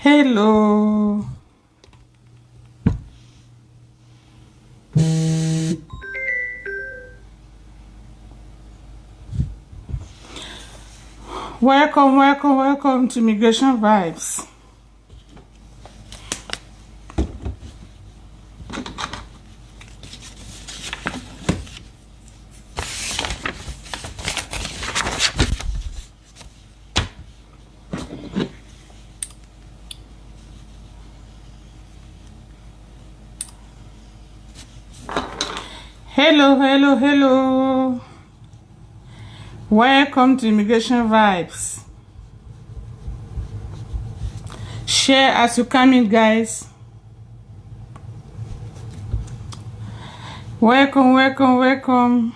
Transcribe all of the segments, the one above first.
Hello. Welcome to Immigration Vibes. Hello. Welcome to Immigration Vibes. Share as you come in, guys. Welcome.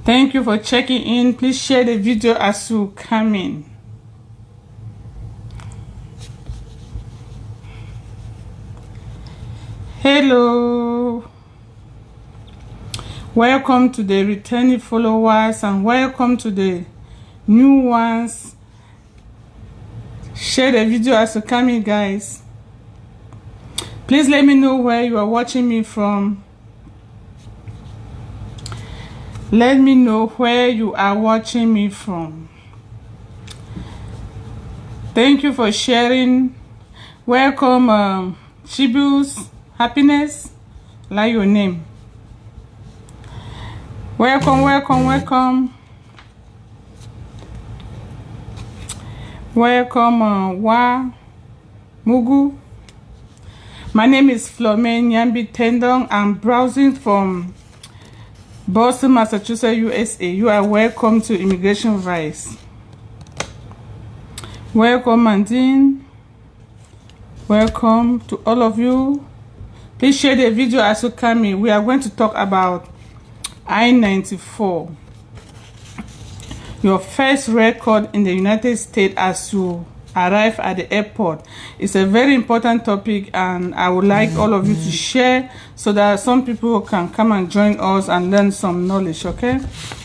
Thank you for checking in. Please share the video as you come in. Hello. Welcome to the returning followers and welcome to the new ones. Share the video as you come in, guys. Please let me know where you are watching me from. Let me know where you are watching me from. Thank you for sharing. Welcome, Chibus Happiness. I like your name. Welcome. Welcome, Wa Mugu. My name is Flome Nyambi Tendong. I'm browsing from Boston, Massachusetts, USA. You are welcome to Immigration Vibes. Welcome, Mandine. Welcome to all of you. Please share the video as you come in. We are going to talk about I-94. Your first record in the United States as you arrive at the airport. It's a very important topic and I would like all of you to share so that some people can come and join us and learn some knowledge, okay?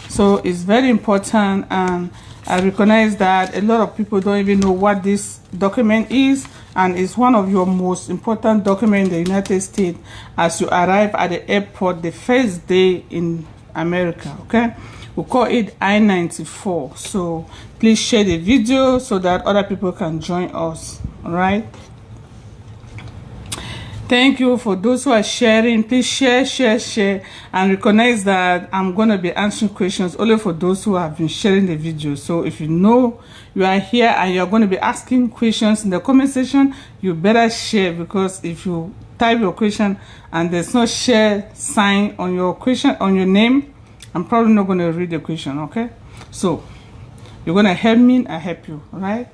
So it's very important and I recognize that a lot of people don't even know what this document is, and it's one of your most important documents in the United States as you arrive at the airport the first day in America, okay? We call it I-94. So please share the video so that other people can join us, all right? Thank you for those who are sharing. Please share and recognize that I'm going to be answering questions only for those who have been sharing the video. So if you know you are here and you're going to be asking questions in the comment section, you better share, because if you type your question and there's no share sign on your question, on your name, I'm probably not going to read the question, okay? So you're going to help me, I help you, all right?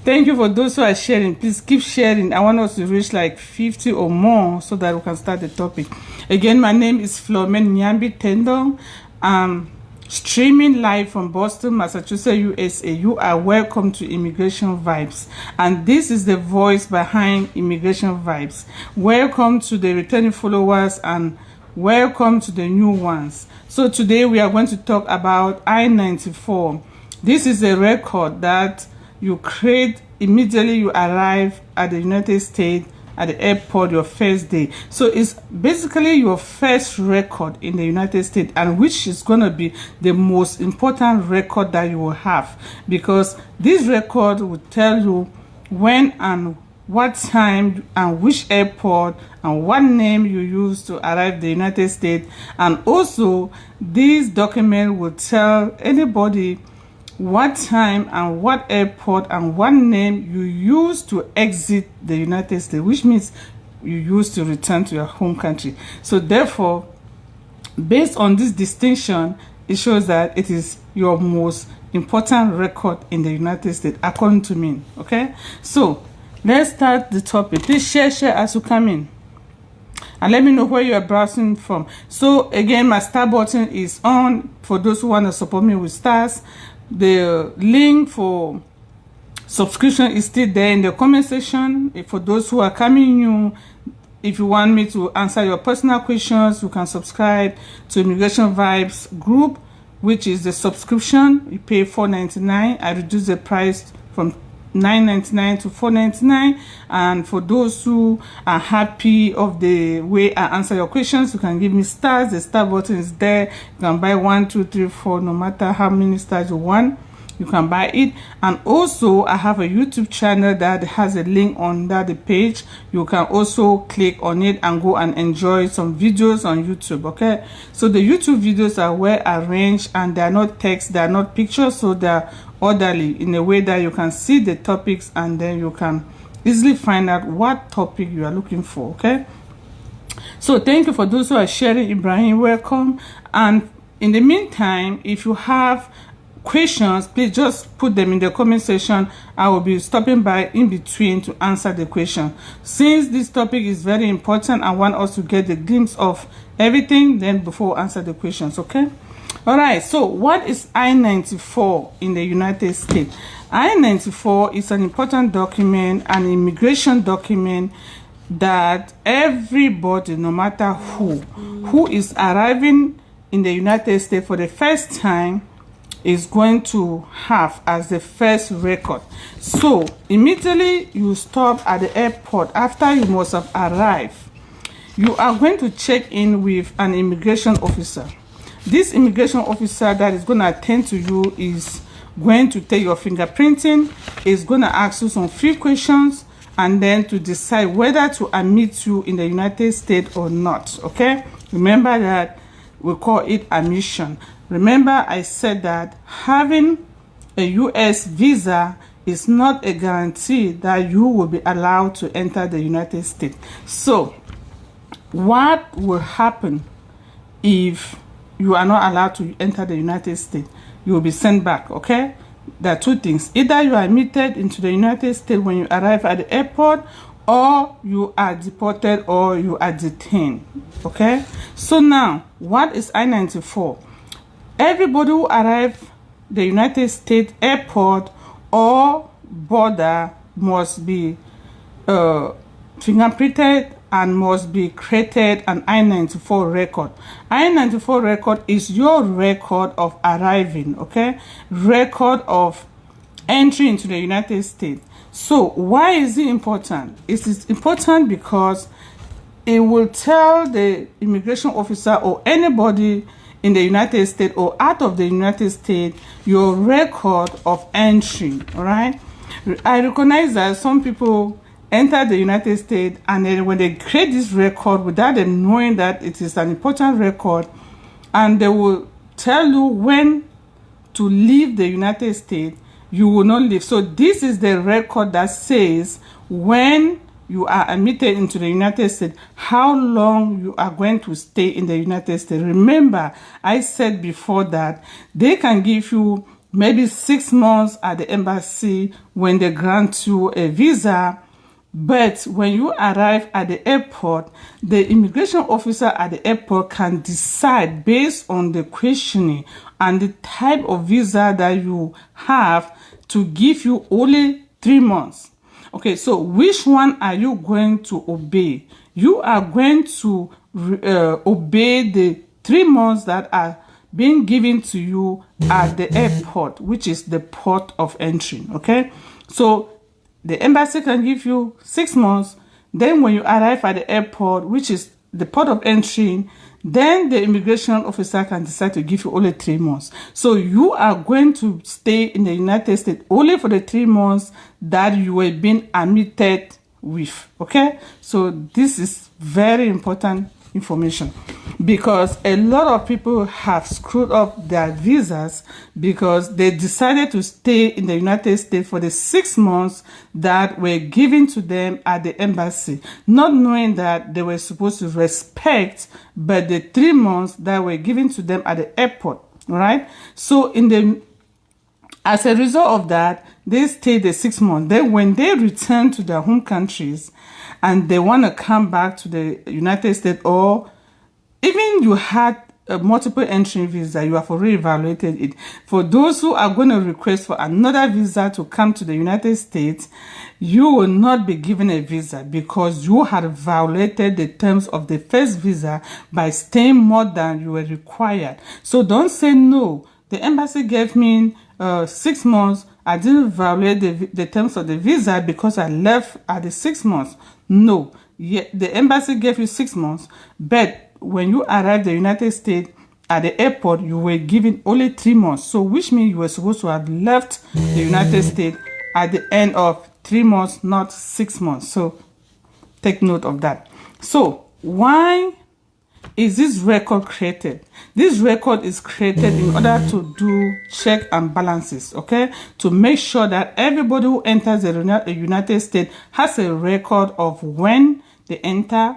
Thank you for those who are sharing. Please keep sharing. I want us to reach like 50 or more so that we can start the topic. Again, my name is Flome Nyambi Tendong. I'm streaming live from Boston, Massachusetts, USA. You are welcome to Immigration Vibes. And this is the voice behind Immigration Vibes. Welcome to the returning followers and welcome to the new ones. So today we are going to talk about I-94. This is a record that you create immediately you arrive at the United States at the airport your first day. So it's basically your first record in the United States, and which is going to be the most important record that you will have, because this record will tell you when and what time and which airport and what name you use to arrive the United States. And also this document will tell anybody what time and what airport and what name you use to exit the United States, which means you use to return to your home country. So therefore, based on this distinction, it shows that it is your most important record in the United States, according to me, okay? So let's start the topic. Please share as you come in. And let me know where you are browsing from. So again, my star button is on for those who want to support me with stars. The link for subscription is still there in the comment section. For those who are coming new, if you want me to answer your personal questions, you can subscribe to Immigration Vibes group which is the subscription. You pay $4.99. I reduce the price from $9.99 to $4.99. And for those who are happy of the way I answer your questions, you can give me stars. The star button is there. You can buy 1, 2, 3, 4, no matter how many stars you want, you can buy it. And also I have a YouTube channel that has a link under the page. You can also click on it and go and enjoy some videos on YouTube. Okay, so the YouTube videos are well arranged and they are not text, they are not pictures, so they are orderly in a way that you can see the topics and then you can easily find out what topic you are looking for. Okay, so thank you for those who are sharing. Ibrahim, welcome. And in the meantime, if you have questions, please just put them in the comment section. I will be stopping by in between to answer the question. Since this topic is very important, I want us to get a glimpse of everything then before we answer the questions. Okay, all right. So what is I-94 in the United States? I-94 is an important document, an immigration document that everybody, no matter who is arriving in the United States for the first time, is going to have as the first record. So immediately you stop at the airport, after you must have arrived, you are going to check in with an immigration officer. This immigration officer that is going to attend to you is going to take your fingerprinting, is going to ask you some few questions, and then to decide whether to admit you in the United States or not. Okay, remember that we call it admission. Remember, I said that having a U.S. visa is not a guarantee that you will be allowed to enter the United States. So, what will happen if you are not allowed to enter the United States? You will be sent back, okay? There are two things. Either you are admitted into the United States when you arrive at the airport, or you are deported or you are detained, okay? So now, what is I-94? Everybody who arrives the United States airport or border must be fingerprinted and must be created an I-94 record. I-94 record is your record of arriving, okay? Record of entry into the United States. So why is it important? It is important because it will tell the immigration officer or anybody in the United States or out of the United States your record of entry. All right, I recognize that some people enter the United States and then when they create this record without them knowing that it is an important record, and they will tell you when to leave the United States, you will not leave. So this is the record that says when you are admitted into the United States, how long you are going to stay in the United States. Remember, I said before that they can give you maybe 6 months at the embassy when they grant you a visa, but when you arrive at the airport, the immigration officer at the airport can decide based on the questioning and the type of visa that you have to give you only 3 months. Okay, so which one are you going to obey? You are going to obey the 3 months that are being given to you at the airport, which is the port of entry. Okay, so the embassy can give you 6 months. Then when you arrive at the airport, which is the port of entry, then the immigration officer can decide to give you only 3 months. So you are going to stay in the United States only for the 3 months that you were being admitted with. Okay, so this is very important information because a lot of people have screwed up their visas because they decided to stay in the United States for the 6 months that were given to them at the embassy, not knowing that they were supposed to respect but the 3 months that were given to them at the airport. All right, so as a result of that, they stayed the 6 months. Then when they return to their home countries and they want to come back to the United States, or even you had a multiple entry visa, you have already evaluated it. For those who are going to request for another visa to come to the United States, you will not be given a visa because you had violated the terms of the first visa by staying more than you were required. So don't say no. the embassy gave me 6 months. I didn't violate the terms of the visa because I left at the 6 months. No, the embassy gave you 6 months, but when you arrived the United States at the airport, you were given only 3 months. So which means you were supposed to have left the United States at the end of 3 months, not 6 months. So take note of that. So why is this record created? This record is created in order to do check and balances, okay? To make sure that everybody who enters the United States has a record of when they enter,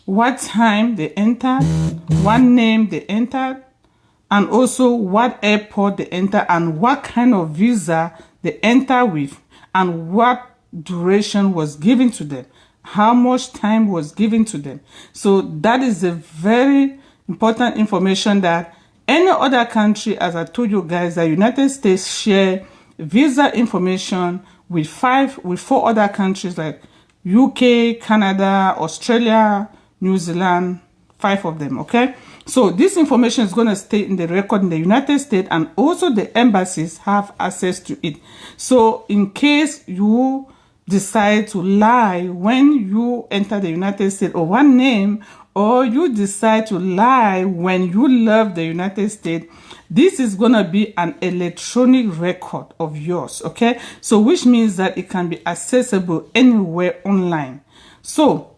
what time they entered, what name they entered, and also what airport they enter, and what kind of visa they enter with, and what duration was given to them, how much time was given to them. So that is a very important information that any other country, as I told you guys, the United States share visa information with 4 other countries like UK, Canada, Australia, New Zealand, 5 of them, okay? So this information is going to stay in the record in the United States, and also the embassies have access to it. So in case you decide to lie when you enter the United States, or one name, or you decide to lie when you left the United States, this is going to be an electronic record of yours, okay? So which means that it can be accessible anywhere online. So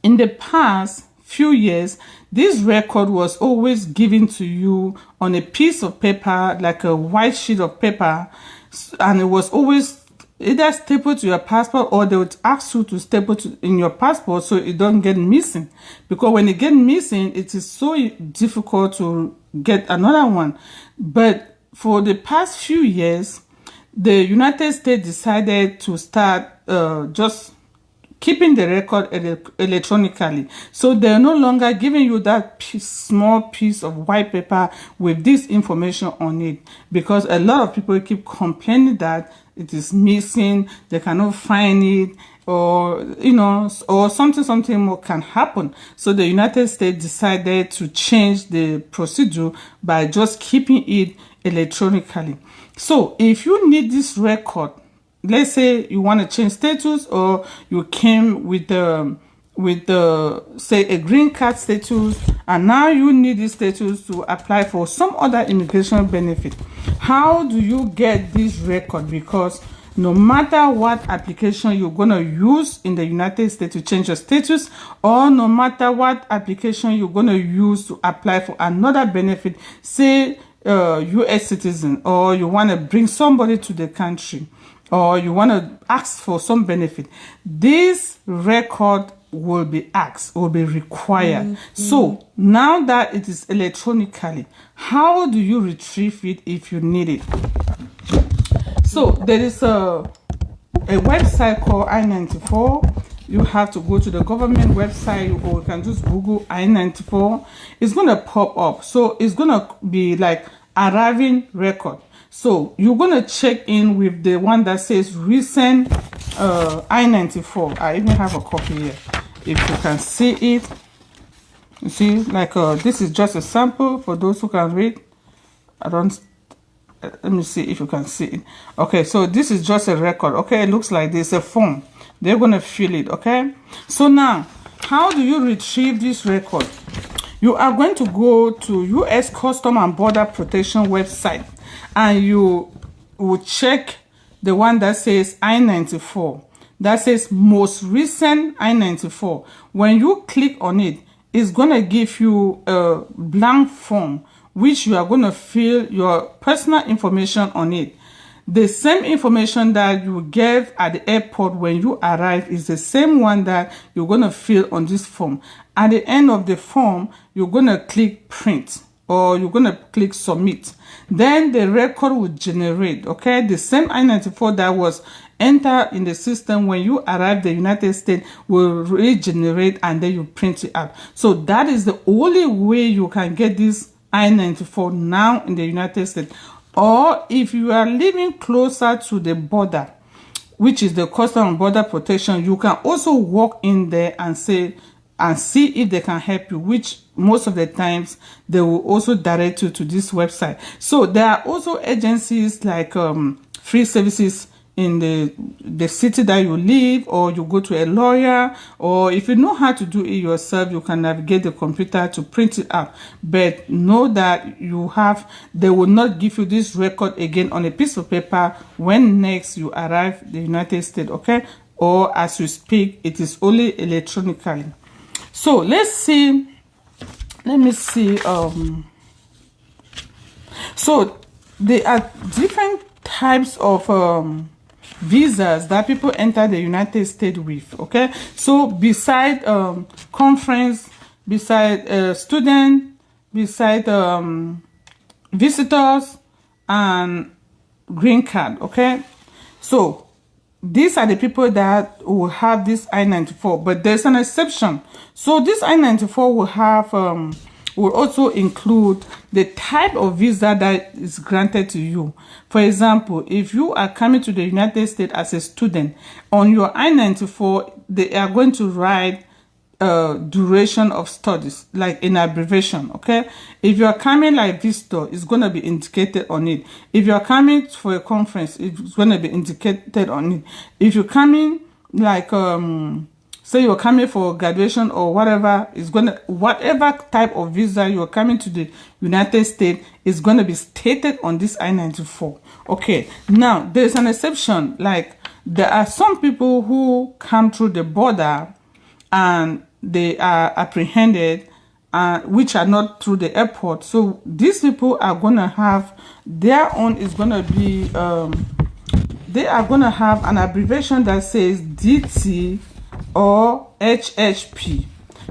in the past few years, this record was always given to you on a piece of paper, like a white sheet of paper, and it was always either stapled to your passport, or they would ask you to staple in your passport so it don't get missing. Because when it gets missing, it is so difficult to get another one. But for the past few years, the United States decided to start just keeping the record electronically. So they're no longer giving you that small piece of white paper with this information on it, because a lot of people keep complaining that it is missing, they cannot find it, or or something more can happen. So the United States decided to change the procedure by just keeping it electronically. So if you need this record, let's say you want to change status, or you came with say a green card status, and now you need this status to apply for some other immigration benefit. How do you get this record? Because no matter what application you're going to use in the United States to change your status, or no matter what application you're going to use to apply for another benefit, say US citizen, or you want to bring somebody to the country, or you want to ask for some benefit, this record will be asked, will be required. So now that it is electronically, how do you retrieve it if you need it? So there is a website called I-94. You have to go to the government website, or you can just Google I-94. It's going to pop up. So it's going to be like arriving record. So you're going to check in with the one that says recent I-94. I even have a copy here. If you can see it, you see, like this is just a sample for those who can read. Let me see if you can see it. Okay, so this is just a record. Okay, it looks like this, a form. They're going to fill it, okay? So now, how do you retrieve this record? You are going to go to U.S. Custom and Border Protection website, and you will check the one that says I-94. That says most recent I-94. When you click on it, it's going to give you a blank form, which you are going to fill your personal information on it. The same information that you gave at the airport when you arrive is the same one that you're going to fill on this form. At the end of the form, you're going to click print, or you're going to click submit. Then the record will generate, okay? The same I-94 that was entered in the system when you arrive the United States will regenerate, and then you print it out. So that is the only way you can get this I-94 now in the United States. Or if you are living closer to the border, which is the Custom and Border Protection, you can also walk in there and say, and see if they can help you, which most of the times they will also direct you to this website. So there are also agencies like free services in the city that you live, or you go to a lawyer, or if you know how to do it yourself, you can navigate the computer to print it out. But know that they will not give you this record again on a piece of paper when next you arrive in the United States, okay? Or as you speak, it is only electronically. So let me see. So there are different types of visas that people enter the United States with, okay? So beside conference, beside student, beside visitors, and green card, okay? So these are the people that will have this I-94, but there's an exception. So this I-94 will have will also include the type of visa that is granted to you. For example, if you are coming to the United States as a student, on your I-94, they are going to write duration of studies, like in abbreviation, okay? If you are coming like visitor, it's going to be indicated on it. If you are coming for a conference, it's going to be indicated on it. If you're coming like say you're coming for graduation or whatever, whatever type of visa you're coming to the United States is going to be stated on this I-94. Okay, now there's an exception. Like there are some people who come through the border and they are apprehended, which are not through the airport. So these people are going to have their own is going to be they are going to have an abbreviation that says DT or HHP.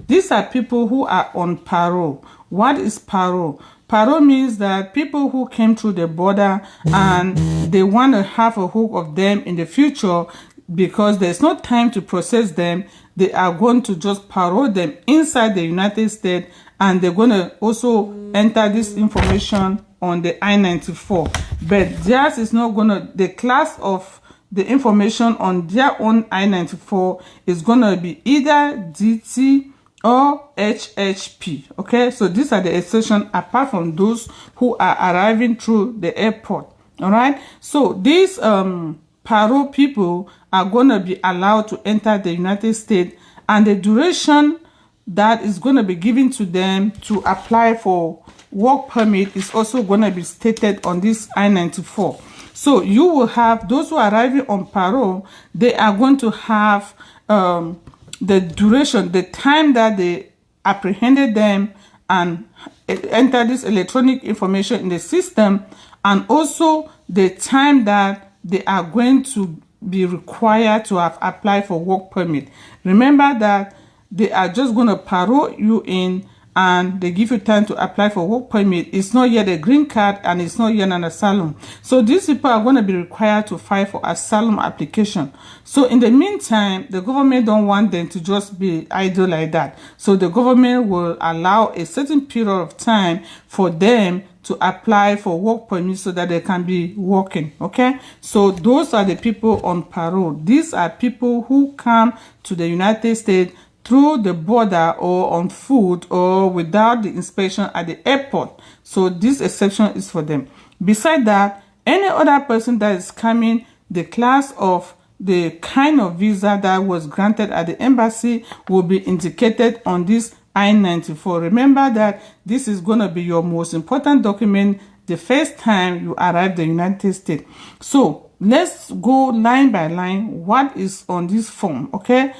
These are people who are on parole. What is parole? Parole means that people who came through the border and they want to have a hold of them in the future, because there's no time to process them, they are going to just parole them inside the United States, and they're going to also enter this information on the I-94. But theirs is not going to, the class of the information on their own I-94 is going to be either DT or HHP. Okay, so these are the exceptions apart from those who are arriving through the airport. All right, so these parole people are going to be allowed to enter the United States, and the duration that is going to be given to them to apply for work permit is also going to be stated on this I-94. So you will have those who are arriving on parole, they are going to have the duration, the time that they apprehended them and enter this electronic information in the system, and also the time that they are going to be required to have applied for work permit. Remember that they are just going to parole you in, and they give you time to apply for work permit. It's not yet a green card, and it's not yet an asylum. So these people are going to be required to file for asylum application. So in the meantime, the government don't want them to just be idle like that. So the government will allow a certain period of time for them to apply for work permit so that they can be working. Okay, so those are the people on parole. These are people who come to the United States through the border or on foot or without the inspection at the airport. So this exception is for them. Besides that, any other person that is coming, the class of the kind of visa that was granted at the embassy will be indicated on this I-94. Remember that this is going to be your most important document the first time you arrive the United States. So let's go line by line what is on this form, okay?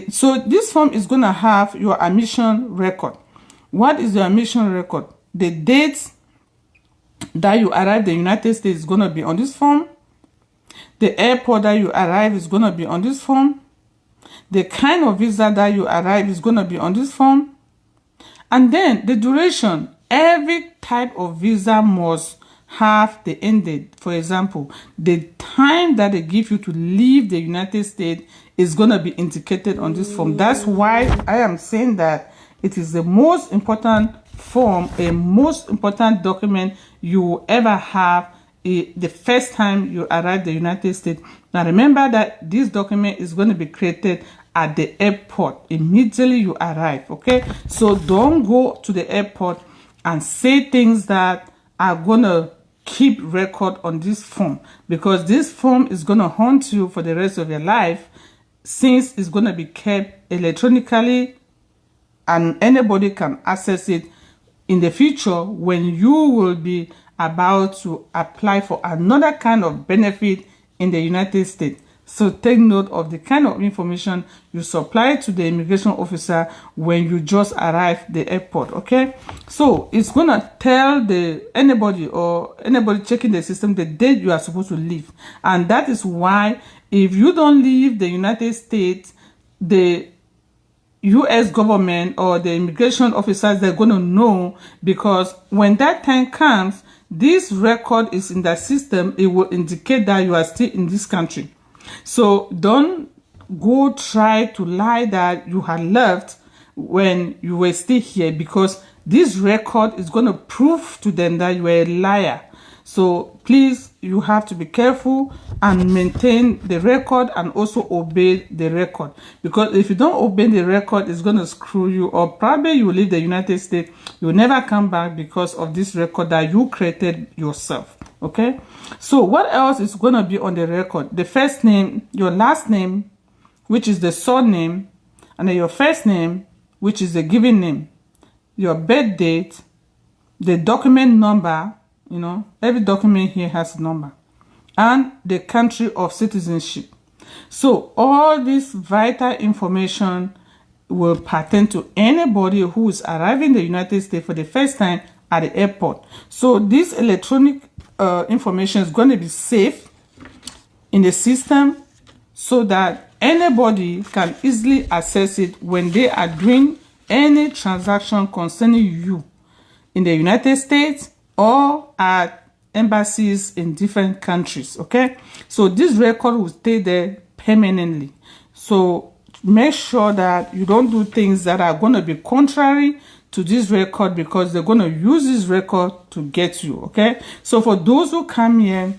So this form is going to have your admission record. What is your admission record? The dates that you arrive the United States is going to be on this form. The airport that you arrive is going to be on this form. The kind of visa that you arrive is going to be on this form. And then the duration. Every type of visa must have the end date. For example, the time that they give you to leave the United States is going to be indicated on this form. That's why I am saying that it is the most important form, a most important document you will ever have the first time you arrive the United States. Now remember that this document is going to be created at the airport immediately you arrive. Okay, so don't go to the airport and say things that are gonna keep record on this form, because this form is gonna haunt you for the rest of your life, since it's gonna be kept electronically and anybody can access it in the future when you will be about to apply for another kind of benefit in the United States. So take note of the kind of information you supply to the immigration officer when you just arrive the airport. Okay, so it's gonna tell anybody checking the system the date you are supposed to leave, and that is why if you don't leave the United States, the US government or the immigration officers, they're going to know, because when that time comes, this record is in the system. It will indicate that you are still in this country. So don't go try to lie that you had left when you were still here, because this record is going to prove to them that you were a liar. So please, you have to be careful and maintain the record and also obey the record, because if you don't obey the record, it's going to screw you up. Probably you will leave the United States, you will never come back because of this record that you created yourself. Okay, so what else is going to be on the record? The first name, your last name, which is the surname, and then your first name, which is the given name, your birth date, the document number. You know, every document here has a number, and the country of citizenship. So all this vital information will pertain to anybody who is arriving in the United States for the first time at the airport. So this electronic information is going to be safe in the system so that anybody can easily access it when they are doing any transaction concerning you in the United States or at embassies in different countries. Okay, so this record will stay there permanently. So make sure that you don't do things that are going to be contrary to this record, because they're going to use this record to get you. Okay, so for those who come here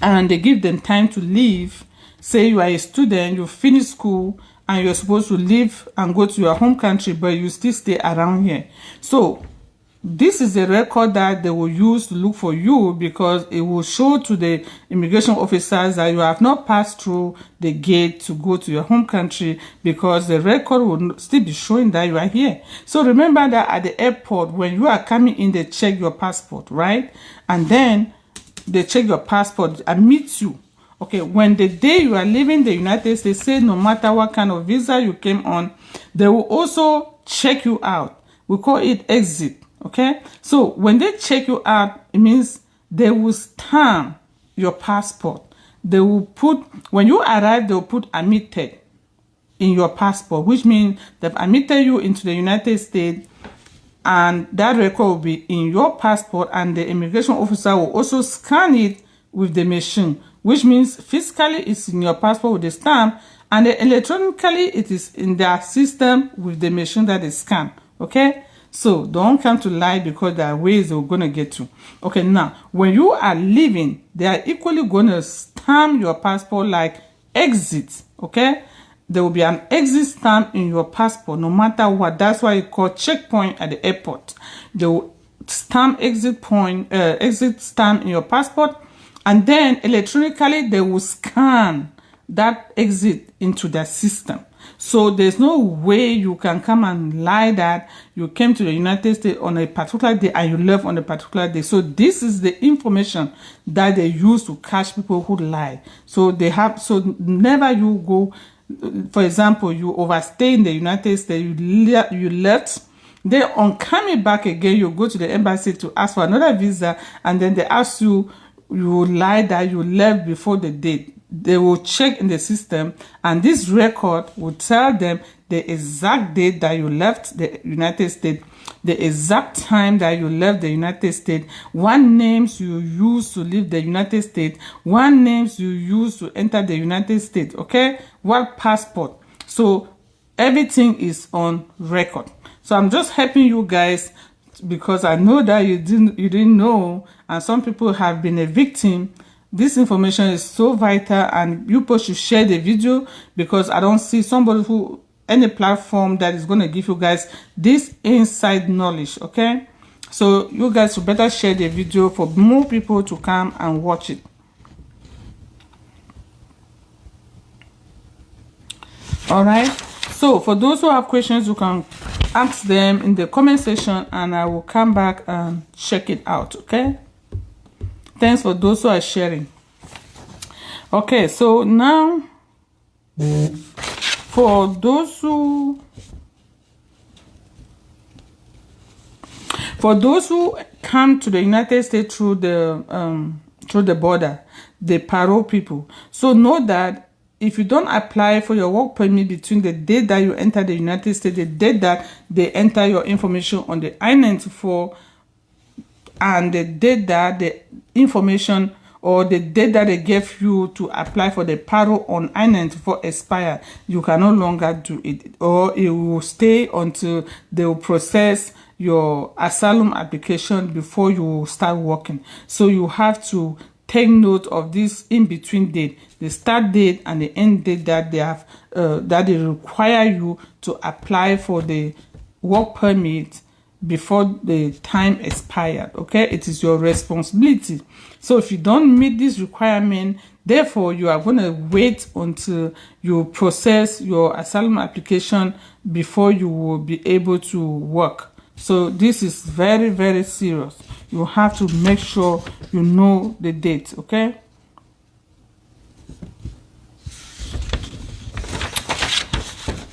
and they give them time to leave, say you are a student, you finish school and you're supposed to leave and go to your home country, but you still stay around here. So this is a record that they will use to look for you, because it will show to the immigration officers that you have not passed through the gate to go to your home country, because the record will still be showing that you are here. So remember that at the airport, when you are coming in, they check your passport, right? And then they check your passport and meet you. Okay, when the day you are leaving the United States, say no matter what kind of visa you came on, they will also check you out. We call it exit. Okay, so when they check you out, it means they will stamp your passport. They will put, when you arrive, they will put admitted in your passport, which means they've admitted you into the United States, and that record will be in your passport, and the immigration officer will also scan it with the machine, which means physically it's in your passport with the stamp, and electronically it is in their system with the machine that is scanned. Okay, so don't come to lie, because there are ways they're going to get you. Okay, now when you are leaving, they are equally going to stamp your passport like exit. Okay, there will be an exit stamp in your passport no matter what. That's why it's called checkpoint at the airport. They will stamp exit stamp in your passport, and then electronically they will scan that exit into their system. So there's no way you can come and lie that you came to the United States on a particular day and you left on a particular day. So this is the information that they use to catch people who lie. So they have, so never you go, for example, you overstay in the United States, you left, then on coming back again, you go to the embassy to ask for another visa, and then they ask you, you lie that you left before the date. They will check in the system, and this record will tell them the exact date that you left the United States, the exact time that you left the United States, what names you used to leave the United States, what names you used to enter the United States, okay? What passport. So everything is on record. So I'm just helping you guys, because I know that you didn't know, and some people have been a victim this information is so vital, and you should share the video, because I don't see somebody who, any platform that is going to give you guys this inside knowledge. Okay, so you guys should better share the video for more people to come and watch it. All right, so for those who have questions, you can ask them in the comment section, and I will come back and check it out. Okay, thanks for those who are sharing. Okay, so now for those who come to the United States through the border, the parole people, so know that if you don't apply for your work permit between the date that you enter the United States, the date that they enter your information on the I-94, and the date that the information or the date that they gave you to apply for the parole on I-94 expire, you can no longer do it, or it will stay until they will process your asylum application before you start working. So you have to take note of this in between date, the start date and the end date that they have that they require you to apply for the work permit before the time expired. Okay, it is your responsibility. So if you don't meet this requirement, therefore you are going to wait until you process your asylum application before you will be able to work. So this is very, very serious. You have to make sure you know the date. Okay,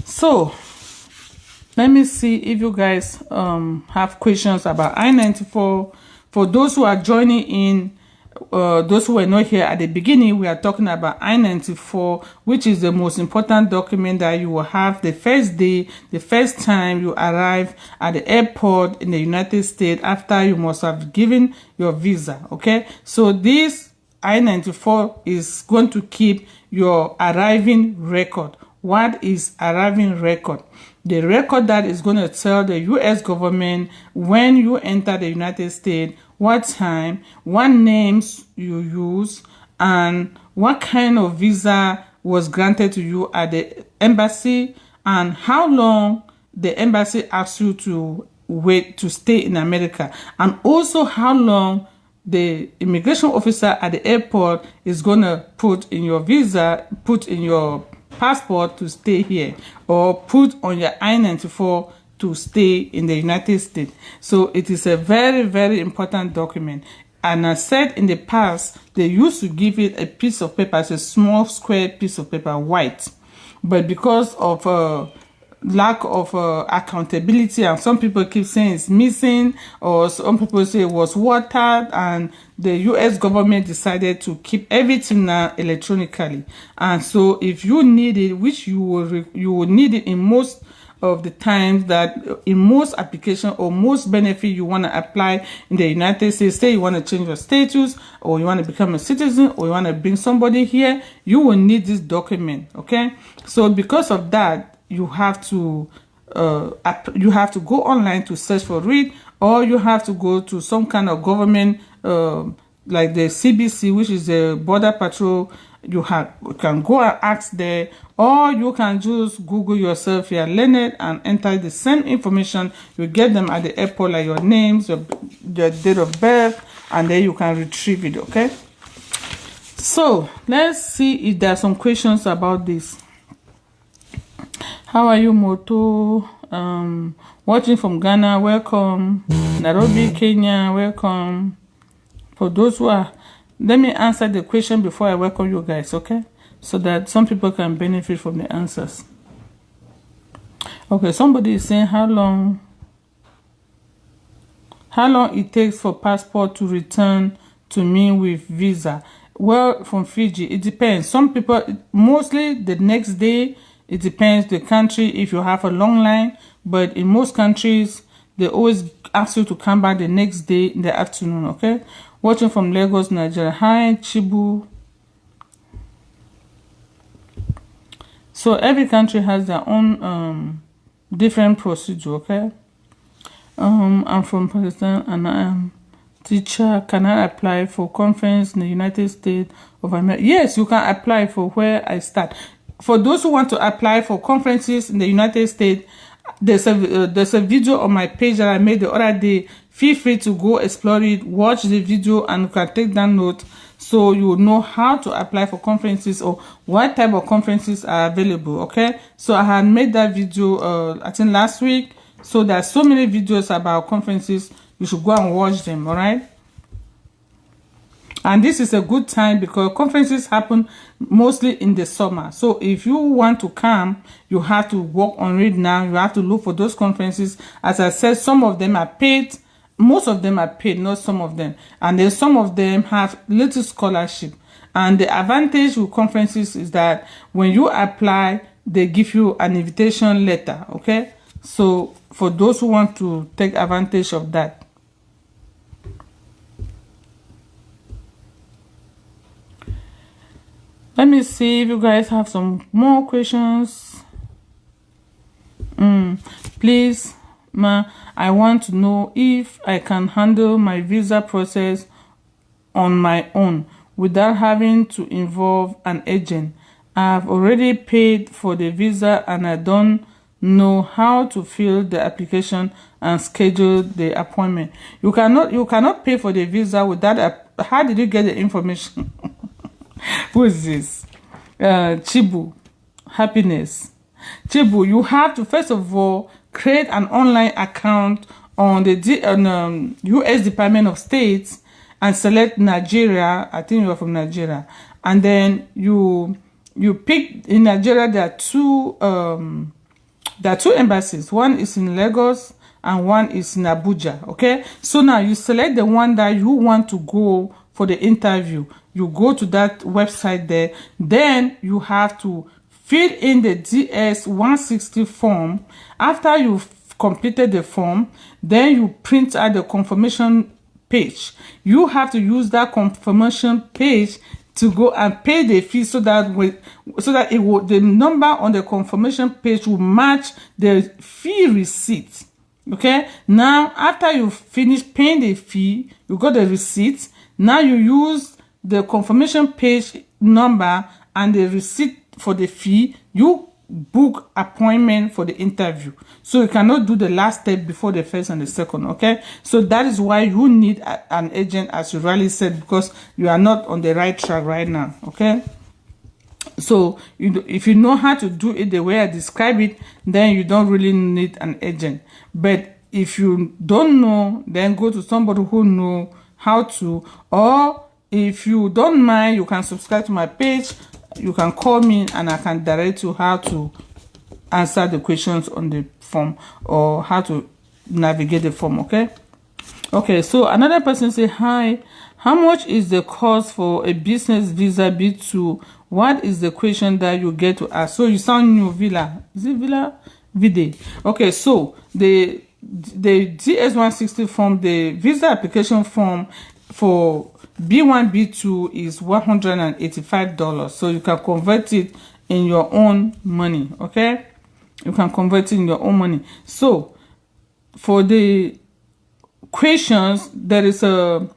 so let me see if you guys have questions about I-94. For those who are joining in, those who were not here at the beginning, we are talking about I-94, which is the most important document that you will have the first day, the first time you arrive at the airport in the United States after you must have given your visa. Okay, so this I-94 is going to keep your arriving record. What is arriving record? The record that is going to tell the U.S. government when you enter the United States, what time, what names you use, and what kind of visa was granted to you at the embassy, and how long the embassy asks you to wait to stay in America, and also how long the immigration officer at the airport is going to put in your visa, put in your passport to stay here, or put on your I-94 to stay in the United States. So it is a very, very important document. And I said in the past, they used to give it a piece of paper, it's a small square piece of paper, white. But because of lack of accountability, and some people keep saying it's missing, or some people say it was watered, and the US government decided to keep everything now electronically. And so if you need it, which you will need it in most of the times, that in most application or most benefit you want to apply in the United States, say you want to change your status, or you want to become a citizen, or you want to bring somebody here, you will need this document. Okay, so because of that, you have to go online to search for it, or you have to go to some kind of government like the CBC, which is the Border Patrol. You can go and ask there, or you can just Google yourself, you are learned, and enter the same information. You get them at the airport, like your names, your date of birth, and then you can retrieve it. Okay, so let's see if there are some questions about this. How are you, Moto? Watching from Ghana, welcome. Nairobi, Kenya, welcome. For those who are, let me answer the question before I welcome you guys, okay? So that some people can benefit from the answers. Okay, somebody is saying how long it takes for passport to return to me with visa. Well, from Fiji, it depends. Some people, mostly the next day. It depends the country, if you have a long line, but in most countries, they always ask you to come back the next day in the afternoon, okay? Watching from Lagos, Nigeria. Hi, Chibu. So every country has their own different procedure, okay? I'm from Pakistan, and I am Teacher, can I apply for conference in the United States of America? Yes, you can apply for where I start. For those who want to apply for conferences in the United States, there's a video on my page that I made the other day. Feel free to go explore it, watch the video, and you can take down note so you will know how to apply for conferences or what type of conferences are available. Okay, so I had made that video I think last week. So there are so many videos about conferences. You should go and watch them. All right. And this is a good time because conferences happen mostly in the summer. So if you want to come, you have to work on it now. You have to look for those conferences. As I said, some of them are paid. Most of them are paid, not some of them. And then some of them have little scholarship. And the advantage with conferences is that when you apply, they give you an invitation letter. Okay? So for those who want to take advantage of that. Let me see if you guys have some more questions. Please, ma, I want to know if I can handle my visa process on my own without having to involve an agent. I've already paid for the visa and I don't know how to fill the application and schedule the appointment. You cannot pay for the visa without how did you get the information? Who is this? Chibu. Happiness. Chibu, you have to first of all create an online account on the US Department of State and select Nigeria. I think you are from Nigeria. And then you pick in Nigeria. There are two embassies. One is in Lagos and one is in Abuja. Okay, so now you select the one that you want to go for the interview. You go to that website there. Then you have to fill in the DS-160 form. After you've completed the form, then you print out the confirmation page. You have to use that confirmation page to go and pay the fee so that the number on the confirmation page will match the fee receipt. Okay, now after you finish paying the fee, you got the receipt. Now you use the confirmation page number and the receipt for the fee. You book appointment for the interview. So you cannot do the last step before the first and the second. Okay, so that is why you need an agent, as you rightly said, because you are not on the right track right now. Okay, so if you know how to do it the way I describe it, then you don't really need an agent. But if you don't know, then go to somebody who know how to, or if you don't mind, you can subscribe to my page. You can call me and I can direct you how to answer the questions on the form or how to navigate the form. Okay, so another person say, hi, how much is the cost for a business visa B2? What is the question that you get to ask? So you sound new, Villa. Is it Villa? Vide. Okay, so the DS-160 form, the visa application form for B1, B2 is $185. So you can convert it in your own money. Okay, you can convert it in your own money. So for the questions, there is the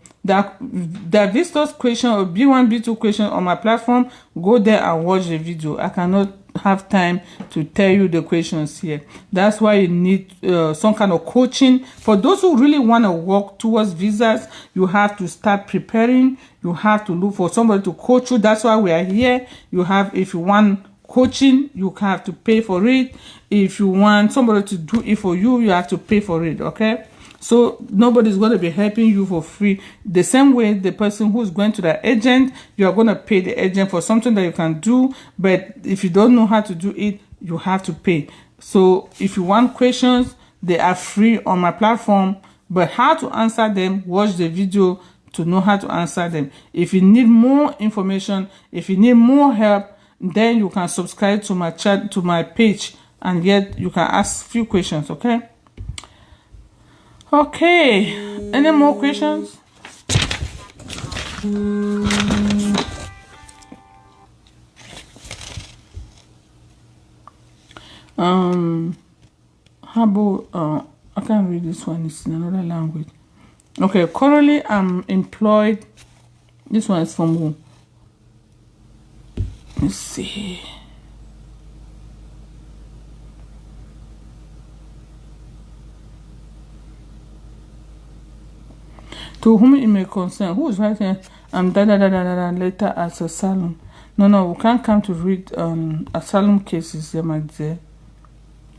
visitors question or B1, B2 question on my platform. Go there and watch the video. I cannot have time to tell you the questions here. That's why you need some kind of coaching. For those who really want to work towards visas, you have to start preparing. You have to look for somebody to coach you. That's why we are here. If you want coaching, you have to pay for it. If you want somebody to do it for you, you have to pay for it. Okay, so nobody's going to be helping you for free. The same way the person who's going to the agent, you are going to pay the agent for something that you can do, but if you don't know how to do it, you have to pay. So if you want questions, they are free on my platform, but how to answer them, watch the video to know how to answer them. If you need more information, if you need more help, then you can subscribe to my chat, to my page, and yet you can ask few questions. Okay, any more questions? How about I can't read this one, it's in another language. Okay, currently I'm employed. This one is from who? Let's see. To whom it may concern. Who is writing? Later as asylum. No, we can't come to read asylum cases, my dear.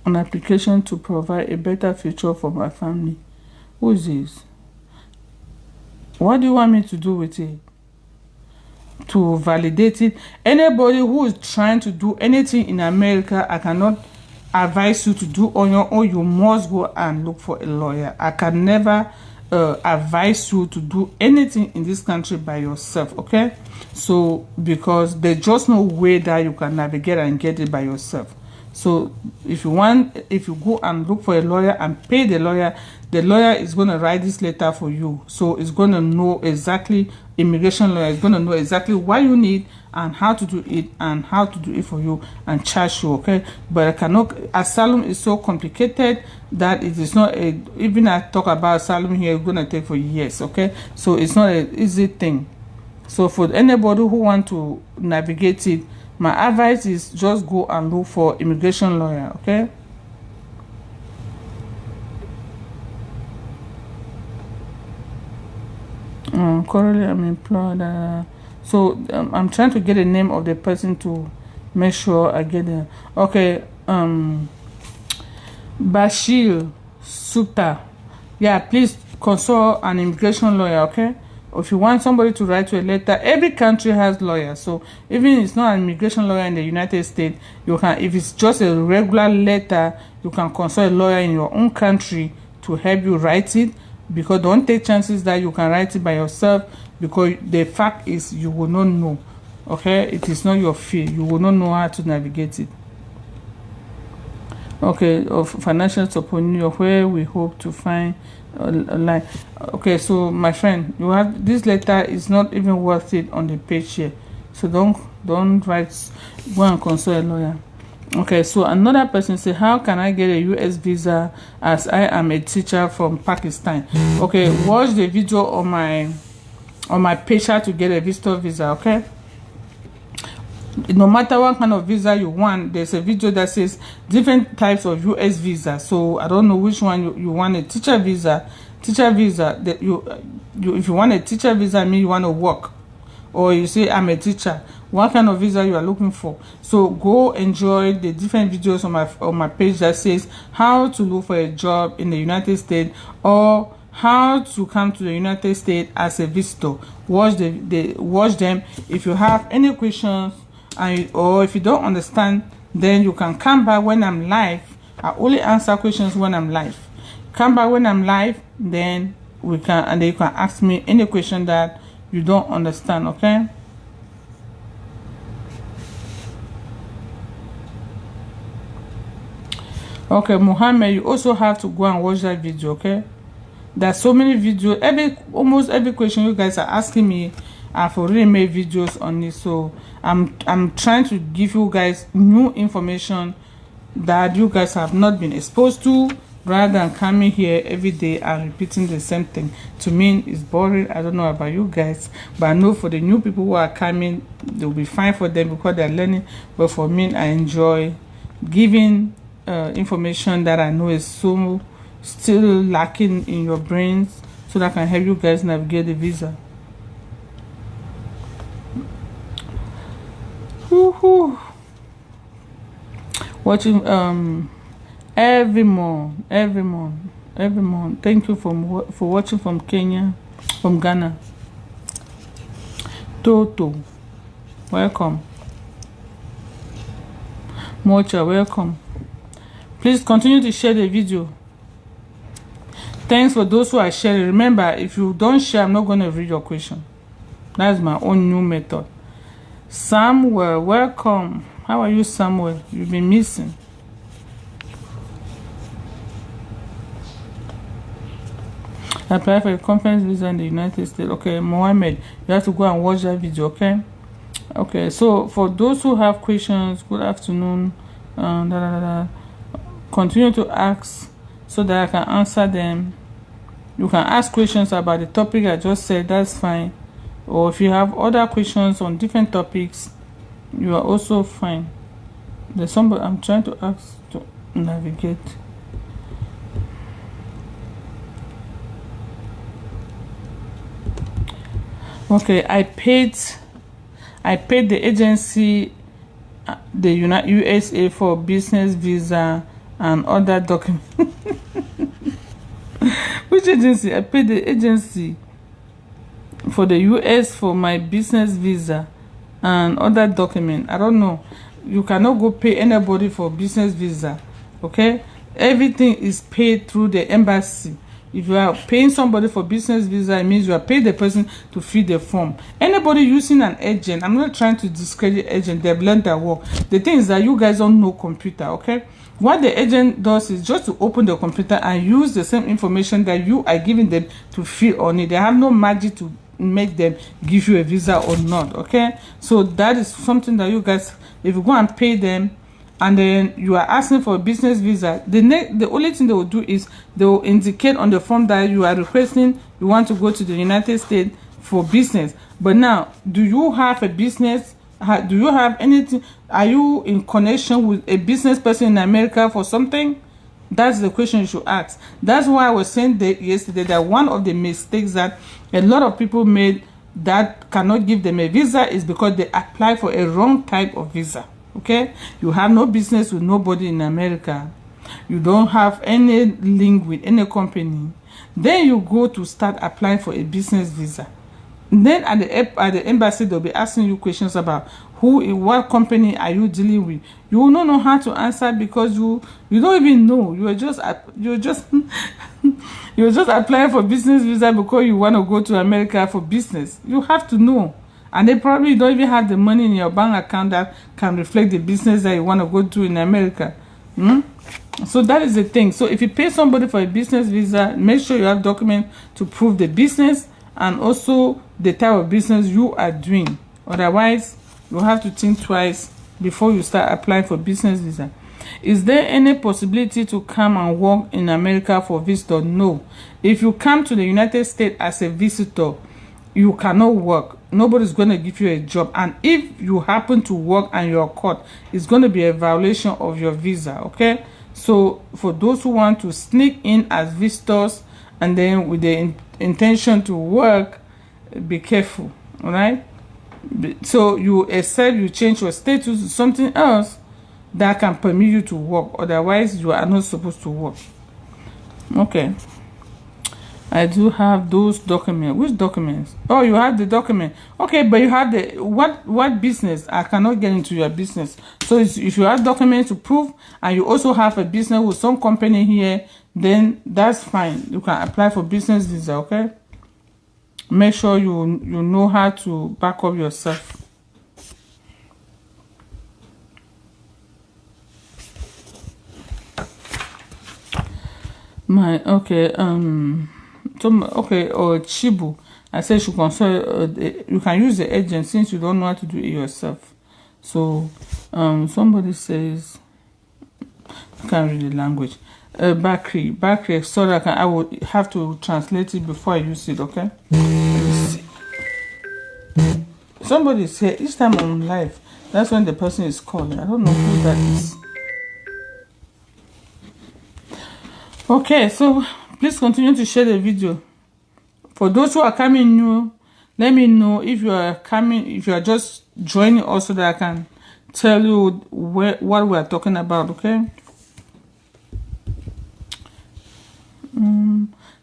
An application to provide a better future for my family. Who is this? What do you want me to do with it? To validate it? Anybody who is trying to do anything in America, I cannot advise you to do on your own. You must go and look for a lawyer. I can never advise you to do anything in this country by yourself, okay? So because there's just no way that you can navigate and get it by yourself. So if you go and look for a lawyer and pay the lawyer is going to write this letter for you. So it's going to know exactly, immigration lawyer is going to know exactly what you need and how to do it and how to do it for you and charge you, okay? But I cannot, asylum is so complicated that it is not even I talk about asylum here, it's going to take for years, okay? So it's not an easy thing. So for anybody who want to navigate it, my advice is just go and look for immigration lawyer, okay? Currently I'm employed. I'm trying to get the name of the person to make sure I get it. Okay, Bashir Supta. Yeah, please consult an immigration lawyer, okay? If you want somebody to write you a letter, every country has lawyers. So even if it's not an immigration lawyer in the United States, you can, if it's just a regular letter, you can consult a lawyer in your own country to help you write it. Because don't take chances that you can write it by yourself, because the fact is you will not know, okay? It is not your field. You will not know how to navigate it. Okay, of financial support New York, where we hope to find a line. Okay, so my friend, you have this letter is not even worth it on the page here. So don't write, go and consult a lawyer. Okay, so another person say, how can I get a US visa as I am a teacher from Pakistan? Okay, watch the video on my page how to get a visitor visa, okay? No matter what kind of visa you want, there's a video that says different types of US visa. So I don't know which one you want. A teacher visa that you if you want a teacher visa, I mean you want to work, or you say I'm a teacher, what kind of visa you are looking for. So go enjoy the different videos on my page that says how to look for a job in the United States, or how to come to the United States as a visitor. Watch them. If you have any questions or if you don't understand, then you can come back when I'm live. I only answer questions when I'm live. Come back when I'm live, then you can ask me any question that you don't understand, okay? Okay, Muhammad, you also have to go and watch that video, okay? There's so many videos. Almost every question you guys are asking me, I've already made videos on it. So I'm trying to give you guys new information that you guys have not been exposed to, rather than coming here every day and repeating the same thing. To me, it's boring. I don't know about you guys, but I know for the new people who are coming, they'll be fine for them because they're learning. But for me, I enjoy giving information that I know is still lacking in your brains, so that I can help you guys navigate the visa. Woohoo! Watching every month. Thank you for watching from Kenya, from Ghana. Toto, welcome. Mocha, welcome. Please continue to share the video. Thanks for those who are sharing. Remember, if you don't share, I'm not going to read your question. That's my own new method. Samuel, welcome. How are you, Samuel? You've been missing. Apply for a conference visa in the United States. Okay, Mohammed, you have to go and watch that video, okay? Okay, so for those who have questions, good afternoon. Continue to ask so that I can answer them. You can ask questions about the topic I just said, that's fine. Or if you have other questions on different topics, you are also fine. There's somebody I'm trying to ask to navigate. Okay, I paid the agency, the USA, for business visa and other documents. Which agency? I paid the agency for the US for my business visa and other document. I don't know. You cannot go pay anybody for business visa. Okay, everything is paid through the embassy. If you are paying somebody for business visa, it means you are paying the person to fill the form. Anybody using an agent, I'm not trying to discredit agent, they've learned their work. The thing is that you guys don't know computer, okay? What the agent does is just to open the computer and use the same information that you are giving them to fill on it. They have no magic to make them give you a visa or not, okay? So that is something that you guys, if you go and pay them, and then you are asking for a business visa, the only thing they will do is they will indicate on the form that you are requesting you want to go to the United States for business. But now, do you have a business? Do you have anything? Are you in connection with a business person in America for something? That's the question you should ask. That's why I was saying that yesterday that one of the mistakes that a lot of people made that cannot give them a visa is because they apply for a wrong type of visa. Okay, you have no business with nobody in America, you don't have any link with any company, then you go to start applying for a business visa. Then at the embassy they'll be asking you questions about what company are you dealing with. You will not know how to answer because you don't even know. You're just you're just applying for business visa because you want to go to America for business. You have to know. And they probably don't even have the money in your bank account that can reflect the business that you want to go to in America. So that is the thing. So if you pay somebody for a business visa, make sure you have documents to prove the business and also the type of business you are doing. Otherwise, you have to think twice before you start applying for business visa. Is there any possibility to come and work in America for visitor? No. If you come to the United States as a visitor, you cannot work. Nobody's going to give you a job, and if you happen to work and you're caught, it's going to be a violation of your visa. Okay, so for those who want to sneak in as visitors and then with the intention to work, be careful. All right, so you accept, you change your status to something else that can permit you to work, otherwise you are not supposed to work. Okay, I do have those documents. Which documents? Oh, you have the document. Okay, but you have the what business? I cannot get into your business. So if you have documents to prove and you also have a business with some company here, then that's fine. You can apply for business visa, okay? Make sure you know how to back up yourself. Or Chibu, I said you consult. You can use the agent since you don't know how to do it yourself. So, somebody says, I can't read the language. Bakri. Sorry, I will have to translate it before I use it. Okay. Let's see. Somebody said each time I'm live, that's when the person is calling. I don't know who that is. Okay, so please continue to share the video. For those who are coming new, let me know if you are coming, if you are just joining also, that I can tell you what we are talking about, okay?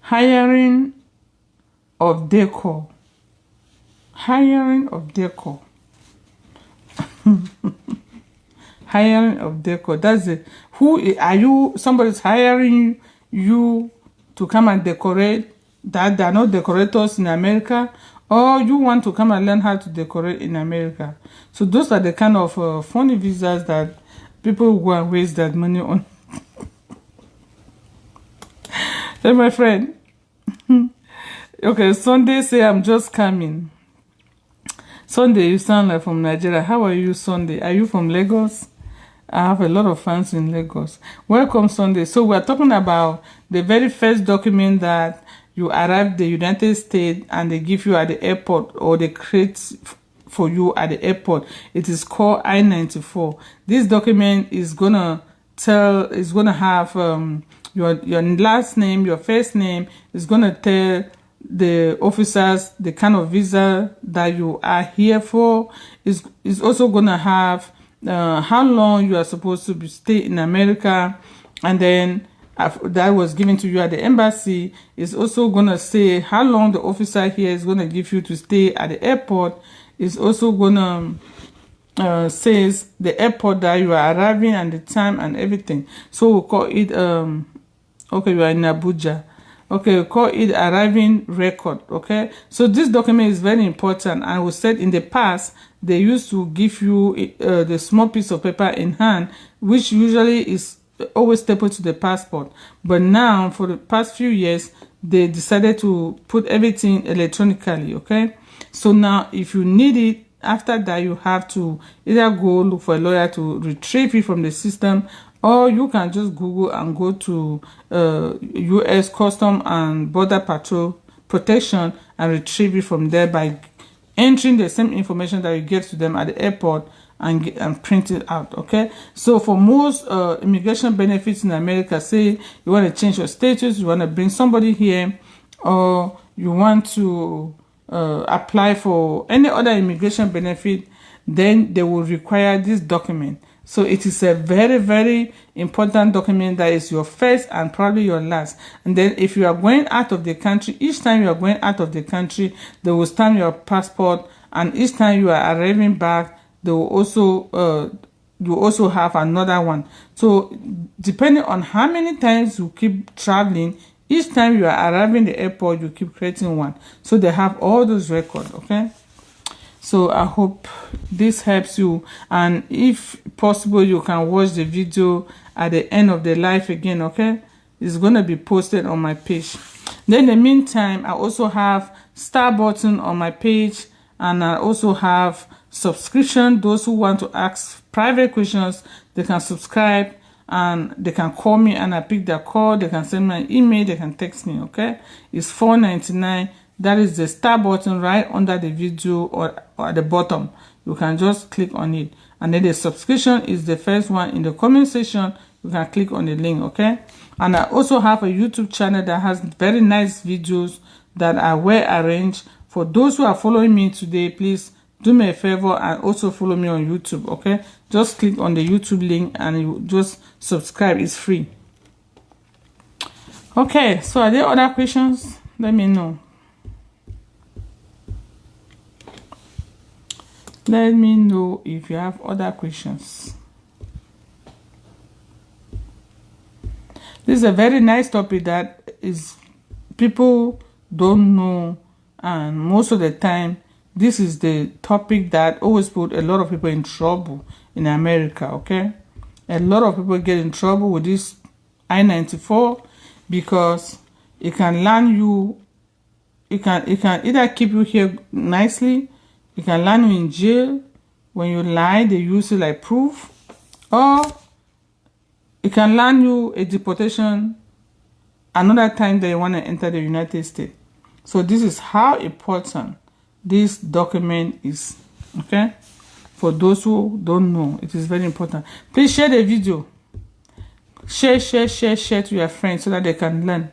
Hiring of decor. Hiring of decor. Hiring of decor. That's it. Who are you? Somebody's hiring you to come and decorate. That there are no decorators in America, or you want to come and learn how to decorate in America. So those are the kind of funny visas that people go and waste that money on. Hey, my friend. Okay, Sunday say I'm just coming. Sunday, you sound like from Nigeria. How are you, Sunday? Are you from Lagos? I have a lot of fans in Lagos. Welcome, Sunday. So we're talking about the very first document that you arrive the United States and they give you at the airport, or they create for you at the airport. It is called I-94. This document is gonna have your last name, your first name. Is gonna tell the officers the kind of visa that you are here for. Is also gonna have how long you are supposed to be stay in America, and then that was given to you at the embassy. Is also gonna say how long the officer here is gonna give you to stay at the airport. Is also gonna says the airport that you are arriving and the time and everything. So we'll call it okay, you are in Abuja. Okay, we call it arriving record. Okay, so this document is very important, and we said in the past they used to give you the small piece of paper in hand, which usually is always stapled to the passport. But now, for the past few years, they decided to put everything electronically. Okay, so now if you need it, after that you have to either go look for a lawyer to retrieve it from the system, or you can just Google and go to U.S. Custom and Border Patrol Protection and retrieve it from there by entering the same information that you give to them at the airport and print it out. Okay, so for most immigration benefits in America, say you want to change your status, you want to bring somebody here, or you want to apply for any other immigration benefit, then they will require this document. So it is a very, very important document that is your first and probably your last. And then if you are going out of the country, each time you are going out of the country, they will stamp your passport, and each time you are arriving back, they will also you also have another one. So depending on how many times you keep traveling, each time you are arriving the airport, you keep creating one. So they have all those records. Okay, so I hope this helps you, and if possible you can watch the video at the end of the live again. Okay, it's gonna be posted on my page. Then in the meantime, I also have star button on my page, and I also have subscription. Those who want to ask private questions, they can subscribe and they can call me and I pick their call. They can send me an email, they can text me. Okay, it's $4.99. That is the star button right under the video, or at the bottom. You can just click on it, and then the subscription is the first one in the comment section. You can click on the link. Okay, and I also have a YouTube channel that has very nice videos that are well arranged. For those who are following me today, please do me a favor and also follow me on YouTube. Okay, just click on the YouTube link and you just subscribe. It's free. Okay, so are there other questions? Let me know. Let me know if you have other questions. This is a very nice topic that is people don't know, and most of the time this is the topic that always put a lot of people in trouble in America. Okay, a lot of people get in trouble with this I-94 because it can land you, it can either keep you here nicely, it can land you in jail. When you lie, they use it like proof, or it can land you a deportation another time that you want to enter the United States. So this is how important this document is. Okay, for those who don't know, it is very important. Please share the video. Share to your friends so that they can learn.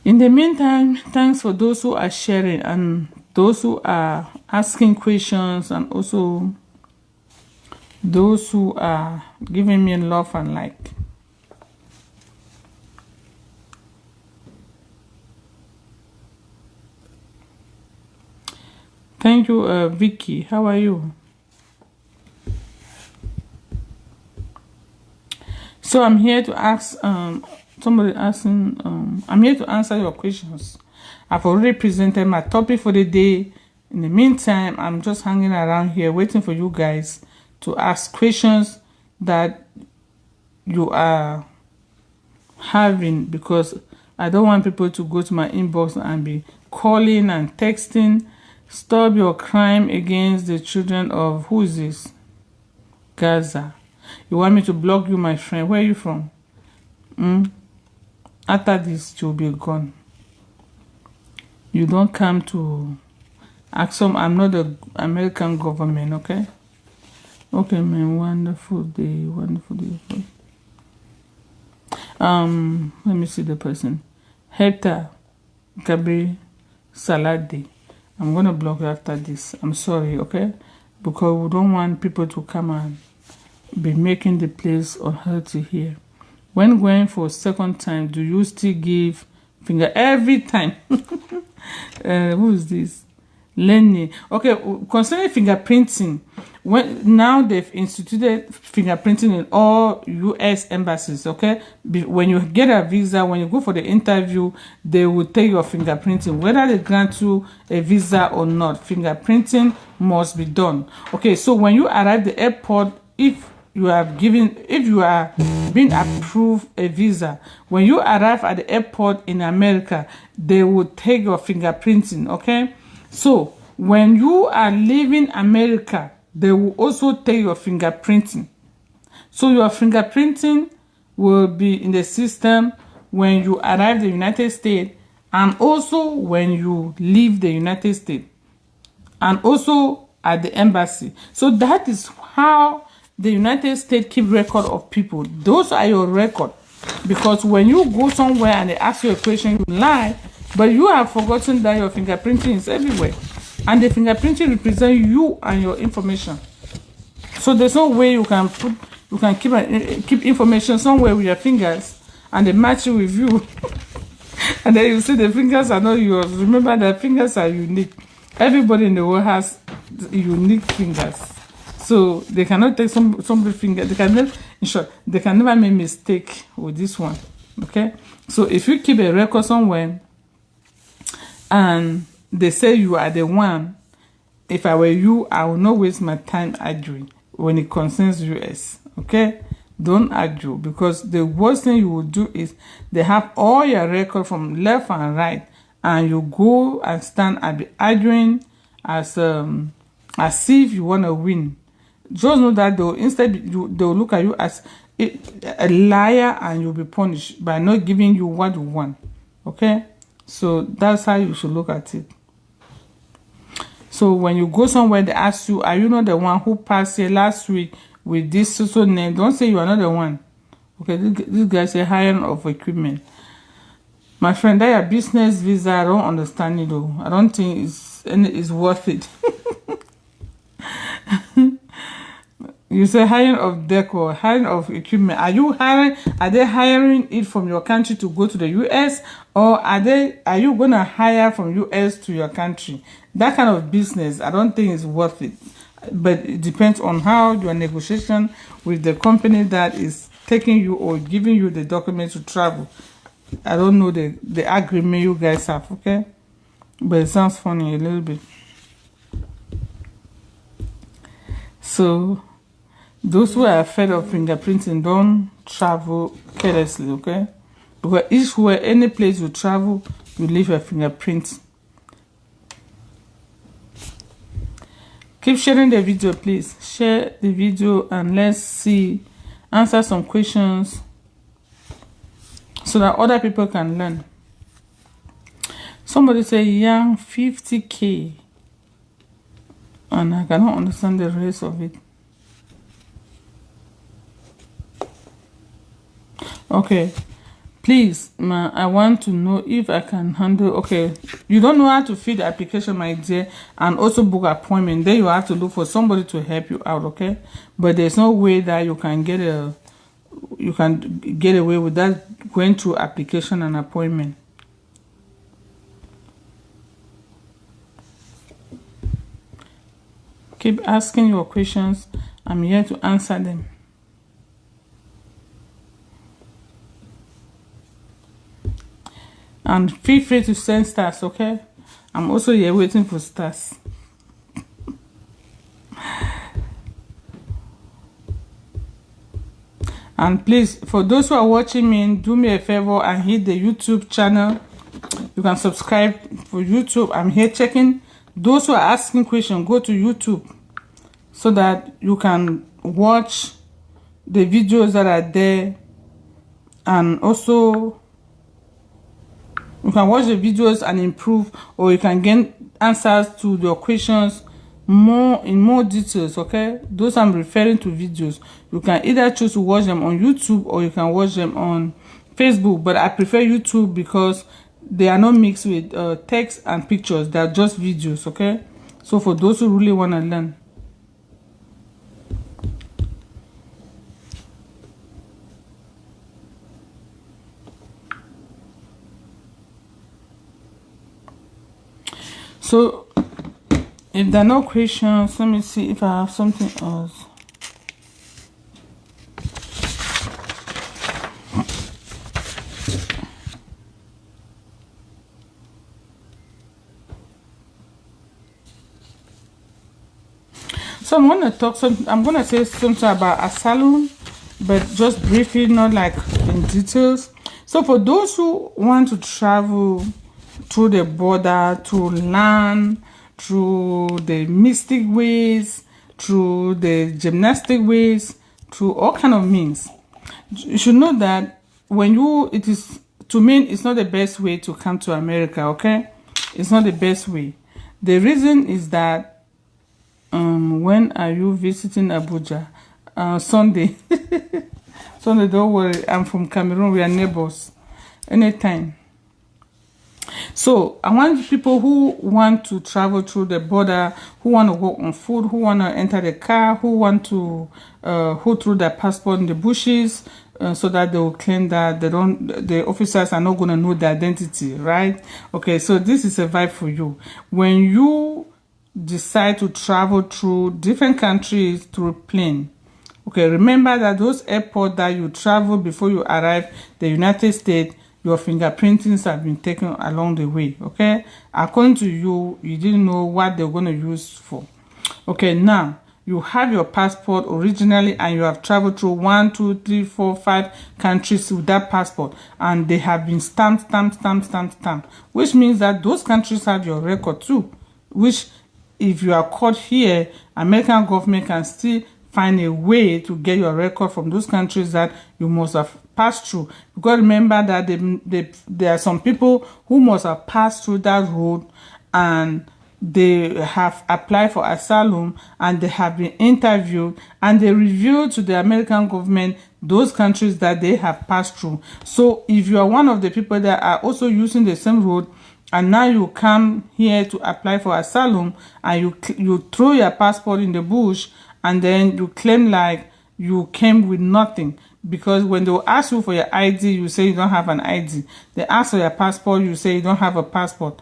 In the meantime, thanks for those who are sharing and those who are asking questions, and also those who are giving me love and like. Thank you, Vicky. How are you? So I'm here to ask, somebody asking, I'm here to answer your questions. I've already presented my topic for the day. In the meantime, I'm just hanging around here waiting for you guys to ask questions that you are having, because I don't want people to go to my inbox and be calling and texting. Stop your crime against the children of, who is this? Gaza. You want me to block you, my friend? Where are you from? After this, you'll be gone. You don't come to ask some. I'm not the American government, okay? Okay, man. Wonderful day. Wonderful day. Let me see the person. Hector Gabi Salade. I'm gonna block you after this. I'm sorry, okay? Because we don't want people to come and be making the place unhealthy here. When going for a second time, do you still give finger every time? Who is this? Lenny. Okay, concerning fingerprinting, now they've instituted fingerprinting in all U.S. embassies, okay? When you get a visa, when you go for the interview, they will take your fingerprinting. Whether they grant you a visa or not, fingerprinting must be done. Okay, so when you arrive at the airport, if you are being approved a visa, when you arrive at the airport in America, they will take your fingerprinting, okay? So when you are leaving America, they will also take your fingerprinting. So your fingerprinting will be in the system when you arrive the United States, and also when you leave the United States, and also at the embassy. So that is how the United States keep record of people. Those are your record. Because when you go somewhere and they ask you a question, you lie, but you have forgotten that your fingerprinting is everywhere. And the fingerprinting represents you and your information. So there's no way you can keep information somewhere with your fingers and they match it with you. And then you say the fingers are not yours. Remember that fingers are unique. Everybody in the world has unique fingers. So they cannot take somebody's finger. They can never, in short, they can never make mistake with this one. Okay? So if you keep a record somewhere and they say you are the one, if I were you, I will not waste my time arguing when it concerns US. Okay? Don't argue, because the worst thing you will do is they have all your record from left and right, and you go and stand and be arguing as if you want to win. Just know that they'll look at you as a liar, and you'll be punished by not giving you what you want. Okay? So that's how you should look at it. So when you go somewhere, they ask you, are you not the one who passed here last week with this social name? Don't say you are not the one. Okay, this guy say hiring of equipment. My friend, that your business visa, I don't understand it though. I don't think it's worth it. You say hiring of decor, hiring of equipment. Are they hiring it from your country to go to the US, or are you gonna hire from US to your country? That kind of business, I don't think is worth it. But it depends on how your negotiation with the company that is taking you or giving you the documents to travel. I don't know the agreement you guys have, okay? But it sounds funny a little bit. So those who are afraid of fingerprinting, don't travel carelessly, okay? Because any place you travel, you leave your fingerprint. Keep sharing the video, please. Share the video and let's answer some questions so that other people can learn. Somebody say young 50K, and I cannot understand the rest of it. Okay, please, ma, I want to know if I can handle. Okay, you don't know how to fill the application, my dear, and also book appointment. Then you have to look for somebody to help you out. Okay, but there's no way that you can get away with that going through application and appointment. Keep asking your questions. I'm here to answer them. And feel free to send stars, okay? I'm also here waiting for stars. And please, for those who are watching me, do me a favor and hit the YouTube channel. You can subscribe for YouTube. I'm here checking. Those who are asking questions, go to YouTube so that you can watch the videos that are there and also you can watch the videos and improve, or you can get answers to your questions in more details. Okay, those I'm referring to videos. You can either choose to watch them on YouTube or you can watch them on Facebook, but I prefer YouTube because they are not mixed with text and pictures. They are just videos. Okay, so for those who really want to learn. So if there are no questions, let me see if I have something else. So I'm going to say something about asylum, but just briefly, not like in details. So for those who want to travel through the border, to land, through the mystic ways, through the gymnastic ways, through all kind of means, you should know that to me, it's not the best way to come to America. Okay, it's not the best way. The reason is that when are you visiting Abuja? Sunday. Sunday, don't worry, I'm from Cameroon, we are neighbors. Anytime. So I want people who want to travel through the border, who want to walk on foot, who want to enter the car, who want to hold through their passport in the bushes, so that they will claim that the officers are not going to know their identity, right? Okay, so this is a vibe for you. When you decide to travel through different countries through plane, okay, remember that those airports that you travel before you arrive the United States, your fingerprintings have been taken along the way. Okay, according to you, you didn't know what they're going to use for. Okay, now you have your passport originally and you have traveled through 1, 2, 3, 4, 5 countries with that passport, and they have been stamped, which means that those countries have your record too, which if you are caught here, American government can still find a way to get your record from those countries that you must have passed through. Because remember that there are some people who must have passed through that road and they have applied for asylum and they have been interviewed and they revealed to the American government those countries that they have passed through. So if you are one of the people that are also using the same road and now you come here to apply for asylum and you throw your passport in the bush and then you claim like you came with nothing, because when they will ask you for your ID, you say you don't have an ID. They ask for your passport, you say you don't have a passport.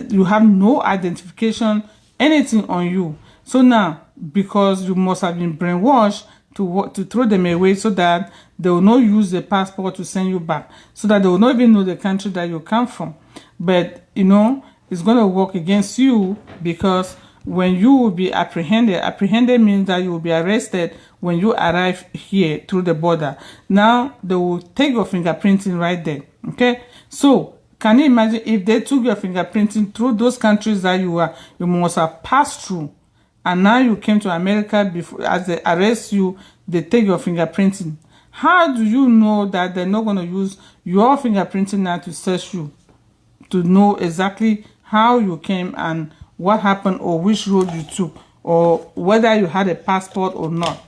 You have no identification, anything on you. So now, because you must have been brainwashed to throw them away so that they will not use the passport to send you back, so that they will not even know the country that you come from. But, you know, it's going to work against you, because when you will be apprehended means that you will be arrested when you arrive here through the border. Now, they will take your fingerprinting right there, okay? So, can you imagine if they took your fingerprinting through those countries that you must have passed through, and now you came to America before, as they arrest you, they take your fingerprinting. How do you know that they're not going to use your fingerprinting now to search you, to know exactly how you came and what happened, or which road you took, or whether you had a passport or not?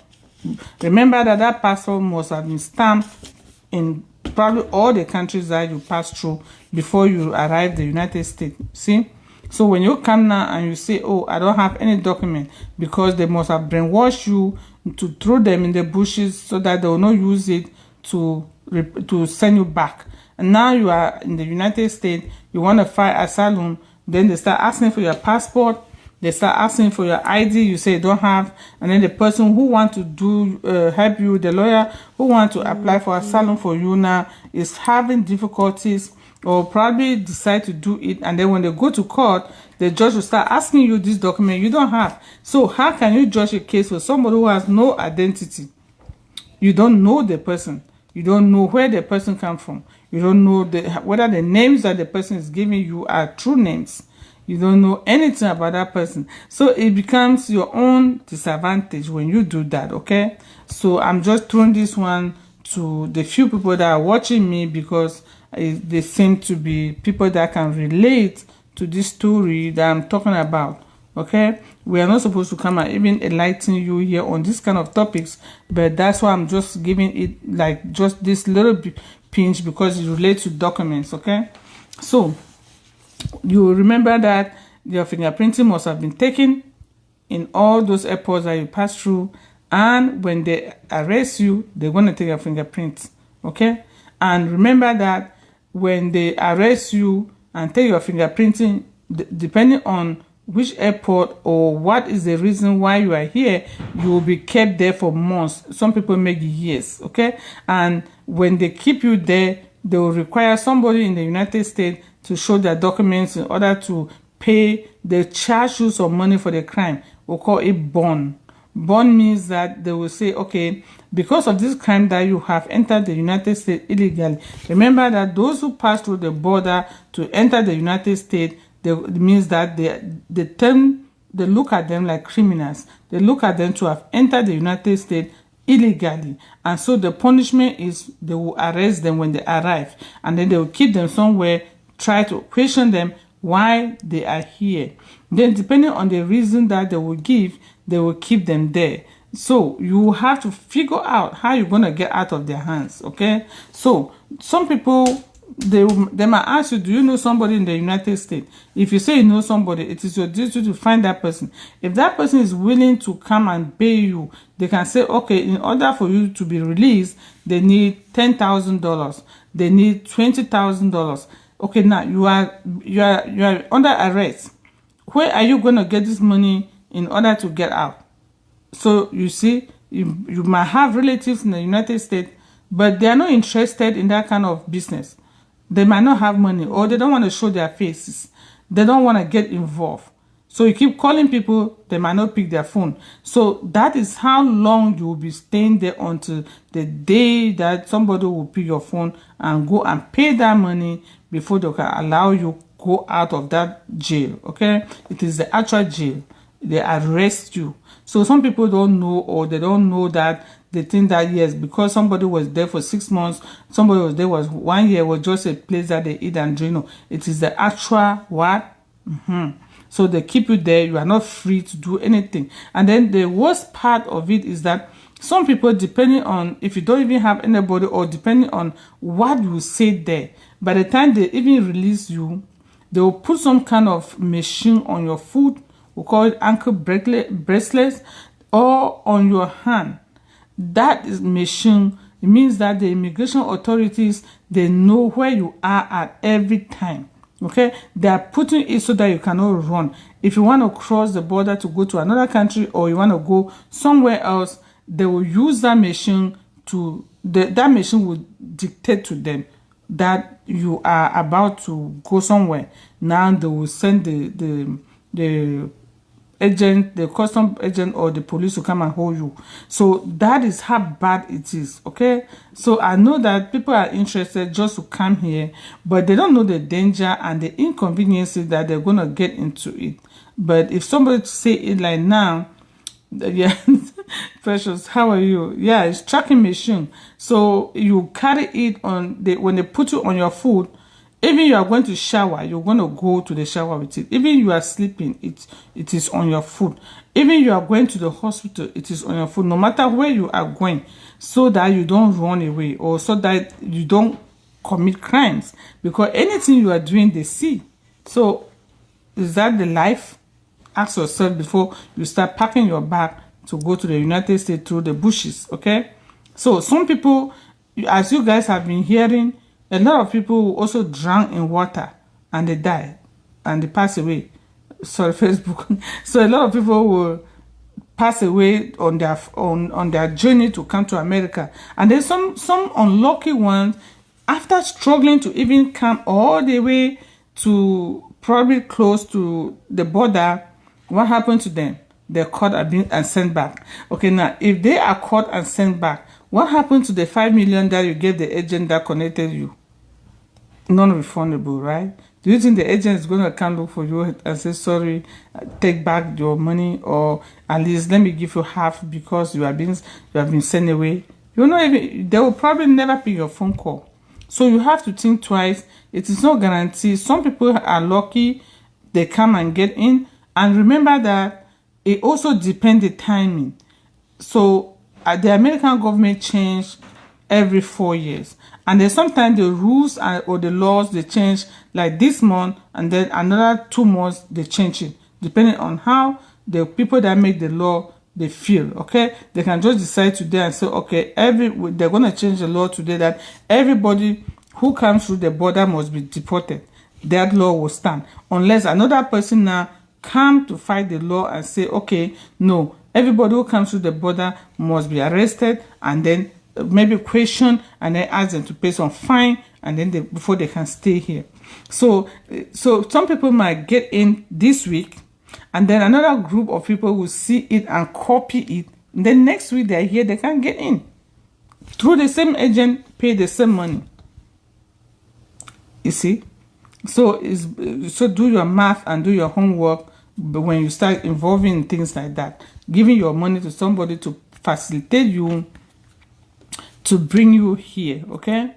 Remember that passport must have been stamped in probably all the countries that you passed through before you arrived the United States. See? So when you come now and you say, oh, I don't have any document, because they must have brainwashed you to throw them in the bushes so that they will not use it to send you back. And now you are in the United States, you want to file asylum, then they start asking for your passport, they start asking for your ID, you say you don't have, and then the person who want to help you, the lawyer who want to apply for asylum for you now, is having difficulties, or probably decide to do it, and then when they go to court, the judge will start asking you this document you don't have. So how can you judge a case for somebody who has no identity? You don't know the person. You don't know where the person comes from. You don't know whether the names that the person is giving you are true names. You don't know anything about that person. So it becomes your own disadvantage when you do that, okay? So I'm just throwing this one to the few people that are watching me, because they seem to be people that can relate to this story that I'm talking about. Okay, we are not supposed to come and even enlighten you here on this kind of topics, but that's why I'm just giving it like just this little pinch, because it relates to documents. Okay, so you remember that your fingerprinting must have been taken in all those airports that you pass through, and when they arrest you, they're going to take your fingerprints. Okay, and remember that when they arrest you and take your fingerprinting, depending on which airport or what is the reason why you are here, you will be kept there for months. Some people make years. Okay, and when they keep you there, they will require somebody in the United States to show their documents in order to pay. They charge you some money for the crime. We'll call it bond. Bond means that they will say, okay, because of this crime that you have entered the United States illegally. Remember that those who pass through the border to enter the United States, it means that they look at them like criminals. They look at them to have entered the United States illegally, and so the punishment is they will arrest them when they arrive, and then they will keep them somewhere, try to question them why they are here. Then depending on the reason that they will give, they will keep them there. So you have to figure out how you're going to get out of their hands. Okay, so some people, they might ask you, do you know somebody in the United States? If you say you know somebody, it is your duty to find that person. If that person is willing to come and pay you, they can say, okay, in order for you to be released, they need $10,000, they need $20,000. Okay, now you are under arrest. Where are you going to get this money in order to get out? So you see, you might have relatives in the United States, but they are not interested in that kind of business. They might not have money, or they don't want to show their faces. They don't want to get involved. So you keep calling people, they might not pick their phone. So that is how long you will be staying there until the day that somebody will pick your phone and go and pay that money before they can allow you go out of that jail. Okay, it is the actual jail. They arrest you. So some people don't know, or they don't know that. They think that yes, because somebody was there for 6 months, somebody was there was 1 year, was just a place that they eat and drink. No, it is the actual what? So they keep you there. You are not free to do anything. And then the worst part of it is that some people, depending on if you don't even have anybody, or depending on what you say there, by the time they even release you, they will put some kind of machine on your foot. We call it ankle bracelets, or on your hand. That is machine. It means that the immigration authorities, they know where you are at every time. Okay, they are putting it so that you cannot run. If you want to cross the border to go to another country, or you want to go somewhere else, they will use that machine to that machine will dictate to them that you are about to go somewhere. Now they will send the agent, the custom agent, or the police to come and hold you. So that is how bad it is. Okay, so I know that people are interested just to come here, but they don't know the danger and the inconveniences that they're gonna get into it. But if somebody say it like now, yeah, Precious, how are you? Yeah, it's tracking machine. So you carry it on when they put you on your foot. Even you are going to shower, you're going to go to the shower with it. Even you are sleeping, it is on your foot. Even you are going to the hospital, it is on your foot. No matter where you are going, so that you don't run away, or so that you don't commit crimes. Because anything you are doing, they see. So is that the life? Ask yourself before you start packing your bag to go to the United States through the bushes. Okay, so some people, as you guys have been hearing, a lot of people also drown in water and they die and they pass away. Sorry, Facebook. So a lot of people will pass away on their journey to come to America. And then some unlucky ones, after struggling to even come all the way to probably close to the border, what happened to them? They're caught and sent back. Okay, now if they are caught and sent back, what happened to the $5 million that you gave the agent that connected you? Non-refundable, right? Do you think the agent is going to come look for you and say, sorry, take back your money, or at least let me give you half because you have been sent away? You know, even they will probably never pick your phone call. So you have to think twice. It is not guaranteed. Some people are lucky, they come and get in. And remember that it also depends the timing. So the American government change every 4 years. And then sometimes the rules or the laws, they change like this month, and then another 2 months, they change it. Depending on how the people that make the law, they feel, okay? They can just decide today and say, okay, they're going to change the law today that everybody who comes through the border must be deported. That law will stand. Unless another person now come to fight the law and say, okay, no, everybody who comes through the border must be arrested and then maybe questioned and then ask them to pay some fine and then before they can stay here. So some people might get in this week, and then another group of people will see it and copy it. And then next week they're here, they can't get in. Through the same agent, pay the same money. You see? So do your math and do your homework when you start involving in things like that. Giving your money to somebody to facilitate you, to bring you here, okay?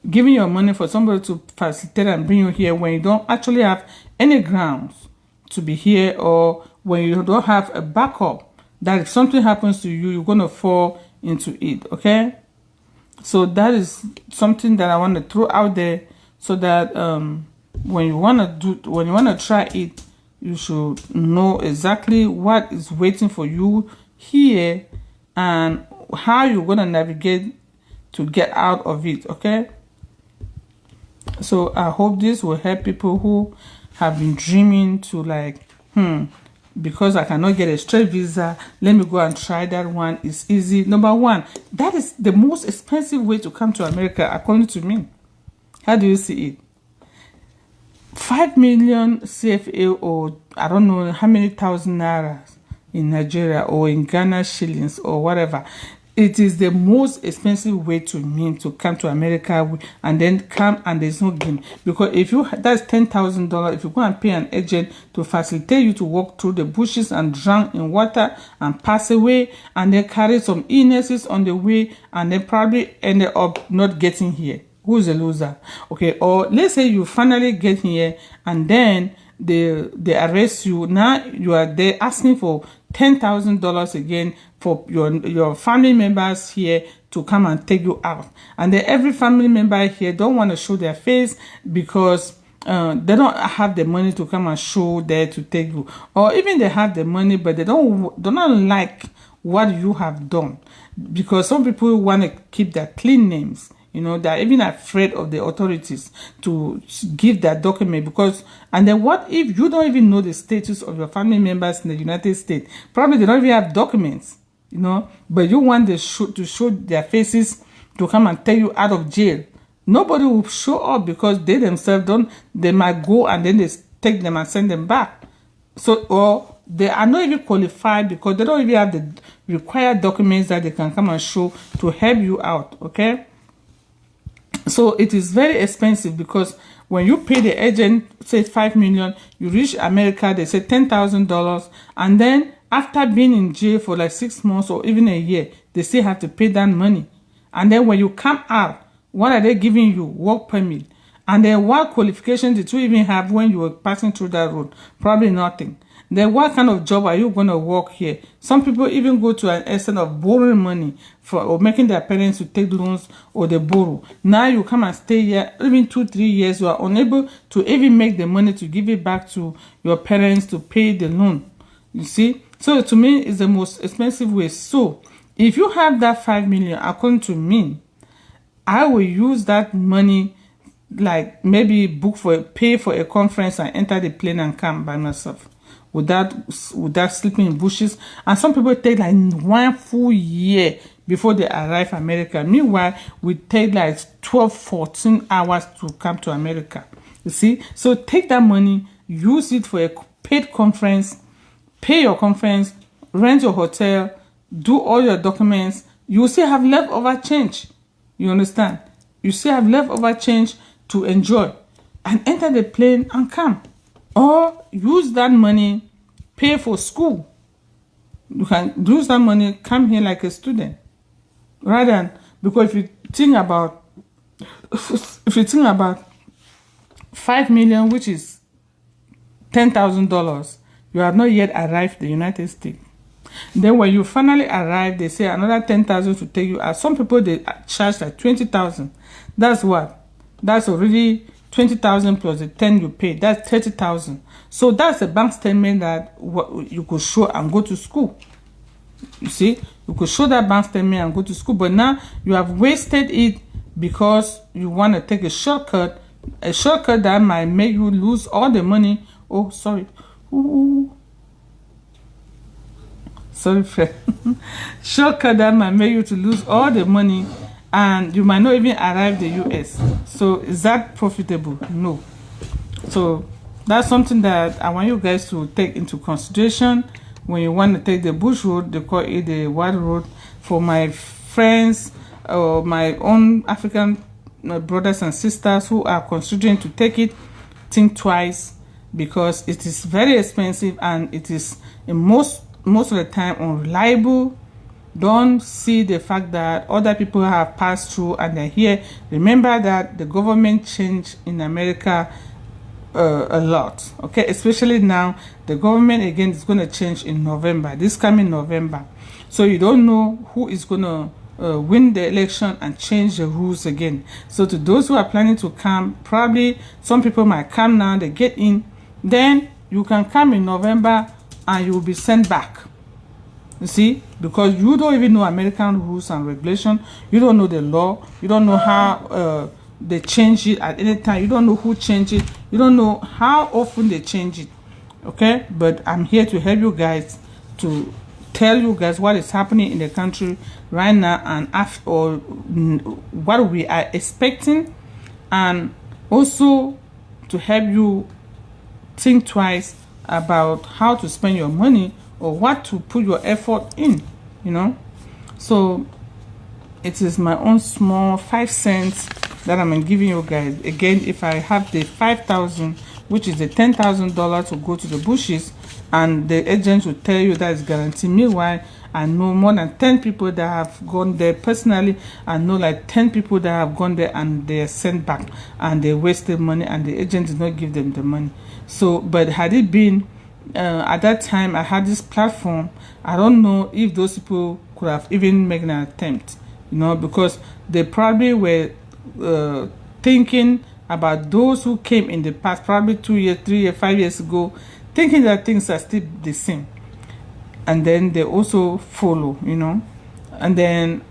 Giving your money for somebody to facilitate and bring you here when you don't actually have any grounds to be here, or when you don't have a backup that if something happens to you, you're going to fall into it, okay? So that is something that I want to throw out there, so that when you want to try it, you should know exactly what is waiting for you here and how you're going to navigate to get out of it, okay? So I hope this will help people who have been dreaming to like, because I cannot get a straight visa, let me go and try that one. It's easy. Number one, that is the most expensive way to come to America, according to me. How do you see it? 5 million CFA, or I don't know how many thousand naira in Nigeria or in Ghana shillings or whatever. It is the most expensive way to me to come to America and then come and there's no game. Because if you, that's $10,000, if you go and pay an agent to facilitate you to walk through the bushes and drown in water and pass away and then carry some illnesses on the way and then probably end up not getting here. Who's a loser? Okay, or let's say you finally get here and then they arrest you. Now you are there asking for $10,000 again for your family members here to come and take you out. And then every family member here don't want to show their face because they don't have the money to come and show there to take you. Or even they have the money, but they do not like what you have done. Because some people want to keep their clean names. You know, they're even afraid of the authorities to give that document because, and then what if you don't even know the status of your family members in the United States? Probably they don't even have documents, you know, but you want to show their faces to come and take you out of jail. Nobody will show up because they themselves they might go and then they take them and send them back. So, or they are not even qualified because they don't even have the required documents that they can come and show to help you out, okay? So it is very expensive because when you pay the agent, say 5 million, you reach America, they say $10,000, and then after being in jail for like 6 months or even a year, they still have to pay that money. And then when you come out, what are they giving you? Work permit. And then what qualification did you even have when you were passing through that road? Probably nothing. Then what kind of job are you going to work here? Some people even go to an extent of borrowing money or making their parents to take loans or they borrow. Now you come and stay here, even 2-3 years, you are unable to even make the money to give it back to your parents to pay the loan. You see? So to me, it's the most expensive way. So if you have that 5 million, according to me, I will use that money, like maybe pay for a conference and enter the plane and come by myself. Without sleeping in bushes. And some people take like 1 full year before they arrive America. Meanwhile, we take like 12-14 hours to come to America. You see? So take that money, use it for a paid conference, pay your conference, rent your hotel, do all your documents. You still have leftover change. You understand? You still have leftover change to enjoy. And enter the plane and come. Or use that money, pay for school. You can use that money, come here like a student. rather than, because if you think about 5 million, which is $10,000, you have not yet arrived in the United States. Then when you finally arrive, they say another 10,000 to take you out. Some people, they charge like 20,000. That's what? That's already 20,000 plus the 10 you pay. That's 30,000. So that's a bank statement that you could show and go to school. You see, you could show that bank statement and go to school. But now you have wasted it because you want to take a shortcut that might make you lose all the money. Oh, sorry. Ooh. Sorry, friend. Shortcut that might make you to lose all the money, and you might not even arrive the US. So is that profitable? No. So that's something that I want you guys to take into consideration when you want to take the bush road. They call it the wild road. For my friends or my own African brothers and sisters who are considering to take it, think twice, because it is very expensive and it is in most of the time unreliable. Don't see the fact that other people have passed through and they're here. Remember that the government changed in America a lot, okay? Especially now, the government again is going to change in November, this coming November. So you don't know who is going to win the election and change the rules again. So to those who are planning to come, probably some people might come now, they get in, then you can come in November and you will be sent back. You see, because you don't even know American rules and regulation. You don't know the law. You don't know how they change it at any time. You don't know who changed it. You don't know how often they change it. Okay, but I'm here to help you guys, to tell you guys what is happening in the country right now and after, or what we are expecting, and also to help you think twice about how to spend your money or what to put your effort in, you know. So it is my own small 5 cents that I'm giving you guys. Again, if I have the 5,000, which is the $10,000 to go to the bushes, and the agent will tell you that is guaranteed. Meanwhile, I know more than 10 people that have gone there personally. I know like 10 people that have gone there and they are sent back and they wasted money and the agent did not give them the money. So, but had it been at that time I had this platform, I don't know if those people could have even made an attempt, you know, because they probably were thinking about those who came in the past, probably 2 years, 3 years, 5 years ago, thinking that things are still the same, and then they also follow, you know. And then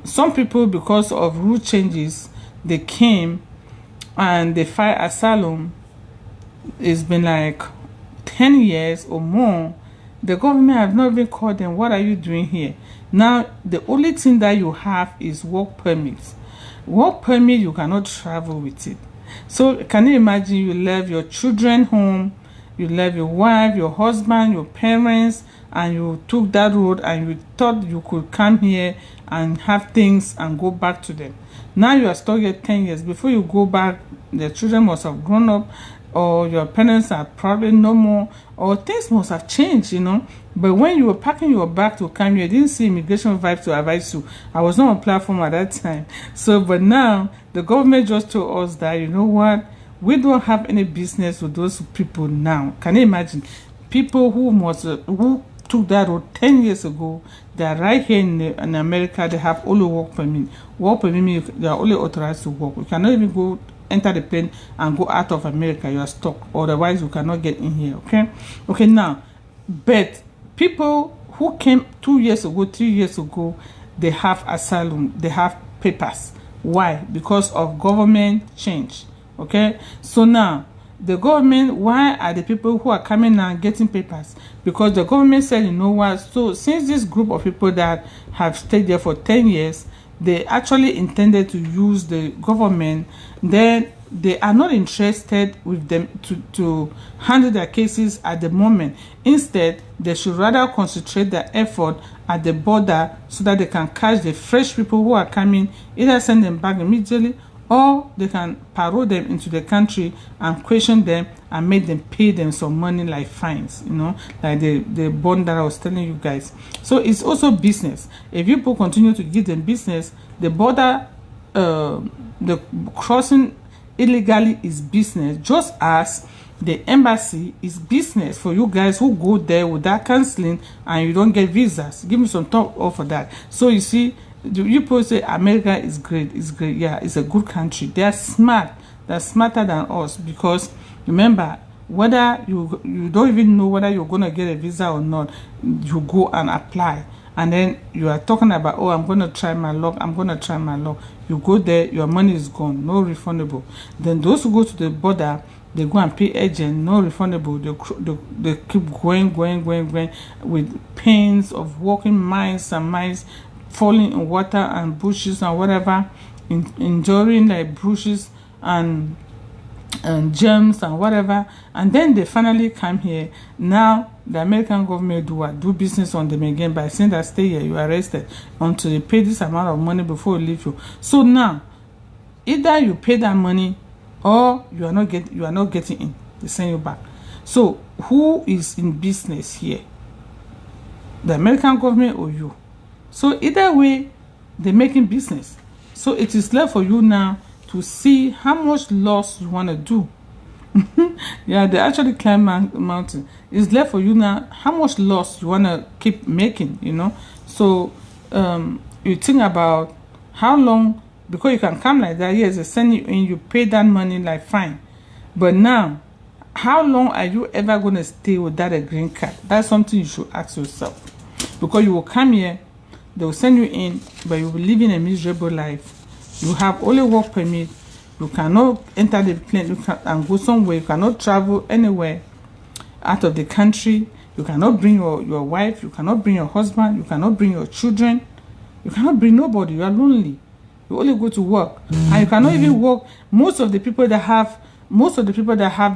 some people, because of rule changes, they came and they filed asylum. It's been like 10 years or more. The government have not even called them. What are you doing here? Now the only thing that you have is work permits. Work permit, you cannot travel with it. So can you imagine, you left your children home, you left your wife, your husband, your parents, and you took that road and you thought you could come here and have things and go back to them. Now you are stuck here 10 years. Before you go back, the children must have grown up, or your parents are probably no more, or things must have changed, you know. But when you were packing your bag to come here, you didn't see immigration vibes to advise you. I was not on platform at that time. So, but now the government just told us that, you know what, we don't have any business with those people now. Can you imagine? People who took that road 10 years ago, they are right here in America. They have only work permit. Work permit means they are only authorized to work. You cannot even go enter the plane and go out of America. You are stuck. Otherwise, you cannot get in here. Okay, now, but people who came 2 years ago, 3 years ago, they have asylum. They have papers. Why? Because of government change. Okay, so now the government, why are the people who are coming now getting papers? Because the government said, you know what, so since this group of people that have stayed there for 10 years, they actually intended to use the government, then they are not interested with them to handle their cases at the moment. Instead, they should rather concentrate their effort at the border so that they can catch the fresh people who are coming, either send them back immediately or they can parole them into the country and question them and make them pay them some money like fines, like the bond that I was telling you guys. So it's also business. If you people continue to give them business, the border, the crossing illegally is business, just as the embassy is business for you guys who go there without canceling and you don't get visas. Give me some thought off for that. So you see, you people say America is great. It's great. Yeah, it's a good country. They are smart. They're smarter than us, because remember, whether you don't even know whether you're gonna get a visa or not, you go and apply, and then you are talking about, oh, I'm gonna try my luck. I'm gonna try my luck. You go there, your money is gone, no refundable. Then those who go to the border, they go and pay agent, no refundable. They keep going with pains of walking miles and miles, falling in water and bushes and whatever, enduring like bushes and germs and whatever, and then they finally come here. Now the American government do business on them again by saying that stay here, you are arrested until you pay this amount of money before you leave you. So now either you pay that money or you are not getting in. They send you back. So who is in business here? The American government or you? So either way, they're making business. So it is left for you now to see how much loss you want to do. Yeah, they actually climb mountain. It's left for you now how much loss you want to keep making, So you think about how long, because you can come like that. Yes, they send you in, you pay that money like fine. But now, how long are you ever going to stay without a green card? That's something you should ask yourself. Because you will come here, they will send you in, but you will be living a miserable life. You have only work permit. You cannot enter the plane and go somewhere. You cannot travel anywhere out of the country. You cannot bring your wife. You cannot bring your husband. You cannot bring your children. You cannot bring nobody. You are lonely. You only go to work, and you cannot even work. Most of the people that have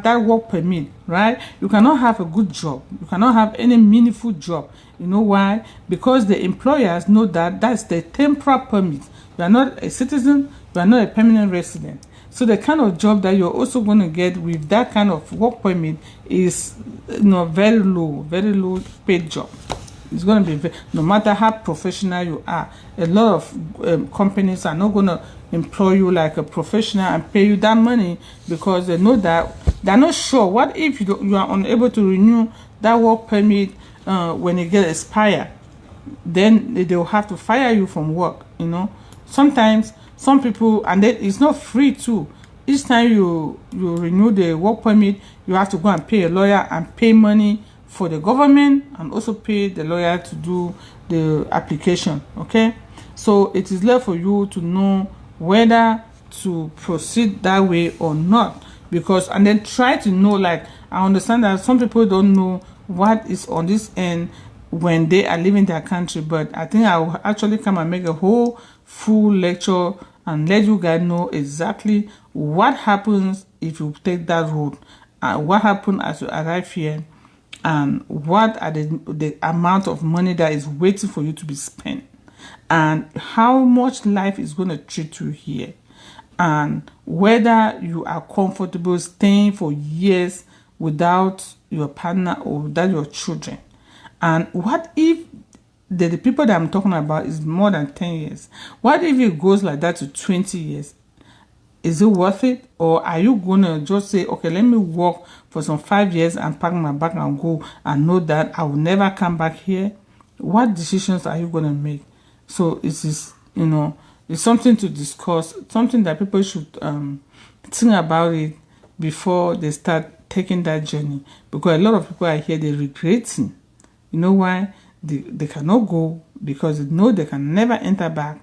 that work permit, right? You cannot have a good job. You cannot have any meaningful job. You know why? Because the employers know that that's the temporary permit. You are not a citizen. You are not a permanent resident. So the kind of job that you're also going to get with that kind of work permit is, very low paid job. It's going to be no matter how professional you are. A lot of companies are not going to employ you like a professional and pay you that money, because they know that they're not sure. What if you are unable to renew that work permit when it gets expired? Then they will have to fire you from work. Sometimes some people, and then it's not free too. Each time you renew the work permit, you have to go and pay a lawyer and pay money for the government, and also pay the lawyer to do the application. Okay, so it is left for you to know whether to proceed that way or not, and then try to know, like, I understand that some people don't know what is on this end when they are leaving their country, but I think I will actually come and make a whole full lecture and let you guys know exactly what happens if you take that road, and what happens as you arrive here, and what are the amount of money that is waiting for you to be spent, and how much life is going to treat you here, and whether you are comfortable staying for years without your partner or without your children. And what if the people that I'm talking about is more than 10 years? What if it goes like that to 20 years? Is it worth it? Or are you going to just say, okay, let me work for some 5 years and pack my bag and go, and know that I will never come back here? What decisions are you going to make? So it is, it's something to discuss, something that people should think about it before they start taking that journey. Because a lot of people are here, they're regretting. You know why? They cannot go because they know they can never enter back.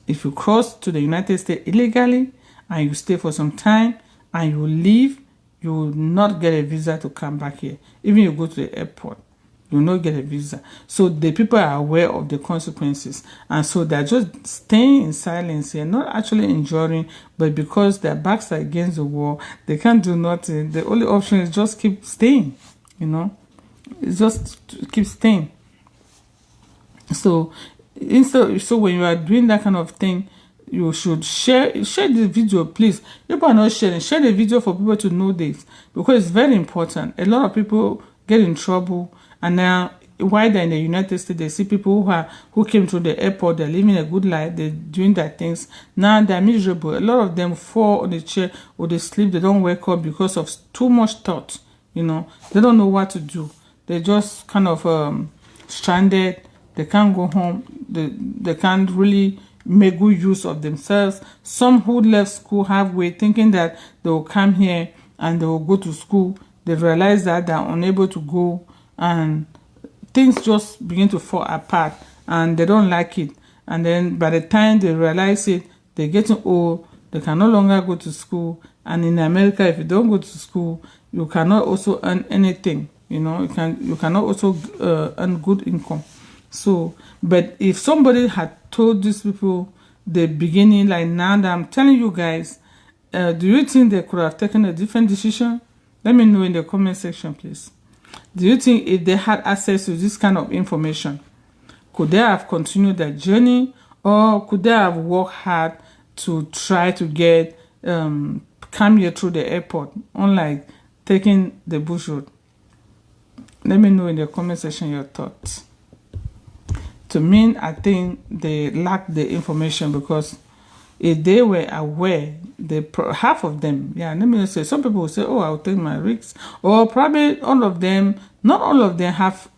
If you cross to the United States illegally and you stay for some time and you leave, you will not get a visa to come back here. Even if you go to the airport, you will not get a visa. So the people are aware of the consequences, and so they're just staying in silence here, not actually enjoying, but because their backs are against the wall, they can't do nothing. The only option is just keep staying, It's just keep staying. So when you are doing that kind of thing, you should share the video, please. People are not sharing. Share the video for people to know this, because it's very important. A lot of people get in trouble, and now while they're in the United States, they see people who came to the airport, they're living a good life, they're doing their things. Now they're miserable. A lot of them fall on the chair or they sleep, they don't wake up because of too much thought. You know, they don't know what to do. They're just kind of stranded. They can't go home. They can't really make good use of themselves. Some who left school halfway thinking that they will come here and they will go to school, they realize that they're unable to go, and things just begin to fall apart and they don't like it. And then by the time they realize it, they're getting old, they can no longer go to school. And in America, if you don't go to school, you cannot also earn anything. You know, you cannot also earn good income. So, but if somebody had told these people the beginning, like now that I'm telling you guys, do you think they could have taken a different decision? Let me know in the comment section, please. Do you think if they had access to this kind of information, could they have continued their journey, or could they have worked hard to try to get come here through the airport, unlike taking the bush road? Let me know in the comment section your thoughts. To me, I think they lack the information, because if they were aware, half of them, yeah, let me say, some people will say, oh, I'll take my risks, or probably all of them, not all of them have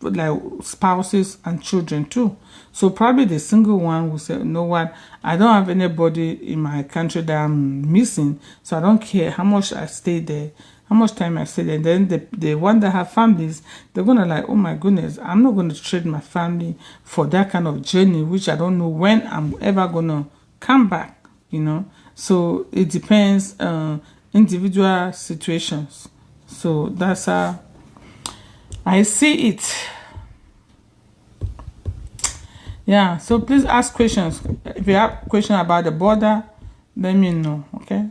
like spouses and children too. So probably the single one will say, you know what, I don't have anybody in my country that I'm missing, so I don't care how much I stay there, how much time I stay there. And then the one that have families, they're gonna like, oh my goodness, I'm not gonna trade my family for that kind of journey, which I don't know when I'm ever gonna come back, you know. So it depends individual situations. So that's how I see it. Yeah, so please ask questions. If you have questions about the border, let me know, okay?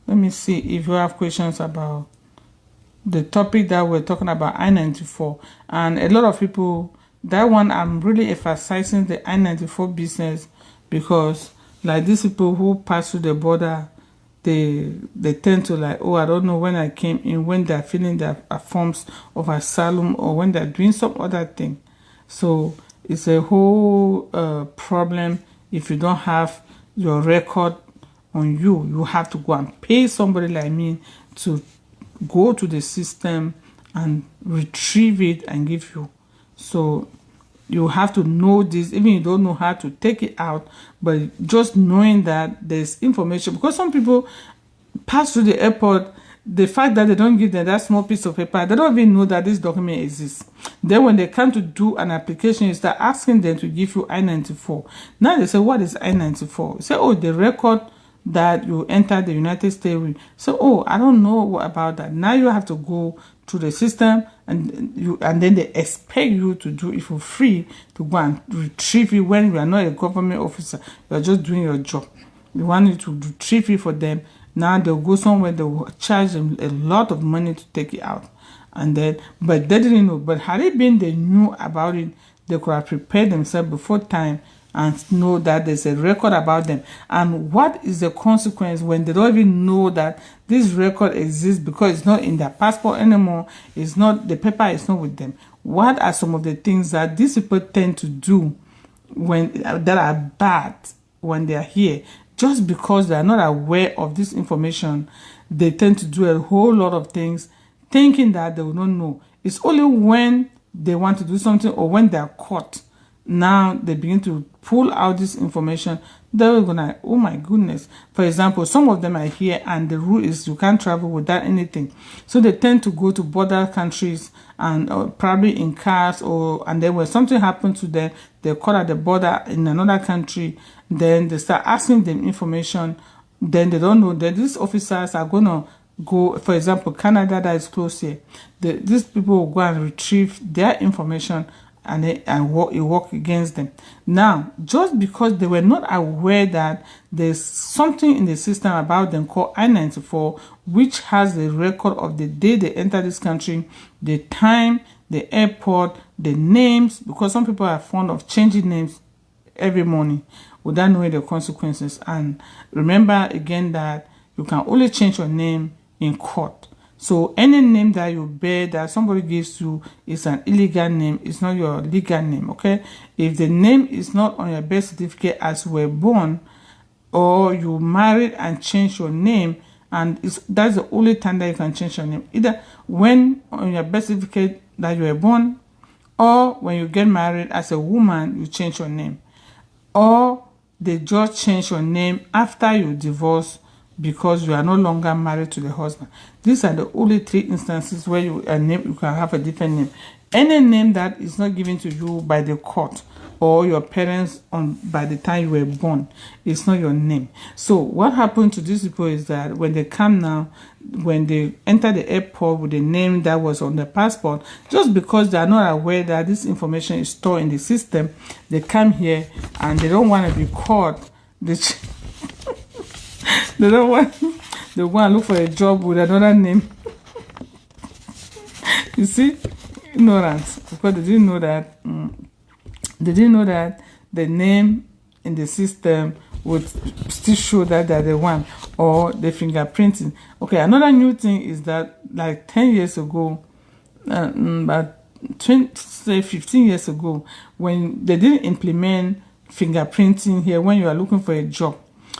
Let me see if you have questions about the topic that we're talking about, I-94. And a lot of people, that one, I'm really emphasizing the I-94 business, because like these people who pass through the border, they tend to like, oh, I don't know when I came in, when they're filling their forms of asylum, or when they're doing some other thing. So it's a whole problem. If you don't have your record on you, you have to go and pay somebody like me to go to the system and retrieve it and give you. So you have to know this, even if you don't know how to take it out, but just knowing that there's information. Because some people pass through the airport, the fact that they don't give them that small piece of paper, they don't even know that this document exists. Then when they come to do an application, you start asking them to give you I-94. Now they say, what is I-94? You say, oh, the record that you enter the United States with. So, oh, I don't know about that. Now you have to go to the system, and then they expect you to do it for free, to go and retrieve it when you are not a government officer. You are just doing your job. You want you to retrieve it for them. Now they'll go somewhere, they will charge them a lot of money to take it out. And then, but they didn't know. But had it been they knew about it, they could have prepared themselves before time and know that there's a record about them. And what is the consequence when they don't even know that this record exists, because it's not in their passport anymore, it's not, the paper is not with them? What are some of the things that these people tend to do when that are bad when they are here? Just because they are not aware of this information, they tend to do a whole lot of things thinking that they will not know. It's only when they want to do something, or when they are caught, now they begin to pull out this information. They're gonna, oh my goodness. For example, some of them are here and the rule is you can't travel without anything. So they tend to go to border countries and probably in cars, and then when something happens to them, they're caught at the border in another country. Then they start asking them information. Then they don't know that these officers are gonna go, for example, Canada that is close here. These people will go and retrieve their information and work against them. Now, just because they were not aware that there's something in the system about them called I-94, which has the record of the day they enter this country, the time, the airport, the names, because some people are fond of changing names every morning, without knowing the consequences. And remember again that you can only change your name in court. So any name that you bear that somebody gives you is an illegal name. It's not your legal name, okay? If the name is not on your birth certificate as you were born, or you married and changed your name, and that's the only time that you can change your name. Either when on your birth certificate that you were born, or when you get married as a woman, you change your name. Or they just change your name after you divorce because you are no longer married to the husband. These are the only 3 instances where you can have a different name. Any name that is not given to you by the court or your parents by the time you were born, it's not your name. So what happened to these people is that when they come now, when they enter the airport with the name that was on the passport, just because they are not aware that this information is stored in the system, they come here and they don't want to be caught. They don't want. They want to look for a job with another name. You see, ignorance, because they didn't know that. They didn't know that the name in the system would still show that they're the one, or the fingerprinting. Okay, another new thing is that like 10 years ago, about 15 years ago, when they didn't implement fingerprinting here when you are looking for a job.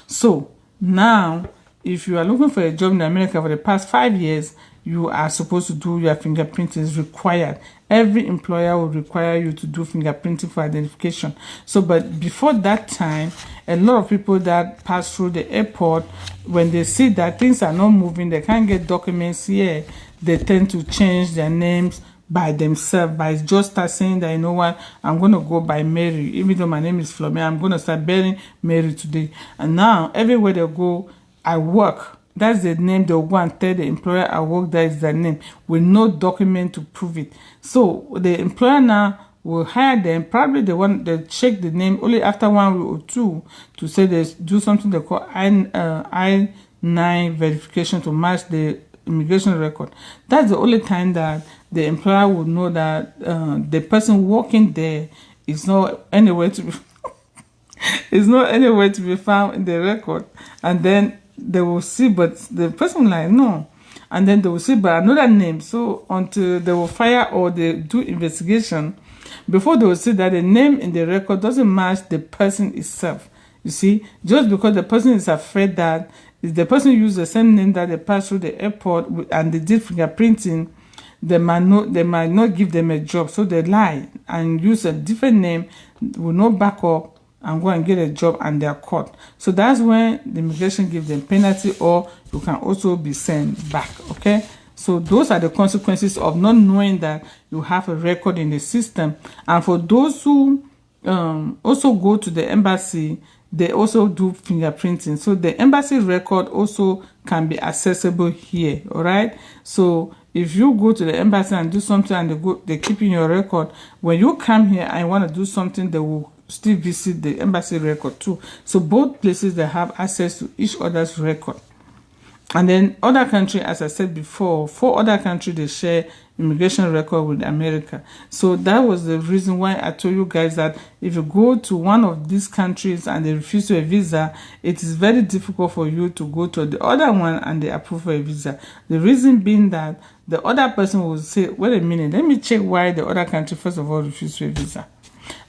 So now, if you are looking for a job in America for the past 5 years, you are supposed to do your fingerprinting. Is required. Every employer will require you to do fingerprinting for identification. So, but before that time, a lot of people that pass through the airport, when they see that things are not moving, they can't get documents here, they tend to change their names by themselves, by just start saying that, you know what, I'm going to go by Mary. Even though my name is Flomé, I'm going to start bearing Mary today. And now, everywhere they go, I work. That's the name they'll go and tell the employer I work, that is their name, with no document to prove it. So the employer now will hire them. Probably they check the name only after 1 week or 2 to say they do something they call I-9 verification to match the immigration record. That's the only time that the employer will know that the person working there is not anywhere to be is not anywhere to be found in the record. And then they will see, but the person will like, no. And then they will see by another name. So until they will fire or they do investigation, before they will see that the name in the record doesn't match the person itself. You see, just because the person is afraid that if the person used the same name that they passed through the airport and they did fingerprinting, they might not give them a job. So they lie and use a different name with no backup and go and get a job, and they're caught. So that's when the immigration gives them penalty, or you can also be sent back, okay? So those are the consequences of not knowing that you have a record in the system. And for those who also go to the embassy, they also do fingerprinting. So the embassy record also can be accessible here, all right? So if you go to the embassy and do something and they keep in your record, when you come here and want to do something, they will still visit the embassy record too. So both places, they have access to each other's record. And then other countries, as I said before, 4 other countries, they share immigration record with America. So that was the reason why I told you guys that if you go to one of these countries and they refuse you a visa, it is very difficult for you to go to the other one and they approve for a visa. The reason being that the other person will say, wait a minute, let me check why the other country first of all refused you a visa.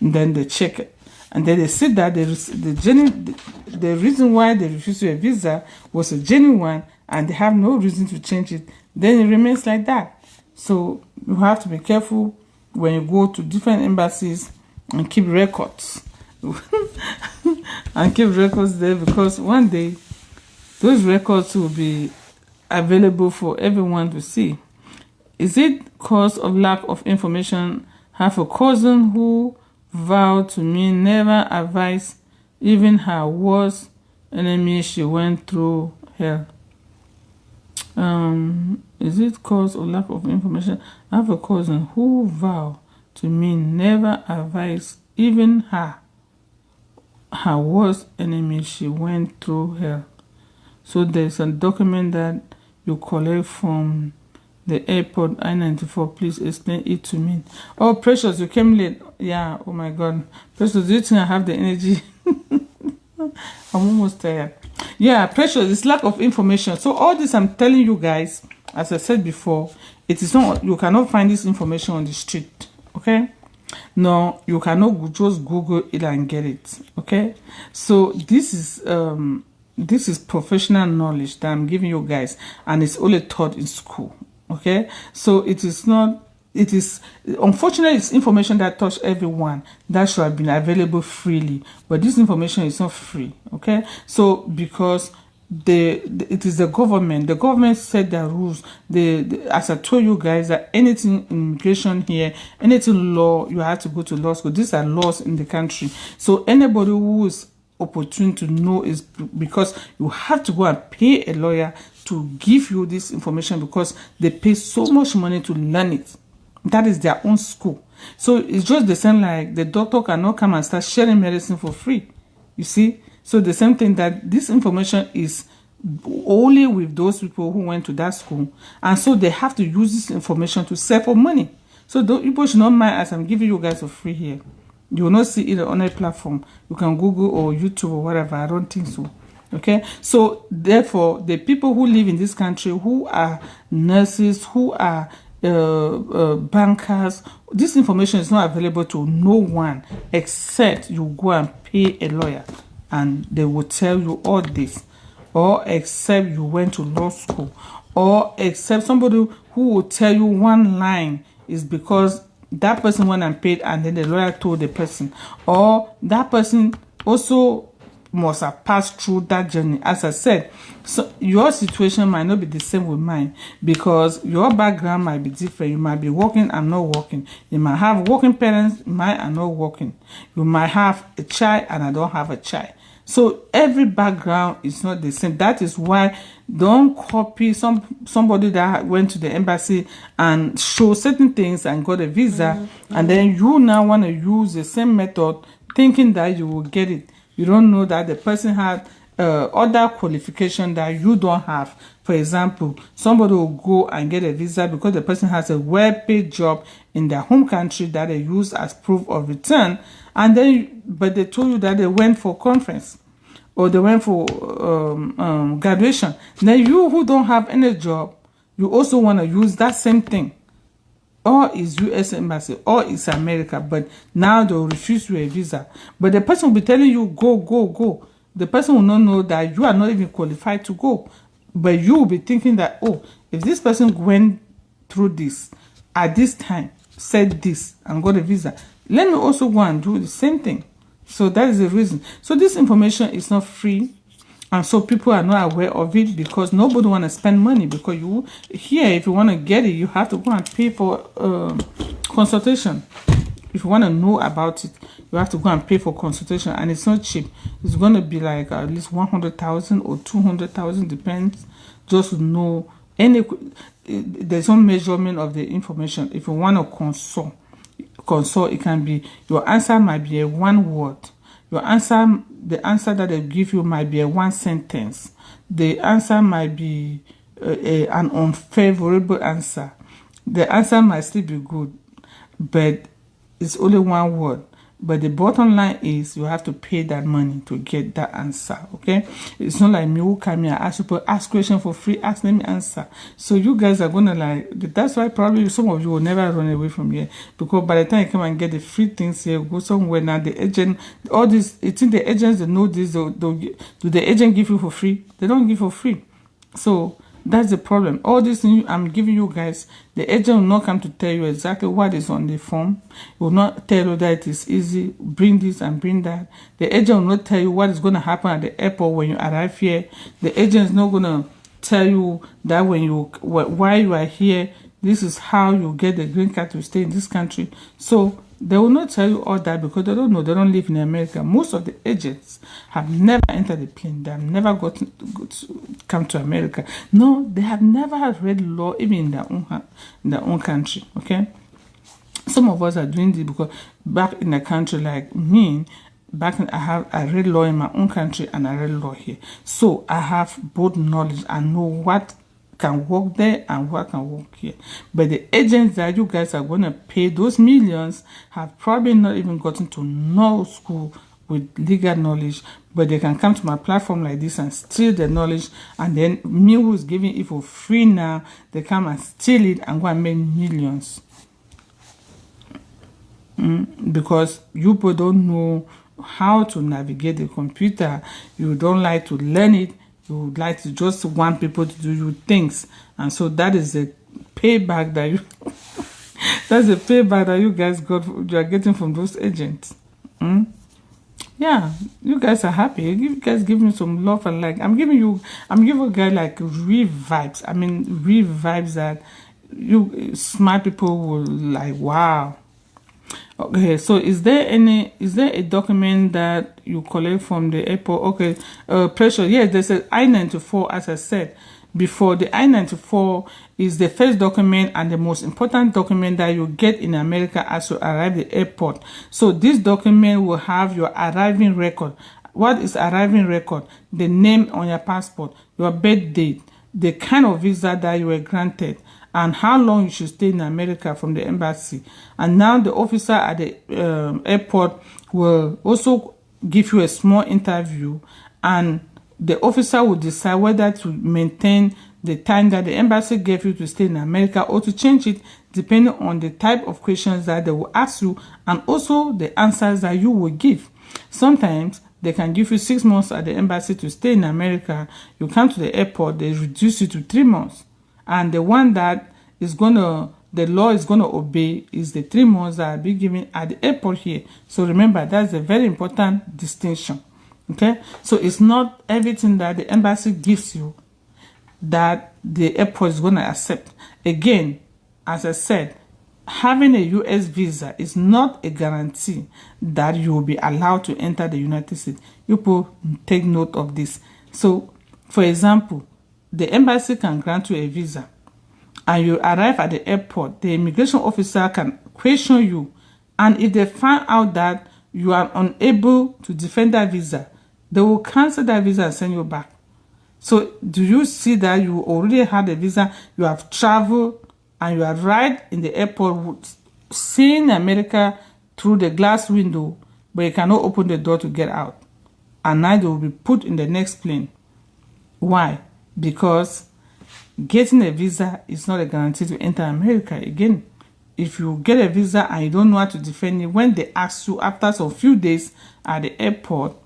And then they check it. And then they see that the reason why they refused you a visa was a genuine one, and they have no reason to change it. Then it remains like that. So you have to be careful when you go to different embassies and keep records. And keep records there, because one day those records will be available for everyone to see. Is it cause of lack of information? Have a cousin who vowed to me never advise even her worst enemy, she went through hell. Is it cause of lack of information? I have a cousin who vowed to me never advise even her worst enemy, she went through hell. So there's a document that you collect from the airport, I-94. Please explain it to me. Oh, Precious, you came late. Yeah, oh my God. Precious, do you think I have the energy? I'm almost tired. Yeah, precious. It's lack of information. So all this I'm telling you guys, as I said before, it is not. You cannot find this information on the street. Okay. No, you cannot just Google it and get it. Okay. So this is professional knowledge that I'm giving you guys, and it's only taught in school. Okay. So it is not. It is, unfortunately, it's information that touch everyone that should have been available freely, but this information is not free. Okay. So because it is the government set their rules. As I told you guys, that anything immigration here, anything law, you have to go to law school. These are laws in the country. So anybody who is opportune to know is because you have to go and pay a lawyer to give you this information, because they pay so much money to learn it. That is their own school. So it's just the same, like the doctor cannot come and start sharing medicine for free. You see? So the same thing, that this information is only with those people who went to that school. And so they have to use this information to sell for money. So people should not mind, as I'm giving you guys for free here. You will not see it on a platform. You can Google or YouTube or whatever. I don't think so. Okay, so therefore, the people who live in this country, who are nurses, who are bankers, this information is not available to no one except you go and pay a lawyer, and they will tell you all this, or except you went to law school, or except somebody who will tell you one line is because that person went and paid, and then the lawyer told the person, or that person also must have passed through that journey. As I said, so your situation might not be the same with mine, because your background might be different. You might be working, I'm not working. You might have working parents, mine are not working. You might have a child and I don't have a child. So every background is not the same. That is why don't copy somebody that went to the embassy and show certain things and got a visa, and then you now want to use the same method thinking that you will get it. You don't know that the person had other qualification that you don't have. For example, somebody will go and get a visa because the person has a well-paid job in their home country that they use as proof of return, and then but they told you that they went for conference or they went for graduation. Then you who don't have any job, you also want to use that same thing. Or is U.S. Embassy, or is America, but now they will refuse you a visa. But the person will be telling you, go, go, go. The person will not know that you are not even qualified to go. But you will be thinking that, oh, if this person went through this, at this time, said this, and got a visa, let me also go and do the same thing. So that is the reason. So this information is not free. And so people are not aware of it, because nobody want to spend money, because you here, if you want to get it, you have to go and pay for consultation. If you want to know about it, you have to go and pay for consultation, and it's not cheap. It's going to be like at least 100,000 or 200,000, depends, just to know any. There's no measurement of the information. If you want to consult, it can be, your answer might be a one word. Your answer, the answer that they give you might be a one sentence. The answer might be an unfavorable answer. The answer might still be good, but it's only one word. But the bottom line is you have to pay that money to get that answer, okay? It's not like me who come here, ask questions for free, let me answer. So you guys are going to like, that's why probably some of you will never run away from here, because by the time you come and get the free things here, go somewhere now, the agent, all this, it's in the agents that know this, do the agent give you for free? They don't give for free. So that's the problem. All this thing I'm giving you guys, the agent will not come to tell you exactly what is on the form. He will not tell you that it is easy, bring this and bring that. The agent will not tell you what is going to happen at the airport when you arrive here. The agent is not going to tell you that while you are here, this is how you get the green card to stay in this country. So they will not tell you all that, because they don't know. They don't live in America. Most of the agents have never entered the plane. They have never come to America. No, they have never read law even in their own country. Okay, some of us are doing this because back in the country, like me, I read law in my own country and I read law here. So I have both knowledge. I know what can work there and what can work here. But the agents that you guys are going to pay those millions have probably not even gotten to no school with legal knowledge, but they can come to my platform like this and steal the knowledge, and then me who's giving it for free now, they come and steal it and go and make millions. Because you people don't know how to navigate the computer. You don't like to learn it. You would like to just want people to do you things, and so that is the payback that you that's the payback that you guys got. You are getting from those agents. Yeah, you guys are happy. You guys give me some love and like. I'm giving you guys like real vibes. I mean, real vibes that you smart people will like. Wow. Okay, so is there a document that you collect from the airport? Okay, pressure. Yes, there's an I-94, as I said before. The I-94 is the first document and the most important document that you get in America as you arrive at the airport. So this document will have your arriving record. What is arriving record? The name on your passport, your birth date, the kind of visa that you were granted, and how long you should stay in America from the embassy. And now the officer at the airport will also give you a small interview, and the officer will decide whether to maintain the time that the embassy gave you to stay in America or to change it depending on the type of questions that they will ask you and also the answers that you will give. Sometimes they can give you 6 months at the embassy to stay in America. You come to the airport, they reduce you to 3 months. And the one that is the law is gonna obey is the 3 months that will be given at the airport here. So remember, that's a very important distinction. Okay, so it's not everything that the embassy gives you that the airport is gonna accept. Again, as I said, having a US visa is not a guarantee that you will be allowed to enter the United States. You people take note of this. So, for example, the embassy can grant you a visa and you arrive at the airport, the immigration officer can question you, and if they find out that you are unable to defend that visa, they will cancel that visa and send you back. So do you see that you already had a visa, you have traveled, and you are right in the airport seeing America through the glass window, but you cannot open the door to get out, and now they will be put in the next plane. Why? Because getting a visa is not a guarantee to enter America. Again, if you get a visa and you don't know how to defend it, when they ask you after some few days at the airport,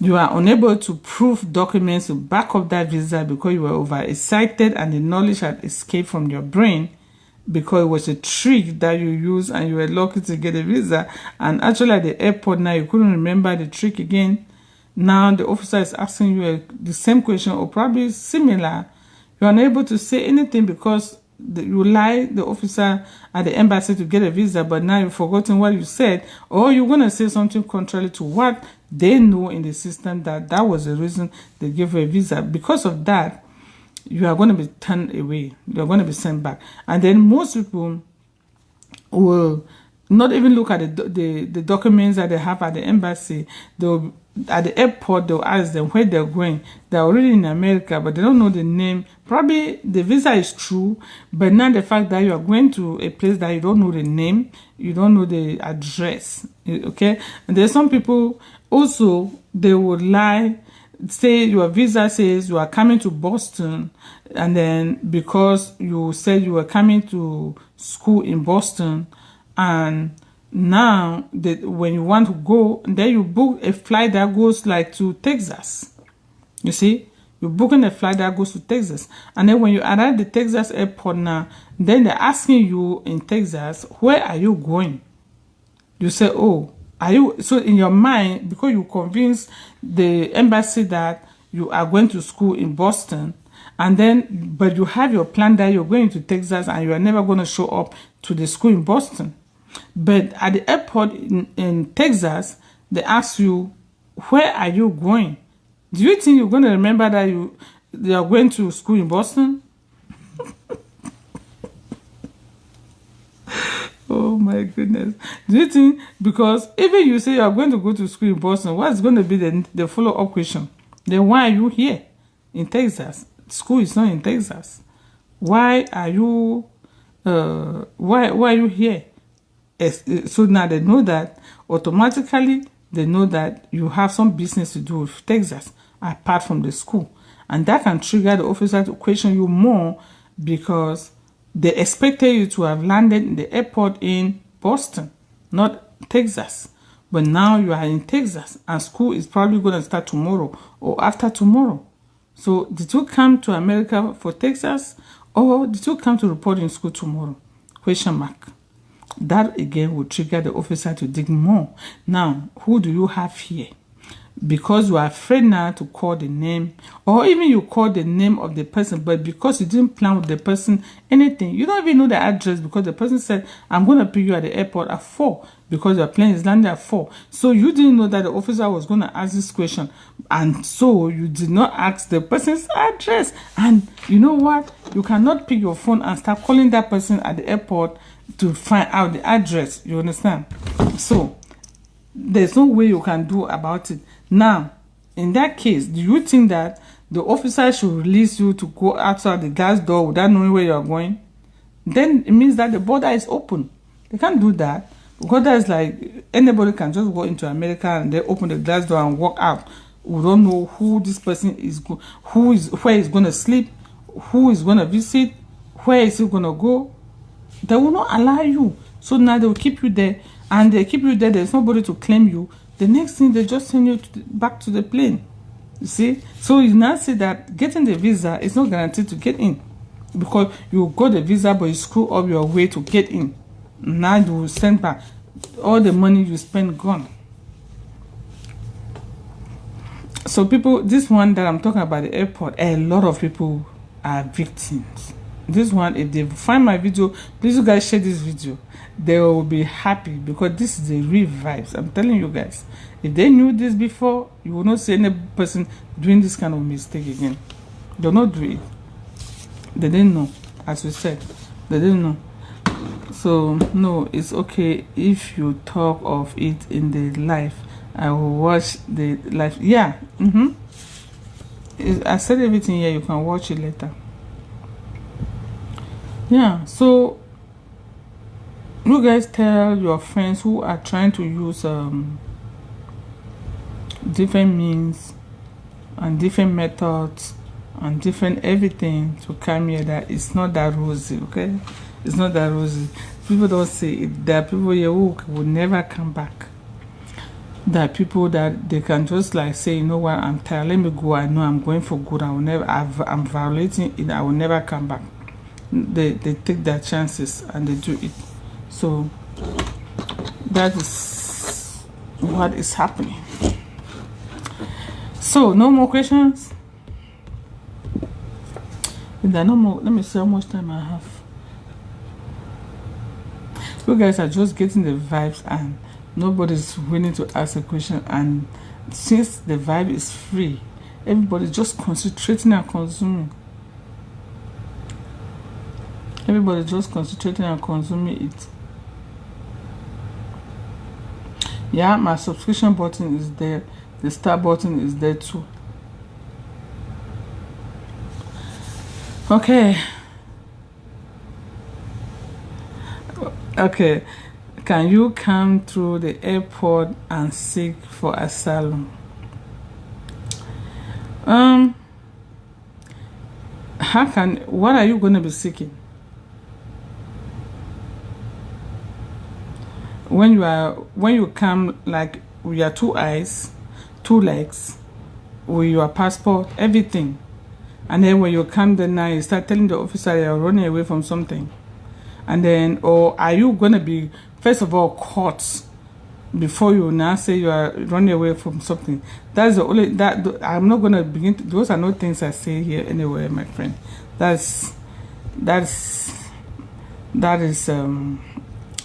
you are unable to prove documents to back up that visa because you were overexcited and the knowledge had escaped from your brain because it was a trick that you used and you were lucky to get a visa. And actually at the airport now, you couldn't remember the trick again. Now the officer is asking you the same question or probably similar. You're unable to say anything because you lied the officer at the embassy to get a visa, but now you've forgotten what you said, or you're going to say something contrary to what they know in the system that was the reason they gave you a visa. Because of that, you are going to be turned away. You're going to be sent back. And then most people will not even look at the documents that they have at the embassy. They'll at the airport, they'll ask them where they're going. They're already in America, but they don't know the name. Probably the visa is true, but not the fact that you are going to a place that you don't know the name, you don't know the address. Okay? And there's some people also, they would lie, say your visa says you are coming to Boston, and then because you said you were coming to school in Boston, and now when you want to go, then you book a flight that goes like to Texas. You see, you're booking a flight that goes to Texas, and then when you arrive at the Texas airport now, then they're asking you in Texas, where are you going? You say, oh, are you? So in your mind, because you convince the embassy that you are going to school in Boston, and then but you have your plan that you're going to Texas and you are never going to show up to the school in Boston. But at the airport in Texas, they ask you, where are you going? Do you think you're going to remember that you are going to school in Boston? Oh my goodness. Do you think, because even you say you are going to go to school in Boston, what's going to be the follow-up question? Then why are you here in Texas? School is not in Texas. Why are you why are you here? So now they know that automatically they know that you have some business to do with Texas apart from the school. And that can trigger the officer to question you more because they expected you to have landed in the airport in Boston, not Texas. But now you are in Texas and school is probably going to start tomorrow or after tomorrow. So did you come to America for Texas or did you come to report in school tomorrow? Question mark. That again will trigger the officer to dig more. Now, who do you have here? Because you are afraid now to call the name, or even you call the name of the person, but because you didn't plan with the person anything, you don't even know the address because the person said, I'm going to pick you at the airport at 4 because your plane is landing at 4. So you didn't know that the officer was going to ask this question. And so you did not ask the person's address. And you know what? You cannot pick your phone and start calling that person at the airport to find out the address. You understand? So there's no way you can do about it. Now, in that case, do you think that the officer should release you to go outside the glass door without knowing where you are going? Then it means that the border is open. They can't do that because that's like anybody can just go into America and they open the glass door and walk out. We don't know who this person is, where he's going to sleep, who is going to visit, where is he going to go. They will not allow you. So now they will keep you there, and they keep you there. There's nobody to claim you. The next thing, they just send you back to the plane. You see? So you now see that getting the visa is not guaranteed to get in. Because you got the visa, but you screw up your way to get in. Now you will send back. All the money you spend gone. So people, this one that I'm talking about, the airport, a lot of people are victims. This one, if they find my video, please you guys share this video. They will be happy because this is the real vibes. I'm telling you guys, if they knew this before, you will not see any person doing this kind of mistake again. They'll not do it. They didn't know, as we said, they didn't know. So no, it's okay if you talk of it in the live. I will watch the live. Yeah, I said everything here. You can watch it later. Yeah, so you guys tell your friends who are trying to use different means and different methods and different everything to come here that it's not that rosy, okay? It's not that rosy. People don't say it. There are people here who will never come back. There are people that they can just like say, you know what, I'm tired, let me go. I know I'm going for good. I will never. I'm violating it. I will never come back. They take their chances and they do it. So that is what is happening. So no more questions. If there are no more, let me see how much time I have. You guys are just getting the vibes and nobody's willing to ask a question. And since the vibe is free, everybody's just concentrating and consuming. Everybody's just concentrating and consuming it. Yeah, my subscription button is there. The star button is there too. Okay. Okay. Can you come through the airport and seek for asylum? What are you going to be seeking? When you come like with your 2 eyes, 2 legs, with your passport, everything, and then when you come there now, you start telling the officer you're running away from something, and then, or are you going to be first of all caught before you now say you are running away from something? That's the only that I'm not going to begin to, those are not things I say here anyway, my friend. That is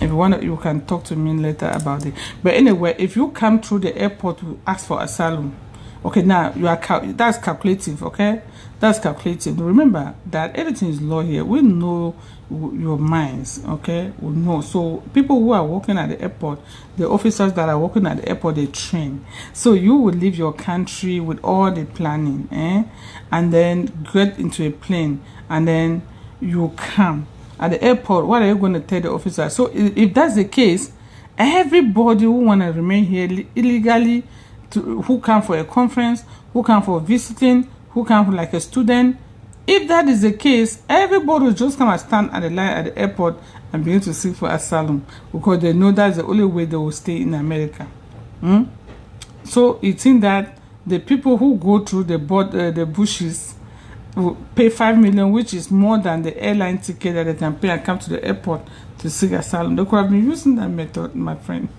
if you want, you can talk to me later about it. But anyway, if you come through the airport to ask for asylum, okay, now you are that's calculative, okay? That's calculative. Remember that everything is law here. We know your minds, okay? We know. So people who are working at the airport, the officers that are working at the airport, they train. So you will leave your country with all the planning, and then get into a plane, and then you come at the airport. What are you going to tell the officer? So if that's the case, Everybody who want to remain here illegally, who come for a conference, who come for visiting, who come for like a student, if that is the case, everybody will just come and stand at the line at the airport and begin to seek for asylum because they know that's the only way they will stay in America. So you think that the people who go through the bushes will pay $5 million, which is more than the airline ticket that they can pay and come to the airport to seek asylum. They could have been using that method, my friend.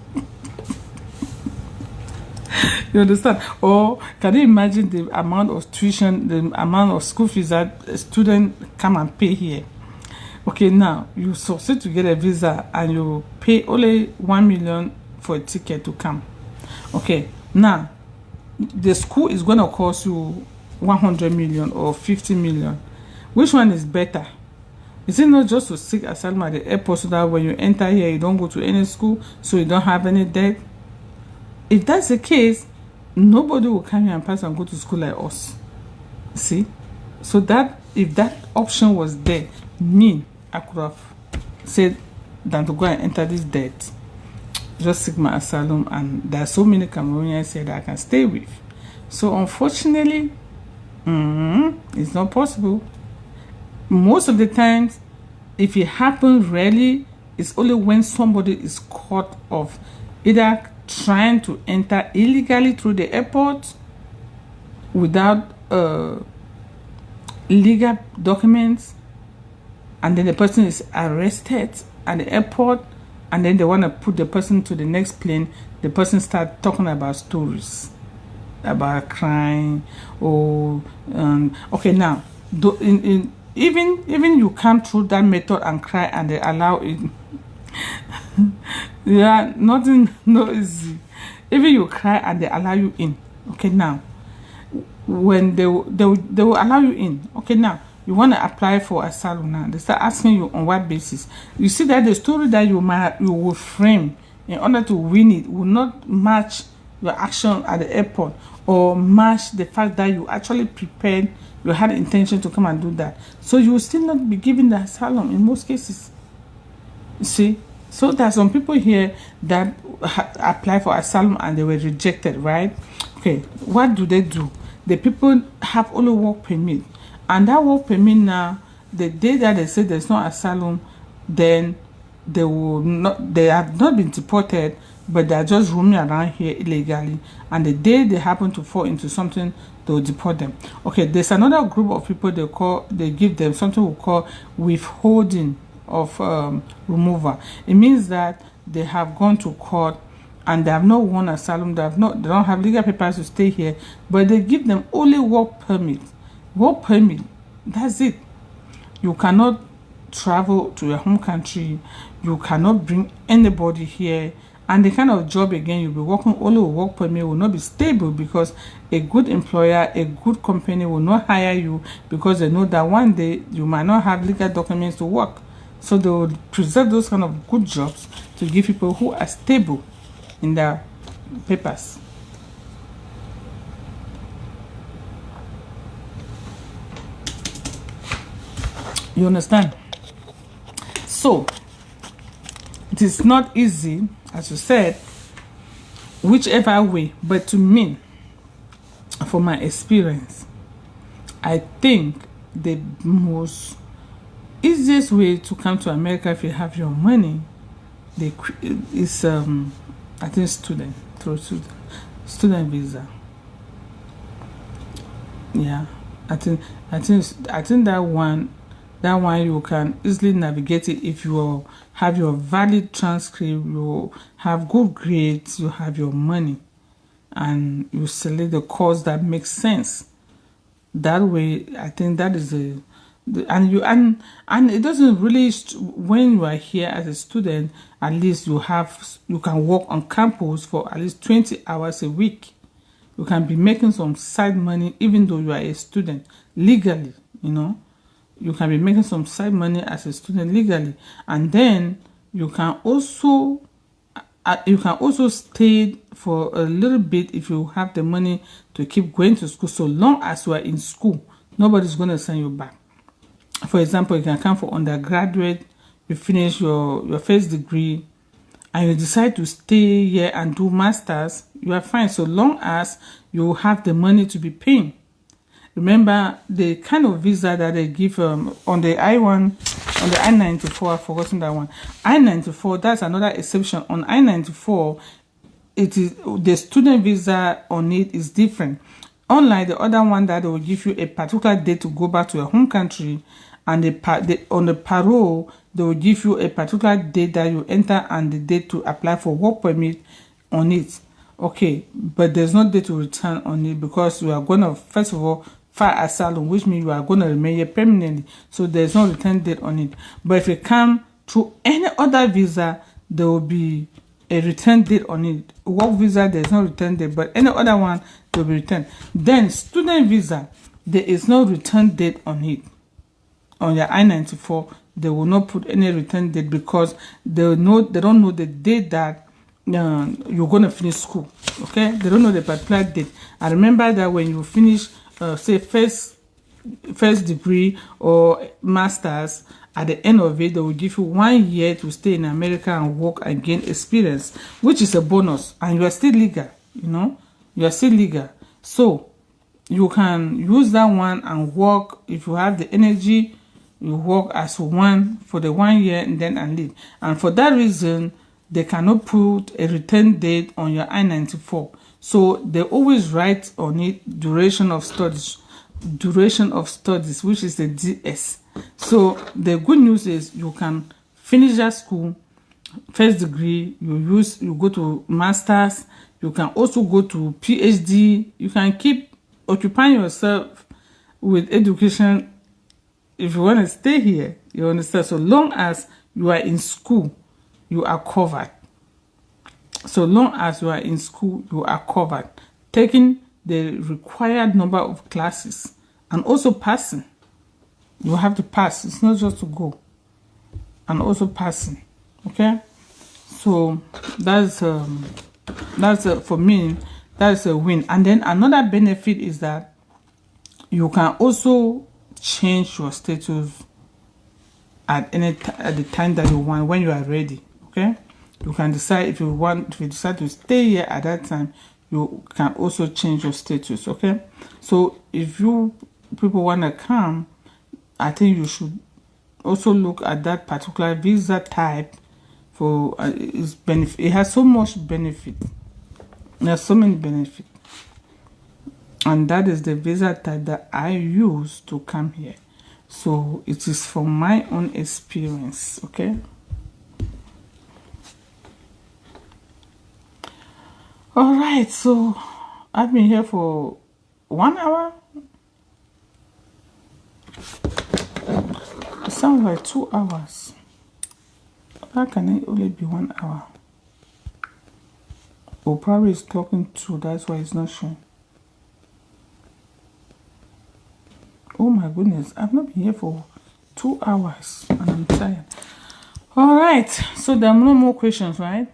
You understand? Or can you imagine the amount of tuition, the amount of school fees that a student come and pay here? Okay, now you succeed to get a visa and you pay only $1 million for a ticket to come. Okay, now the school is going to cost you 100 million or 50 million. Which one is better? Is it not just to seek asylum at the airport so that when you enter here you don't go to any school, so you don't have any debt? If that's the case, nobody will come here and pass and go to school like us. See? So that if that option was there, I could have said than to go and enter this debt, just seek my asylum, and there are so many Cameroonians here that I can stay with. So unfortunately, it's not possible. Most of the times, if it happens rarely, it's only when somebody is caught of either trying to enter illegally through the airport without legal documents, and then the person is arrested at the airport, and then they want to put the person to the next plane. The person starts talking about stories about crying or okay, now even you come through that method and cry and they allow it. Yeah, nothing, no easy. Even you cry and they allow you in. Okay, now when they will allow you in. Okay, now you want to apply for asylum. Now they start asking you on what basis. You see that the story that you will frame in order to win it will not match your action at the airport or match the fact that you actually prepared, you had the intention to come and do that. So you will still not be given the asylum in most cases. You see? So there are some people here that apply for asylum and they were rejected, right? Okay, what do? The people have only work permit. And that work permit now, the day that they say there's no asylum, then they have not been deported, but they are just roaming around here illegally. And the day they happen to fall into something, they'll deport them. Okay, there's another group of people they give them something we call withholding of removal. It means that they have gone to court and they have not won asylum, they don't have legal papers to stay here, but they give them only work permit. Work permit, that's it. You cannot travel to your home country, you cannot bring anybody here, and the kind of job again you'll be working only with work permit will not be stable, because a good employer, a good company will not hire you because they know that one day you might not have legal documents to work. So they will preserve those kind of good jobs to give people who are stable in their papers. You understand? So it is not easy, as you said, whichever way, but to me, from my experience, I think the most easiest way to come to America if you have your money is I think through student visa. Yeah, I think that one you can easily navigate it if you have your valid transcript, you have good grades, you have your money, and you select the course that makes sense. That way, I think that is and it doesn't really, when you are here as a student, at least you can work on campus for at least 20 hours a week. You can be making some side money even though you are a student legally. You can be making some side money as a student legally, and then you can also stay for a little bit if you have the money to keep going to school. So long as you are in school, nobody's going to send you back. For example, you can come for undergraduate, you finish your first degree, and you decide to stay here and do masters, you are fine, so long as you have the money to be paying. Remember the kind of visa that they give on the I-1, on the I-94, I've forgotten that one. I-94, that's another exception. On I-94, it is the student visa on it is different. Unlike the other one that will give you a particular date to go back to your home country, and on the parole, they will give you a particular date that you enter and the date to apply for work permit on it. Okay, but there's no date to return on it because you are going to, first of all, file asylum, which means you are going to remain here permanently. So there's no return date on it. But if you come through any other visa, there will be a return date on it. Work visa, there's no return date, but any other one, there will be returned. Then student visa, there is no return date on it. On your I-94, they will not put any return date because they don't know the date that you're going to finish school. Okay, they don't know the particular date. I remember that when you finish say first degree or masters, at the end of it they will give you 1 year to stay in America and work and gain experience, which is a bonus, and you are still legal. You know, you are still legal, so you can use that one and work. If you have the energy, you work as one for the 1 year and then leave. And for that reason, they cannot put a return date on your I-94. So they always write on it duration of studies, which is the DS. So the good news is you can finish that school, first degree, you go to masters, you can also go to PhD, you can keep occupying yourself with education if you want to stay here, you understand? So long as you are in school, you are covered. So long as you are in school, you are covered. Taking the required number of classes and also passing. You have to pass. It's not just to go. And also passing. Okay? So that's for me, that's a win. And then another benefit is that you can also change your status at the time that you want, when you are ready. Okay, you can decide if you decide to stay here at that time, you can also change your status. Okay, so if you people want to come, I think you should also look at that particular visa type for its benefit. It has so much benefit. There's so many benefits. And that is the visa type that I use to come here. So it is from my own experience, okay? All right, so I've been here for 1 hour. It sounds like 2 hours. How can it only be 1 hour? Or probably it's talking 2, that's why it's not showing. Oh my goodness, I've not been here for 2 hours and I'm tired. All right, so there are no more questions, right?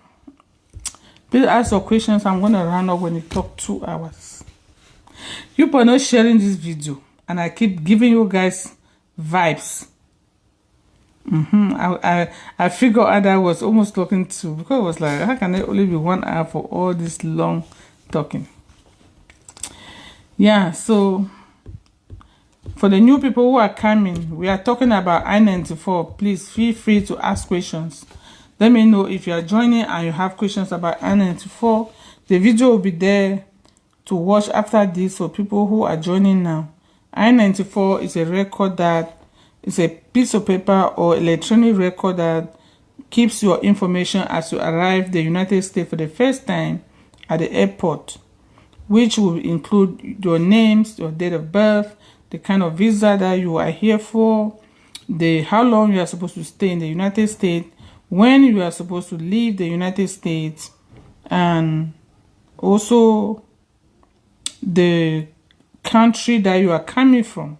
Please ask your questions. I'm going to run up when you talk 2 hours. You are not sharing this video and I keep giving you guys vibes. I figured out I was almost talking to, because I was like, how can it only be 1 hour for all this long talking? Yeah, so for the new people who are coming, we are talking about I-94. Please feel free to ask questions. Let me know if you are joining and you have questions about I-94. The video will be there to watch after this for people who are joining now. I-94 is a record that is a piece of paper or electronic record that keeps your information as you arrive the United States for the first time at the airport, which will include your names, your date of birth, the kind of visa that you are here for, how long you are supposed to stay in the United States, when you are supposed to leave the United States, and also the country that you are coming from.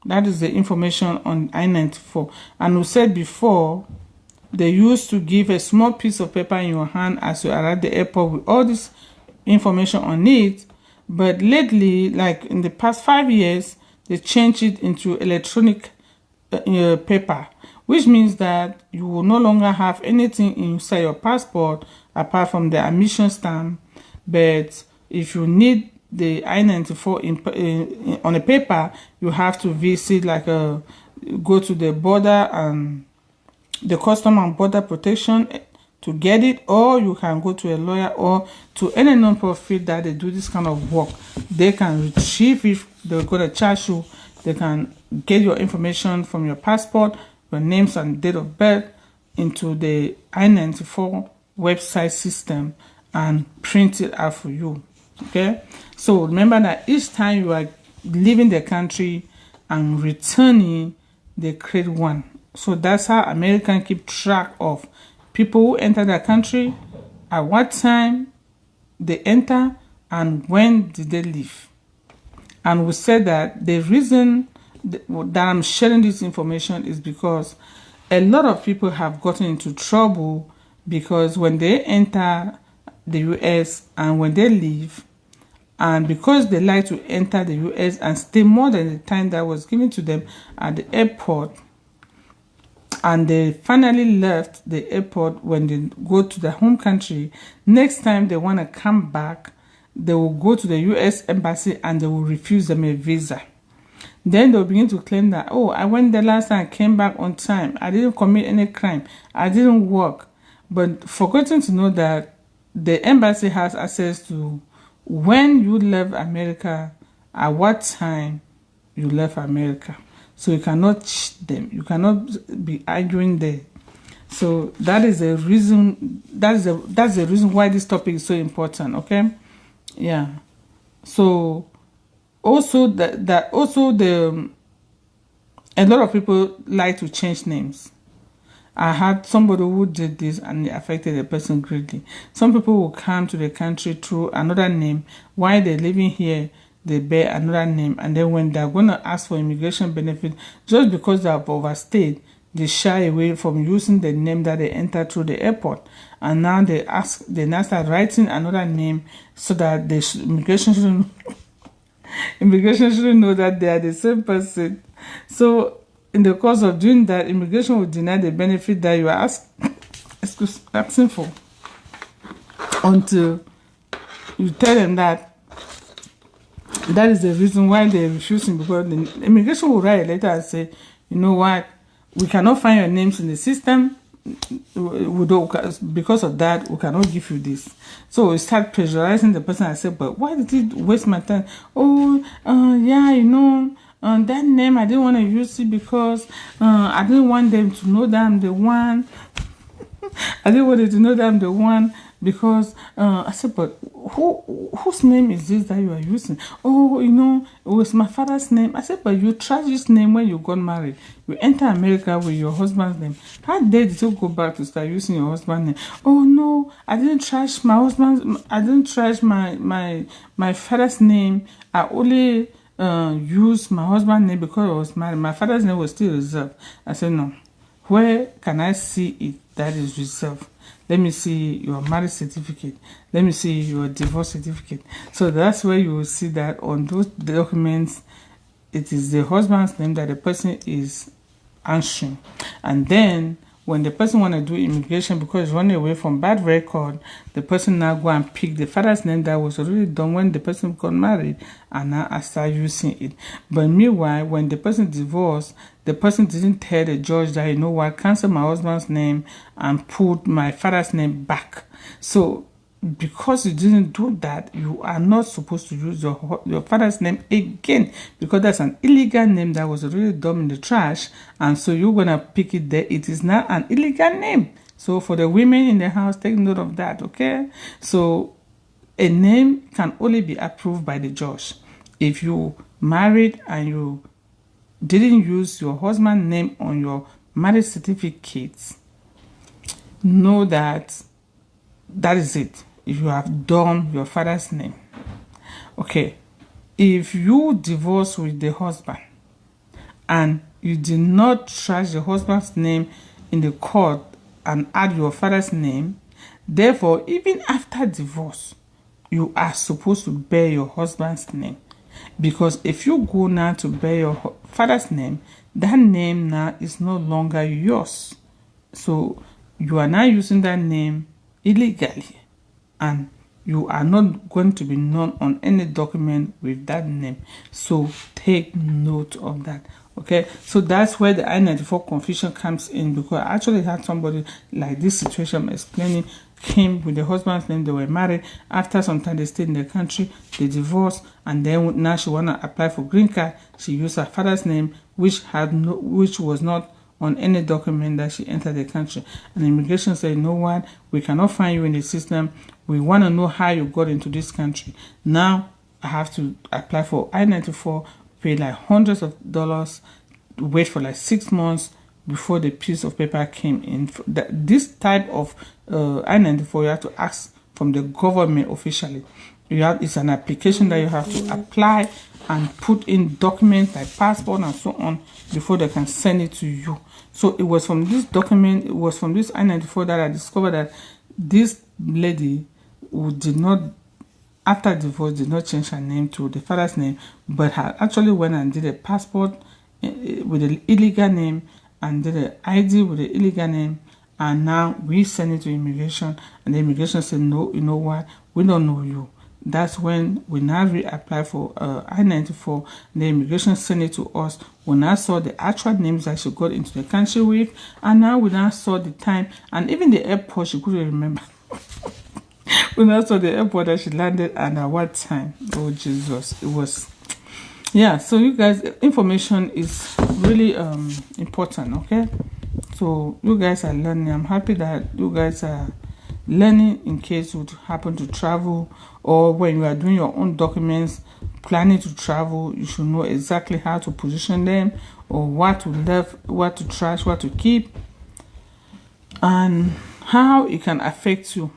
That is the information on I-94. And we said before, they used to give a small piece of paper in your hand as you arrive at the airport with all this information on it. But lately, like in the past 5 years, they changed it into electronic paper, which means that you will no longer have anything inside your passport apart from the admission stamp. But if you need the I-94 on a paper, you have to visit go to the border and the Custom and Border Protection to get it, or you can go to a lawyer or to any non-profit that they do this kind of work. They can retrieve if they're going to charge you. They can get your information from your passport, your names and date of birth into the I-94 website system and print it out for you. Okay, so remember that each time you are leaving the country and returning, they create one. So that's how Americans keep track of people who enter the country, at what time they enter, and when did they leave. And we said that the reason that I'm sharing this information is because a lot of people have gotten into trouble because when they enter the US and when they leave, and because they like to enter the US and stay more than the time that was given to them at the airport, and they finally left the airport when they go to their home country, next time they want to come back, they will go to the US embassy and they will refuse them a visa. Then they'll begin to claim that, oh, I went there last time, I came back on time, I didn't commit any crime, I didn't work. But forgetting to know that the embassy has access to when you left America, at what time you left America. So you cannot cheat them. You cannot be arguing there. So that is the reason. That's the reason why this topic is so important. Okay, yeah. So also a lot of people like to change names. I had somebody who did this and it affected the person greatly. Some people will come to the country through another name. While they're living here, they bear another name. And then when they're going to ask for immigration benefit, just because they have overstayed, they shy away from using the name that they entered through the airport. And now they now start writing another name so that the immigration shouldn't know that they are the same person. So in the course of doing that, immigration will deny the benefit that you are asking for until you tell them that is the reason why they're refusing, because the immigration will write a letter and say, you know what, we cannot find your names in the system. Because of that, we cannot give you this. So we start pressurizing the person. I said, but why did you waste my time? Oh, yeah, you know, that name, I didn't want to use it because I didn't want them to know that I'm the one. I didn't want them to know that I'm the one because I said, but whose name is this that you are using? Oh, you know, it was my father's name. I said, but you tried this name when you got married. You enter America with your husband's name. How dare did you go back to start using your husband's name? Oh no, I didn't trash my husband's. I didn't trash my father's name. I only use my husband's name because I was married. My father's name was still reserved. I said, no. Where can I see it that is reserved? Let me see your marriage certificate. Let me see your divorce certificate. So that's where you will see that on those documents, it is the husband's name that the person is answering. And then when the person want to do immigration because it's running away from bad record, the person now go and pick the father's name that was already done when the person got married and now I start using it. But meanwhile, when the person divorced, the person didn't tell the judge that, you know what, cancel my husband's name and put my father's name back. So because you didn't do that, you are not supposed to use your father's name again, because that's an illegal name that was already dumped in the trash, and so you're gonna pick it there. It is now an illegal name. So for the women in the house, take note of that, okay? So a name can only be approved by the judge. If you married and you didn't use your husband's name on your marriage certificates, know that is it. If you have done your father's name. Okay, if you divorce with the husband and you did not trash the husband's name in the court and add your father's name, therefore, even after divorce, you are supposed to bear your husband's name. Because if you go now to bear your father's name, that name now is no longer yours. So you are now using that name illegally, and you are not going to be known on any document with that name. So take note of that. Okay, so that's where the I-94 confusion comes in, because I actually had somebody like this situation I'm explaining, came with the husband's name. They were married. After some time, they stayed in the country, they divorced, and then now she wanna apply for green card. She used her father's name, which was not on any document that she entered the country. And immigration said, "No one, we cannot find you in the system. We want to know how you got into this country. Now I have to apply for I-94, pay like hundreds of dollars, wait for like 6 months before the piece of paper came in." This type of I-94, you have to ask from the government officially. It's an application that you have to apply and put in documents like passport and so on before they can send it to you. So it was from this document, it was from this I-94 that I discovered that this lady who did not, after divorce, did not change her name to the father's name, but had actually went and did a passport with an illegal name and did an ID with an illegal name. And now we send it to immigration, and the immigration said, "No, you know what? We don't know you." That's when we now reapply for I-94. The immigration sent it to us. We now saw the actual names that she got into the country with, and now we now saw the time, and even the airport she couldn't remember. We now saw the airport that she landed and at what time. Oh Jesus, it was, yeah. So you guys, information is really important. Okay, so you guys are learning. I'm happy that you guys are learning in case you happen to travel, or when you are doing your own documents, planning to travel. You should know exactly how to position them, or what to leave, what to trash, what to keep, and how it can affect you.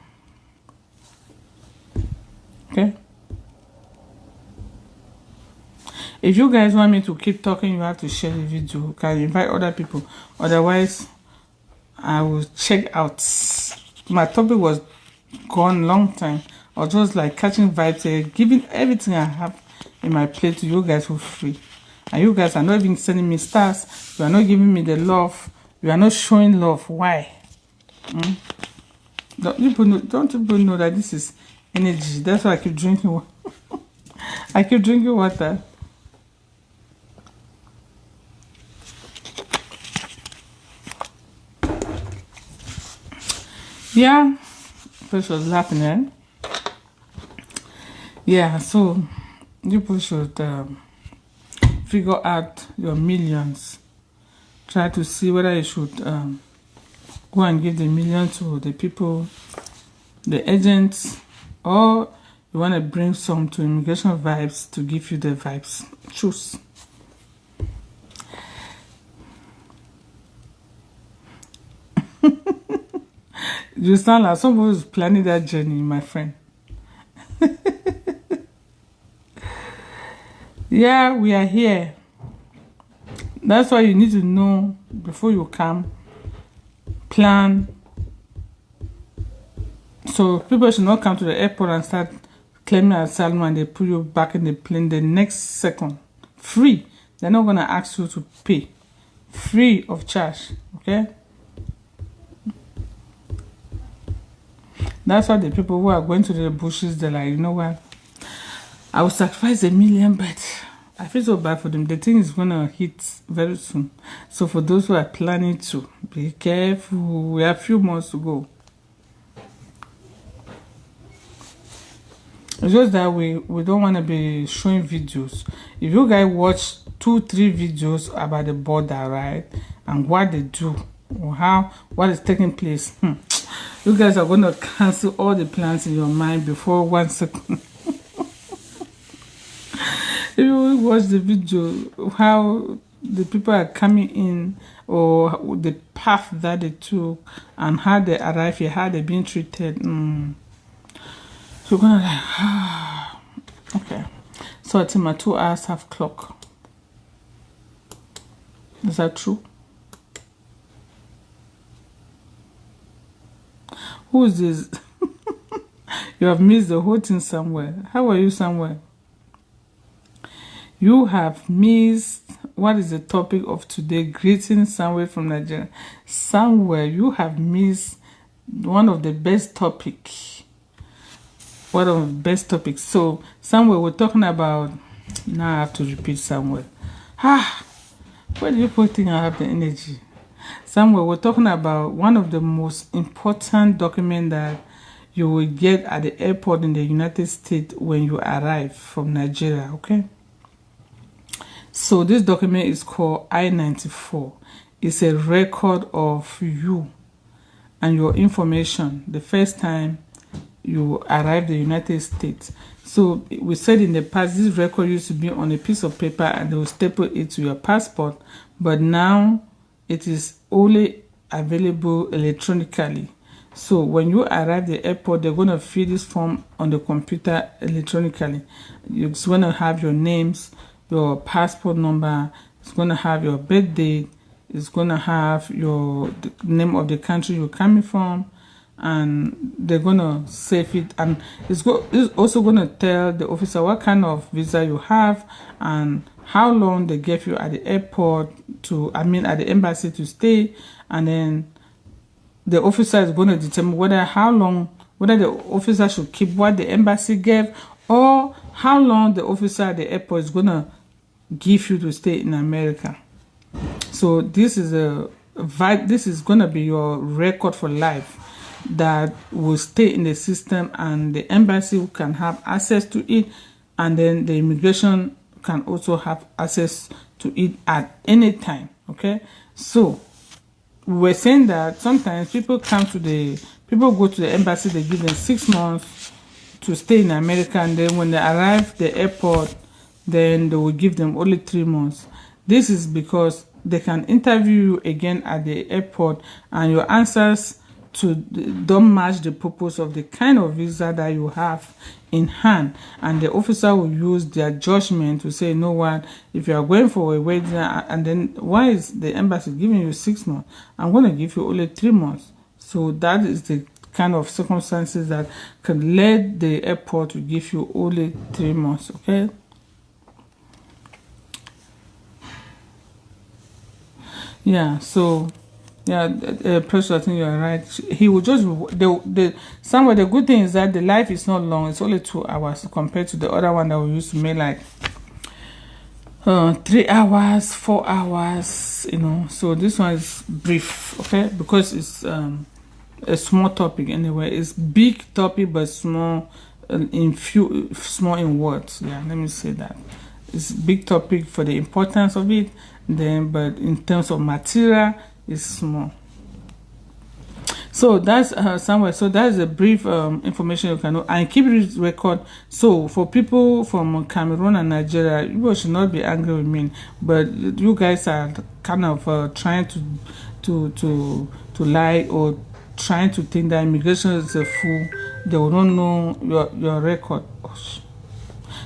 Okay, if you guys want me to keep talking, you have to share the video. You can invite other people, otherwise I will check out. My topic was gone long time. I was just like catching vibes here, giving everything I have in my plate to you guys for free. And you guys are not even sending me stars. You are not giving me the love. You are not showing love. Why? Don't people know that this is energy? That's why I keep drinking water. I keep drinking water. Yeah, first was laughing at. Yeah, so people should figure out your millions. Try to see whether you should go and give the million to the people, the agents, or you want to bring some to immigration vibes to give you the vibes. Choose. You sound like someone who's planning that journey, my friend. Yeah, we are here. That's why you need to know before you come. Plan. So people should not come to the airport and start claiming asylum and they put you back in the plane the next second. Free. They're not going to ask you to pay. Free of charge. Okay? That's why the people who are going to the bushes, they're like, you know what? I will sacrifice $1 million, but I feel so bad for them. The thing is going to hit very soon. So for those who are planning to, be careful. We have a few months to go. It's just that we don't want to be showing videos. If you guys watch 2-3 videos about the border, right, and what they do, or what is taking place, you guys are going to cancel all the plans in your mind before 1 second. If you watch the video, how the people are coming in, or the path that they took, and how they arrive here, how they're being treated, so you're gonna like, okay. So I think my 2 hours have clock. Is that true? Who is this? You have missed the whole thing somewhere. How are you somewhere? You have missed. What is the topic of today? Greetings, Samuel from Nigeria. Samuel, you have missed one of the best topics. One of the best topics. So, Samuel, we're talking about. Now I have to repeat Samuel. Where do you think I have the energy? Samuel, we're talking about one of the most important documents that you will get at the airport in the United States when you arrive from Nigeria, okay? So this document is called I-94. It's a record of you and your information the first time you arrive in the United States. So we said in the past, this record used to be on a piece of paper and they will staple it to your passport, but now it is only available electronically. So when you arrive at the airport, they're going to fill this form on the computer electronically. It's going to have your names, your passport number, it's going to have your birth date, it's going to have the name of the country you're coming from, and they're going to save it. And it's also going to tell the officer what kind of visa you have and how long they gave you at the airport at the embassy to stay. And then the officer is going to determine whether the officer should keep what the embassy gave, or how long the officer at the airport is going to give you to stay in America. So this is going to be your record for life that will stay in the system, and the embassy can have access to it, and then the immigration can also have access to it at any time. Okay, so we're saying that sometimes people go to the embassy, they give them 6 months to stay in America, and then when they arrive the airport, then they will give them only 3 months. This is because they can interview you again at the airport, and your answers don't match the purpose of the kind of visa that you have in hand, and the officer will use their judgment to say, you know what, if you are going for a wedding, and then why is the embassy giving you 6 months? I'm going to give you only 3 months. So that is the kind of circumstances that can lead the airport to give you only 3 months. Okay. Yeah, so Precious, I think you are right. He will just somewhere. The good thing is that the life is not long. It's only 2 hours compared to the other one that we used to make like 3 hours, 4 hours. So this one is brief, okay, because it's a small topic anyway. It's big topic but small small in words. Yeah, let me say that. It's big topic for the importance of it, but in terms of material, it's small. So that's somewhere. So that's a brief information you can know, and keep this record. So for people from Cameroon and Nigeria, you should not be angry with me, but you guys are kind of trying to lie, or trying to think that immigration is a fool. They will not know your record.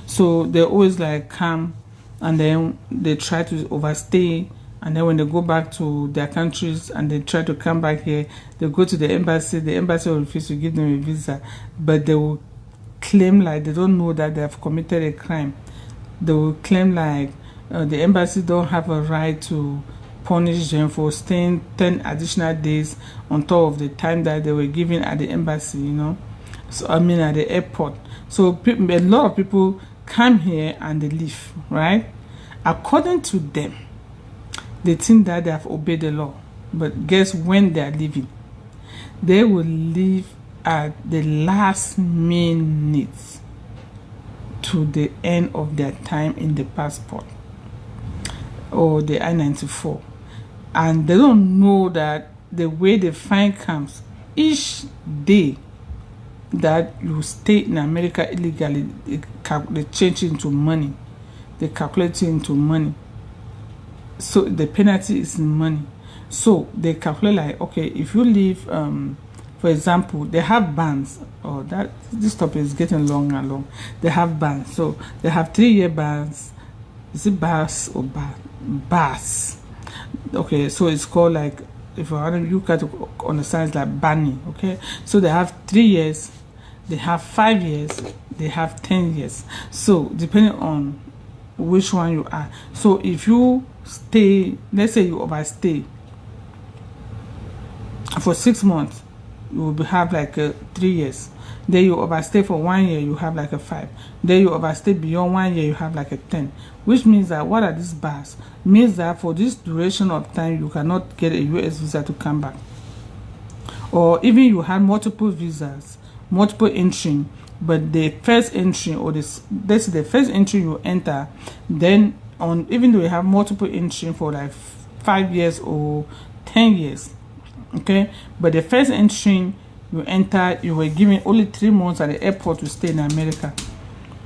So they always like come, and then they try to overstay, and then when they go back to their countries and they try to come back here, they go to the embassy will refuse to give them a visa, but they will claim like they don't know that they have committed a crime. They will claim like the embassy don't have a right to punish them for staying 10 additional days on top of the time that they were given at the embassy, so at the airport. So a lot of people come here and they leave, right? According to them, they think that they have obeyed the law, but guess when they are leaving? They will leave at the last minute to the end of their time in the passport or the I-94, and they don't know that the way the fine comes each day that you stay in America illegally, they change it into money. They calculate it into money. So the penalty is in money. So they calculate like, okay, if you leave, for example, they have bans. This topic is getting long and long. They have bans. So they have 3-year bans. Is it bars or bars? Okay, so it's called like, if you got to understand, it's like banning. Okay, so they have 3 years. They have 5 years, they have 10 years. So depending on which one you are. So if you stay, let's say you overstay for 6 months, you will have like 3 years. Then you overstay for 1 year, you have like a 5. Then you overstay beyond 1 year, you have like a 10. Which means that what are these bars? Means that for this duration of time, you cannot get a US visa to come back. Or even you have multiple visas, multiple entry, but the first entry or this the first entry you enter, then on, even though you have multiple entry for like 5 years or 10 years, okay, but the first entry you enter, you were given only 3 months at the airport to stay in America.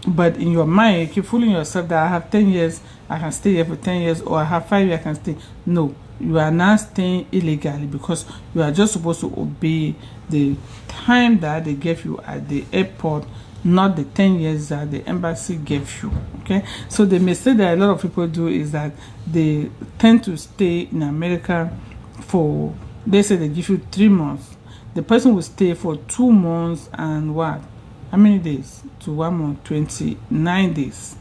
But in your mind, you keep fooling yourself that I have 10 years, I can stay here for 10 years, or I have 5 years, I can stay. No, you are not staying illegally, because you are just supposed to obey the time that they gave you at the airport, not the 10 years that the embassy gave you. Okay, so the mistake that a lot of people do is that they tend to stay in America for, they say they give you 3 months. The person will stay for 2 months and what? How many days to 1 month? 29 days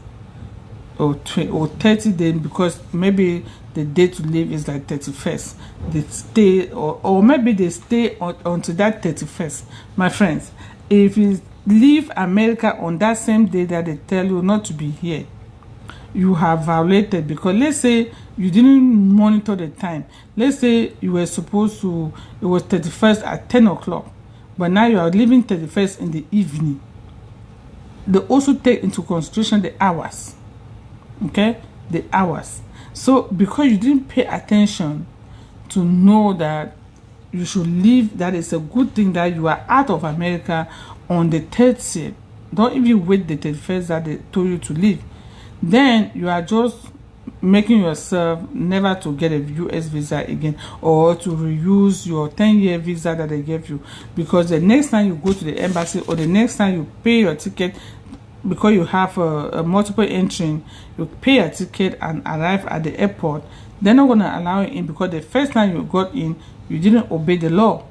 or 30 days, because maybe the date to leave is like 31st. They stay, or maybe they stay until that 31st. My friends, if you leave America on that same day that they tell you not to be here, you have violated. Because let's say you didn't monitor the time. Let's say you were supposed to, it was 31st at 10 o'clock, but now you are leaving 31st in the evening. They also take into consideration the hours. Okay, the hours. So because you didn't pay attention to know that you should leave, that is a good thing that you are out of America on the 30th. Don't even wait the 31st that they told you to leave. Then you are just making yourself never to get a US visa again, or to reuse your 10-year visa that they gave you. Because the next time you go to the embassy, or the next time you pay your ticket, because you have a multiple entry, you pay your ticket and arrive at the airport, they're not going to allow you in, because the first time you got in, you didn't obey the law.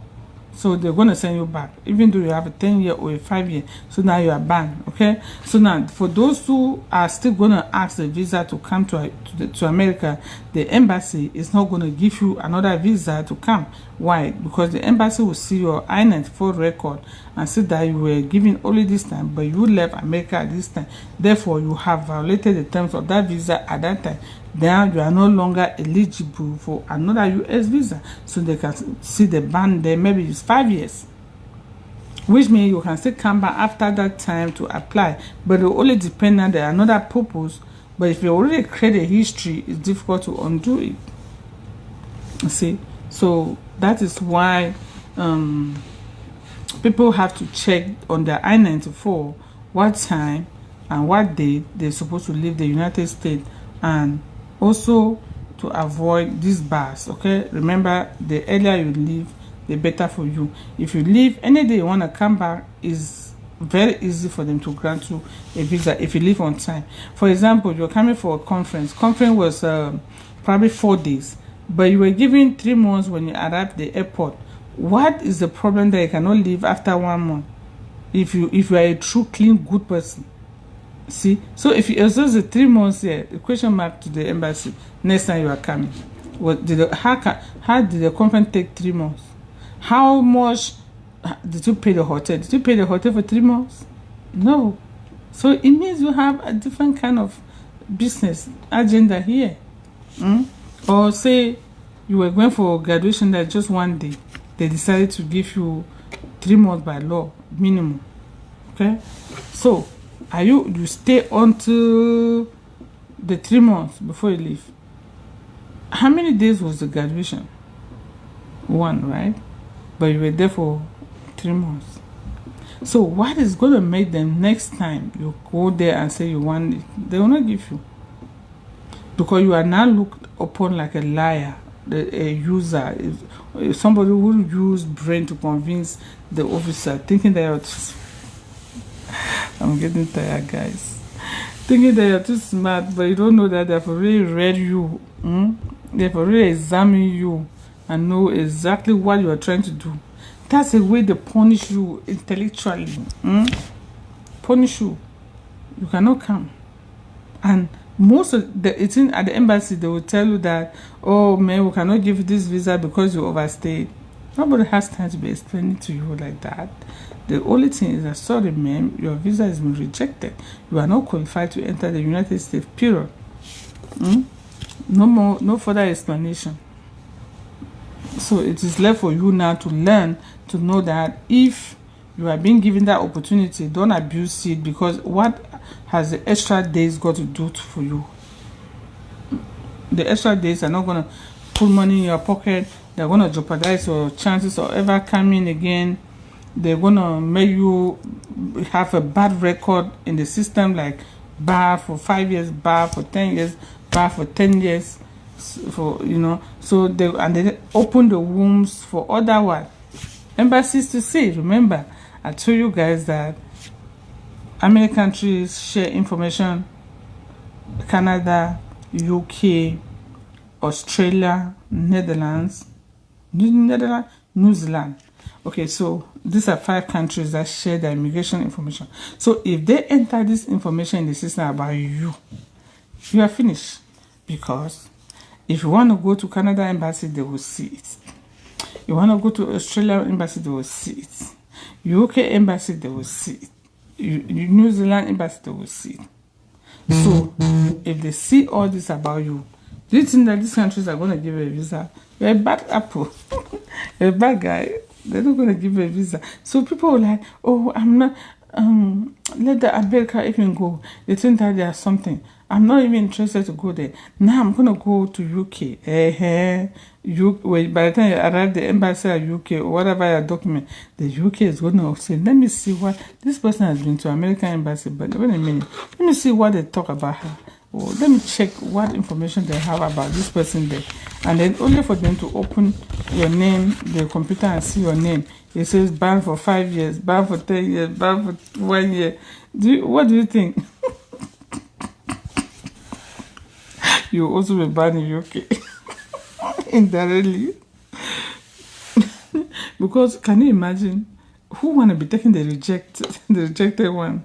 So they're going to send you back, even though you have a 10-year or a 5-year. So now you are banned. Okay, so now for those who are still going to ask the visa to come to America, the embassy is not going to give you another visa to come. Why? Because the embassy will see your I-94 record and see that you were given only this time, but you left America at this time. Therefore, you have violated the terms of that visa at that time. Then you are no longer eligible for another US visa. So they can see the ban there. Maybe it's 5 years, which means you can still come back after that time to apply, but it will only depend on another purpose. But if you already create a history, it's difficult to undo it. You see, so that is why people have to check on their I-94 what time and what date they're supposed to leave the United States, and also to avoid these bars. Okay, remember, the earlier you leave, the better for you. If you leave any day you want to come back, is very easy for them to grant you a visa if you leave on time. For example, you're coming for a conference was probably 4 days, but you were given 3 months when you arrived at the airport. What is the problem that you cannot leave after 1 month if you are a true clean good person? See, so if you exhaust the 3 months here, the question mark to the embassy next time you are coming. What did how did the conference take 3 months? How much did you pay the hotel? Did you pay the hotel for 3 months? No. So it means you have a different kind of business agenda here. Or say you were going for graduation that just 1 day, they decided to give you 3 months by law minimum. Okay, so are you stay until the 3 months before you leave? How many days was the graduation? 1, right? But you were there for 3 months. So what is going to make them next time you go there and say you want it? They will not give you, because you are now looked upon like a liar, a user, somebody who use brain to convince the officer, thinking that you're I'm getting tired, guys. Thinking that you're too smart, but you don't know that they've already read you. They've already examined you and know exactly what you are trying to do. That's a way they punish you intellectually. Punish you. You cannot come. And Most of the it's in at the embassy, they will tell you that, oh man, we cannot give you this visa because you overstayed. Nobody has time to be explaining to you like that. The only thing is that, sorry ma'am, your visa has been rejected. You are not qualified to enter the United States, period. No more, no further explanation. So it is left for you now to learn to know that if you are being given that opportunity, don't abuse it, because what has the extra days got to do for you? The extra days are not going to put money in your pocket. They're going to jeopardize your chances of ever coming again. They're going to make you have a bad record in the system, like bar for 5 years, bar for 10 years, bar for 10 years. For so they open the wombs for other what embassies to see. Remember, I told you guys that how many countries share information? Canada, UK, Australia, Netherlands, New Zealand. Okay, so these are 5 countries that share their immigration information. So if they enter this information in the system about you, you are finished. Because if you want to go to Canada embassy, they will see it. You want to go to Australia embassy, they will see it. UK embassy, they will see it. New Zealand embassy, they will see it. So if they see all this about you, do you think that these countries are going to give you a visa? You're a bad apple. You're a bad guy. They're not going to give you a visa. So people are like, oh, I'm not, let the America even go. They think that there's something. I'm not even interested to go there. Now I'm going to go to UK. By the time you arrive the embassy at UK or whatever your document, the UK is going to say, let me see what this person has been to American embassy. But wait a minute, let me see what they talk about her. Or let me check what information they have about this person there. And then only for them to open your name, the computer, and see your name. It says banned for 5 years, banned for 10 years, banned for 1 year. What do you think? You also be banned in UK indirectly. Because can you imagine who want to be taking the rejected one?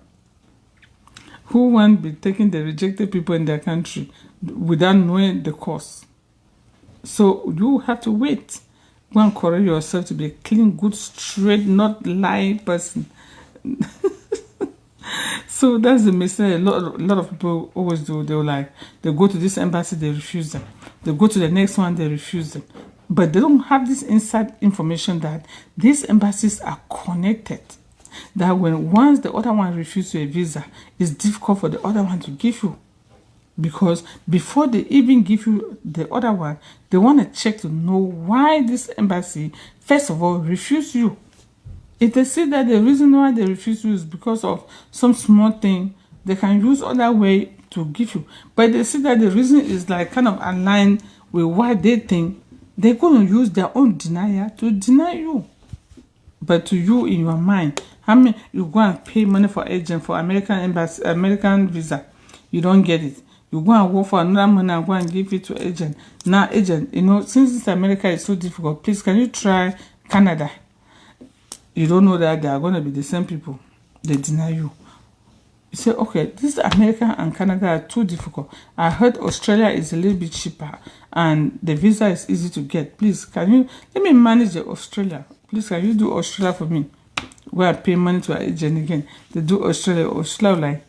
Who want to be taking the rejected people in their country without knowing the cause? So you have to wait. Go and correct yourself to be a clean, good, straight, not lie person. So that's the mistake a lot of people always do. They go to this embassy, they refuse them. They go to the next one, they refuse them. But they don't have this inside information that these embassies are connected. That once the other one refuses you a visa, it's difficult for the other one to give you. Because before they even give you the other one, they want to check to know why this embassy, first of all, refused you. If they see that the reason why they refuse you is because of some small thing, they can use other way to give you. But they see that the reason is like kind of aligned with what they think, they're going to use their own denial to deny you. But to you, in your mind, how many you go and pay money for agent for American embassy, American visa, you don't get it. You go and work for another money and go and give it to agent. Now agent, since this America is so difficult, please can you try Canada? You don't know that they are going to be the same people. They deny you. You say, okay, this America and Canada are too difficult. I heard Australia is a little bit cheaper and the visa is easy to get. Please, can you let me manage the Australia? Please, can you do Australia for me? Where I pay money to an agent again. They do Australia. Australia like,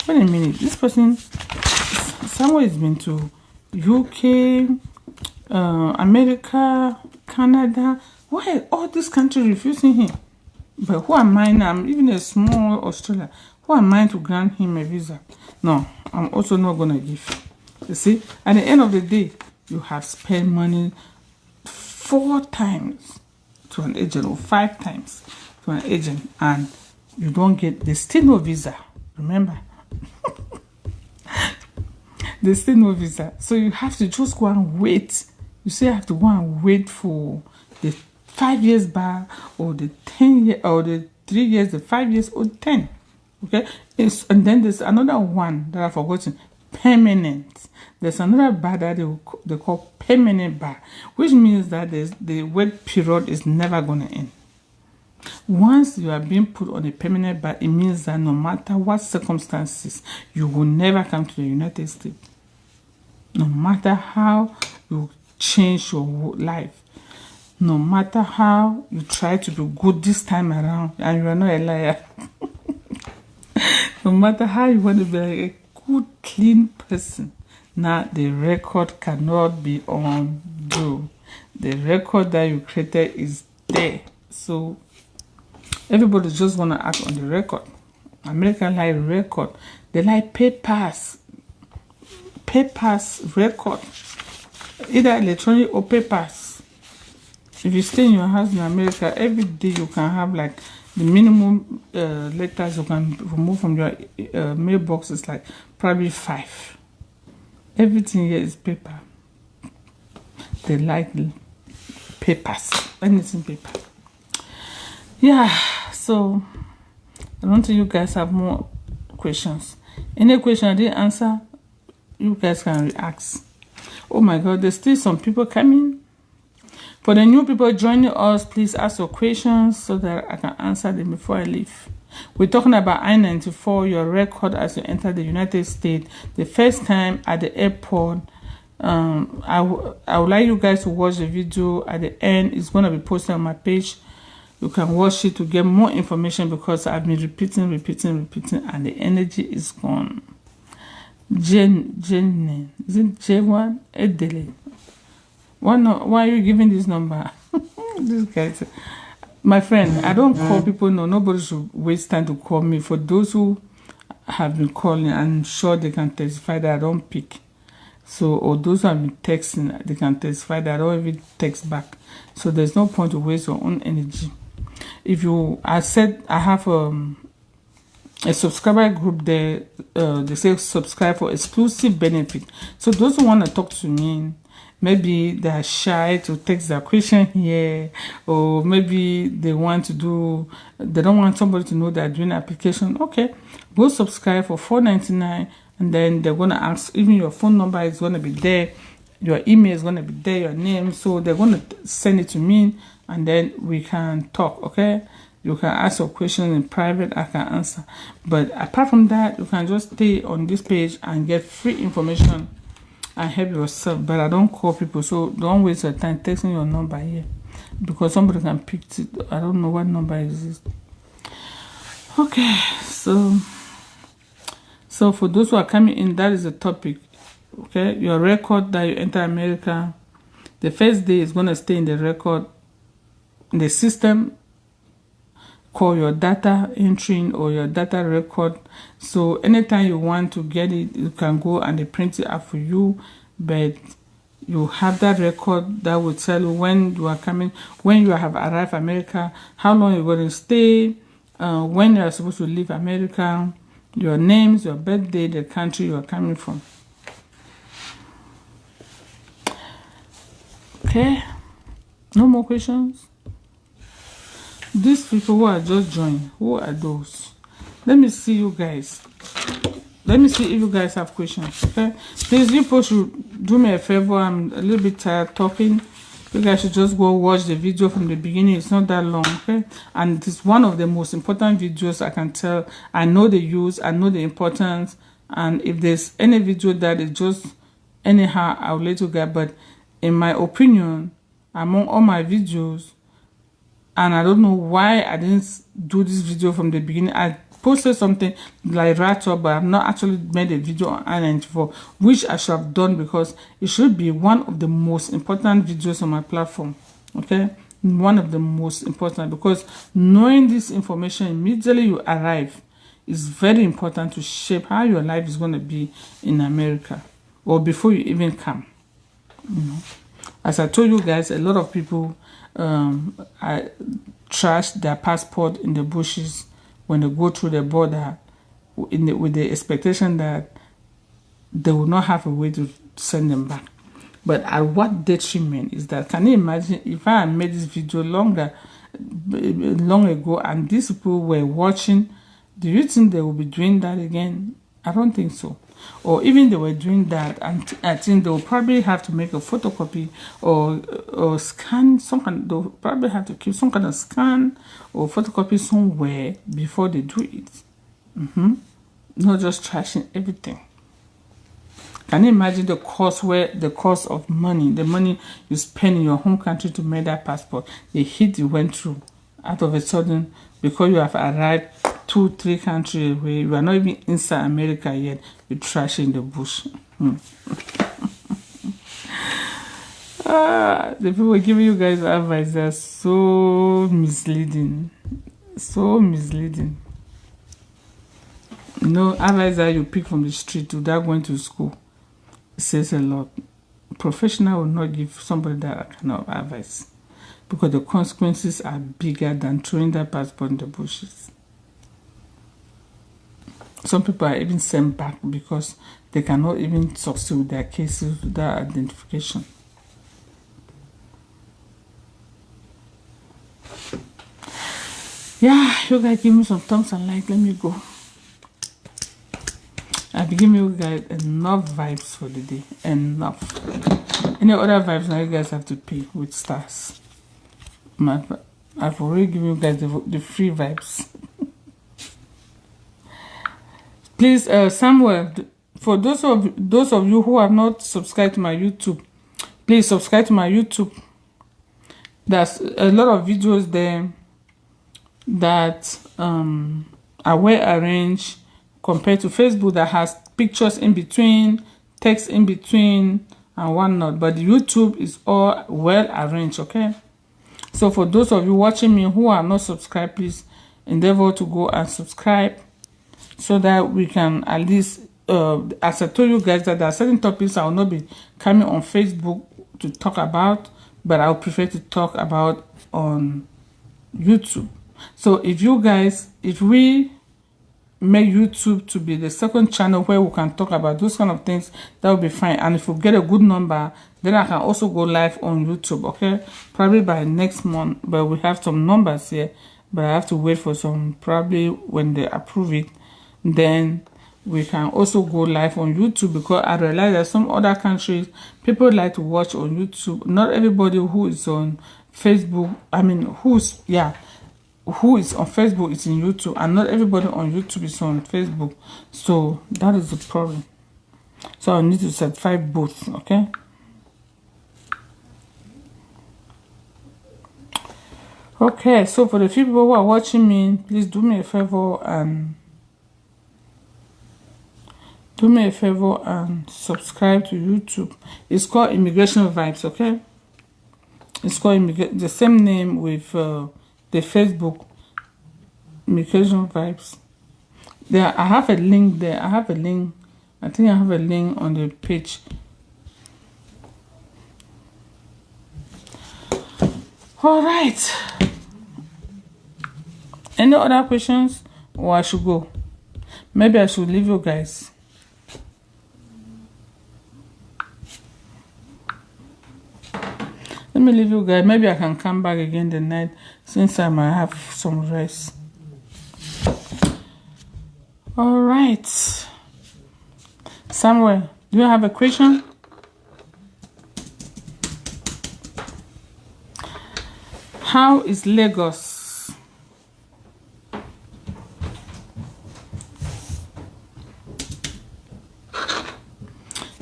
wait a minute. This person, someone has been to UK, America, Canada. Why all these countries refusing him? But who am I now? I'm even a small Australia. Who am I to grant him a visa? No, I'm also not going to give. You see, at the end of the day, you have spent money 4 times to an agent or 5 times to an agent and you don't get, there's still no visa. Remember? There's still no visa. So you have to just go and wait. You say I have to go and wait for the 5 years bar or the 10 year or the 3 years, the 5 years or 10. Okay? And then there's another one that I've forgotten. Permanent. There's another bar that they call permanent bar, which means that the wait period is never going to end. Once you are being put on a permanent ban, it means that no matter what circumstances, you will never come to the United States. No matter how you change your life, no matter how you try to be good this time around, and you are not a liar, no matter how you want to be like a good, clean person, now the record cannot be undone. The record that you created is there. So everybody just want to act on the record. American like record. They like papers. Papers record. Either electronic or papers. If you stay in your house in America, every day you can have like the minimum letters you can remove from your mailbox is like probably 5. Everything here is paper. They like papers. Anything paper. Yeah, so I don't think you guys have more questions. Any question I didn't answer, you guys can re-ask. Oh my God, there's still some people coming. For the new people joining us, please ask your questions so that I can answer them before I leave. We're talking about I-94, your record as you enter the United States. The first time at the airport, I would like you guys to watch the video at the end. It's going to be posted on my page. You can watch it to get more information because I've been repeating, and the energy is gone. Jen, is it J1? Edele. Why are you giving this number? This guy. My friend, I don't call people. No, nobody should waste time to call me. For those who have been calling, I'm sure they can testify that I don't pick. So, or those who have been texting, they can testify that I don't even text back. So there's no point to waste your own energy. If you, I said I have a subscriber group there. They say subscribe for exclusive benefit. So those who want to talk to me, maybe they are shy to text their question here, or maybe they want to do, they don't want somebody to know they're doing application. Okay, go subscribe for $4.99, and then they're gonna ask, even your phone number is gonna be there, your email is gonna be there, your name. So they're gonna send it to me, and then we can talk. Okay, you can ask your question in private, I can answer. But apart from that, you can just stay on this page and get free information and help yourself. But I don't call people, so don't waste your time texting your number here, because somebody can pick it. I don't know what number exists. Okay, so for those who are coming in, that is the topic. Okay, your record that you enter America, the first day is going to stay in the record, in the system called your data entry or your data record. So anytime you want to get it, you can go and they print it out for you. But you have that record that will tell you when you are coming, when you have arrived America, how long you're going to stay, when you are supposed to leave America, your names, your birthday, the country you are coming from. Okay, no more questions. These people who are just joined, who are those? Let me see you guys. Let me see if you guys have questions. Okay, please, you people should do me a favor. I'm a little bit tired talking. You guys should just go watch the video from the beginning. It's not that long. Okay, and it's one of the most important videos I can tell. I know the use, I know the importance, and if there's any video that is just anyhow, I'll let you guys. But in my opinion, among all my videos, and I don't know why I didn't do this video from the beginning. I posted something like right up, but I've not actually made a video on I-94, which I should have done, because it should be one of the most important videos on my platform. Okay, one of the most important, because knowing this information immediately you arrive is very important to shape how your life is going to be in America, or before you even come. You know, as I told you guys, a lot of people I trash their passport in the bushes when they go through the border, with the expectation that they will not have a way to send them back. But at what detriment is that? Can you imagine if I had made this video long ago and these people were watching? Do you think they will be doing that again? I don't think so. or even they were doing that, and I think they'll probably have to make a photocopy or scan some kind. They'll probably have to keep some kind of scan or photocopy somewhere before they do it. Not just trashing everything. Can you imagine the cost of money, the money you spend in your home country to make that passport, the hit you went through, out of a sudden, because you have arrived 2-3 countries away, you are not even inside America yet, you're trashing the bush. The people giving you guys advice, they're so misleading. So misleading. You know, advice that you pick from the street without going to school, it says a lot. Professional will not give somebody that kind of advice, because the consequences are bigger than throwing that passport in the bushes. Some people are even sent back because they cannot even succeed with their cases without identification. Yeah, you guys give me some thumbs and like. Let me go. I've given you guys enough vibes for the day. Enough. Any other vibes now you guys have to pay with stars. I've already given you guys the free vibes. Please, Samuel, for those of you who have not subscribed to my YouTube, please subscribe to my YouTube. There's a lot of videos there that are well arranged compared to Facebook that has pictures in between, text in between, and whatnot. But YouTube is all well arranged, okay? So for those of you watching me who are not subscribed, please endeavor to go and subscribe, so that we can at least, as I told you guys, that there are certain topics I will not be coming on Facebook to talk about, but I would prefer to talk about on YouTube. So if we make YouTube to be the second channel where we can talk about those kind of things, that will be fine. And if we get a good number, then I can also go live on YouTube, okay? Probably by next month, but we have some numbers here, but I have to wait for some, probably when they approve it, then we can also go live on YouTube, because I realize that some other countries, people like to watch on YouTube. Not everybody who is on Facebook, who is on Facebook is in YouTube, and not everybody on YouTube is on Facebook. So that is the problem. So I need to certify both, okay? Okay, so for the few people who are watching me, please do me a favor and subscribe to YouTube. It's called Immigration Vibes, okay? It's called the same name with the Facebook, Immigration Vibes. There, I have a link there. I think I have a link on the page. All right. Any other questions, or I should go? Maybe I should leave you guys. Let me leave you guys. Maybe I can come back again the night, since I might have some rest. All right. Samuel, do you have a question? How is Lagos?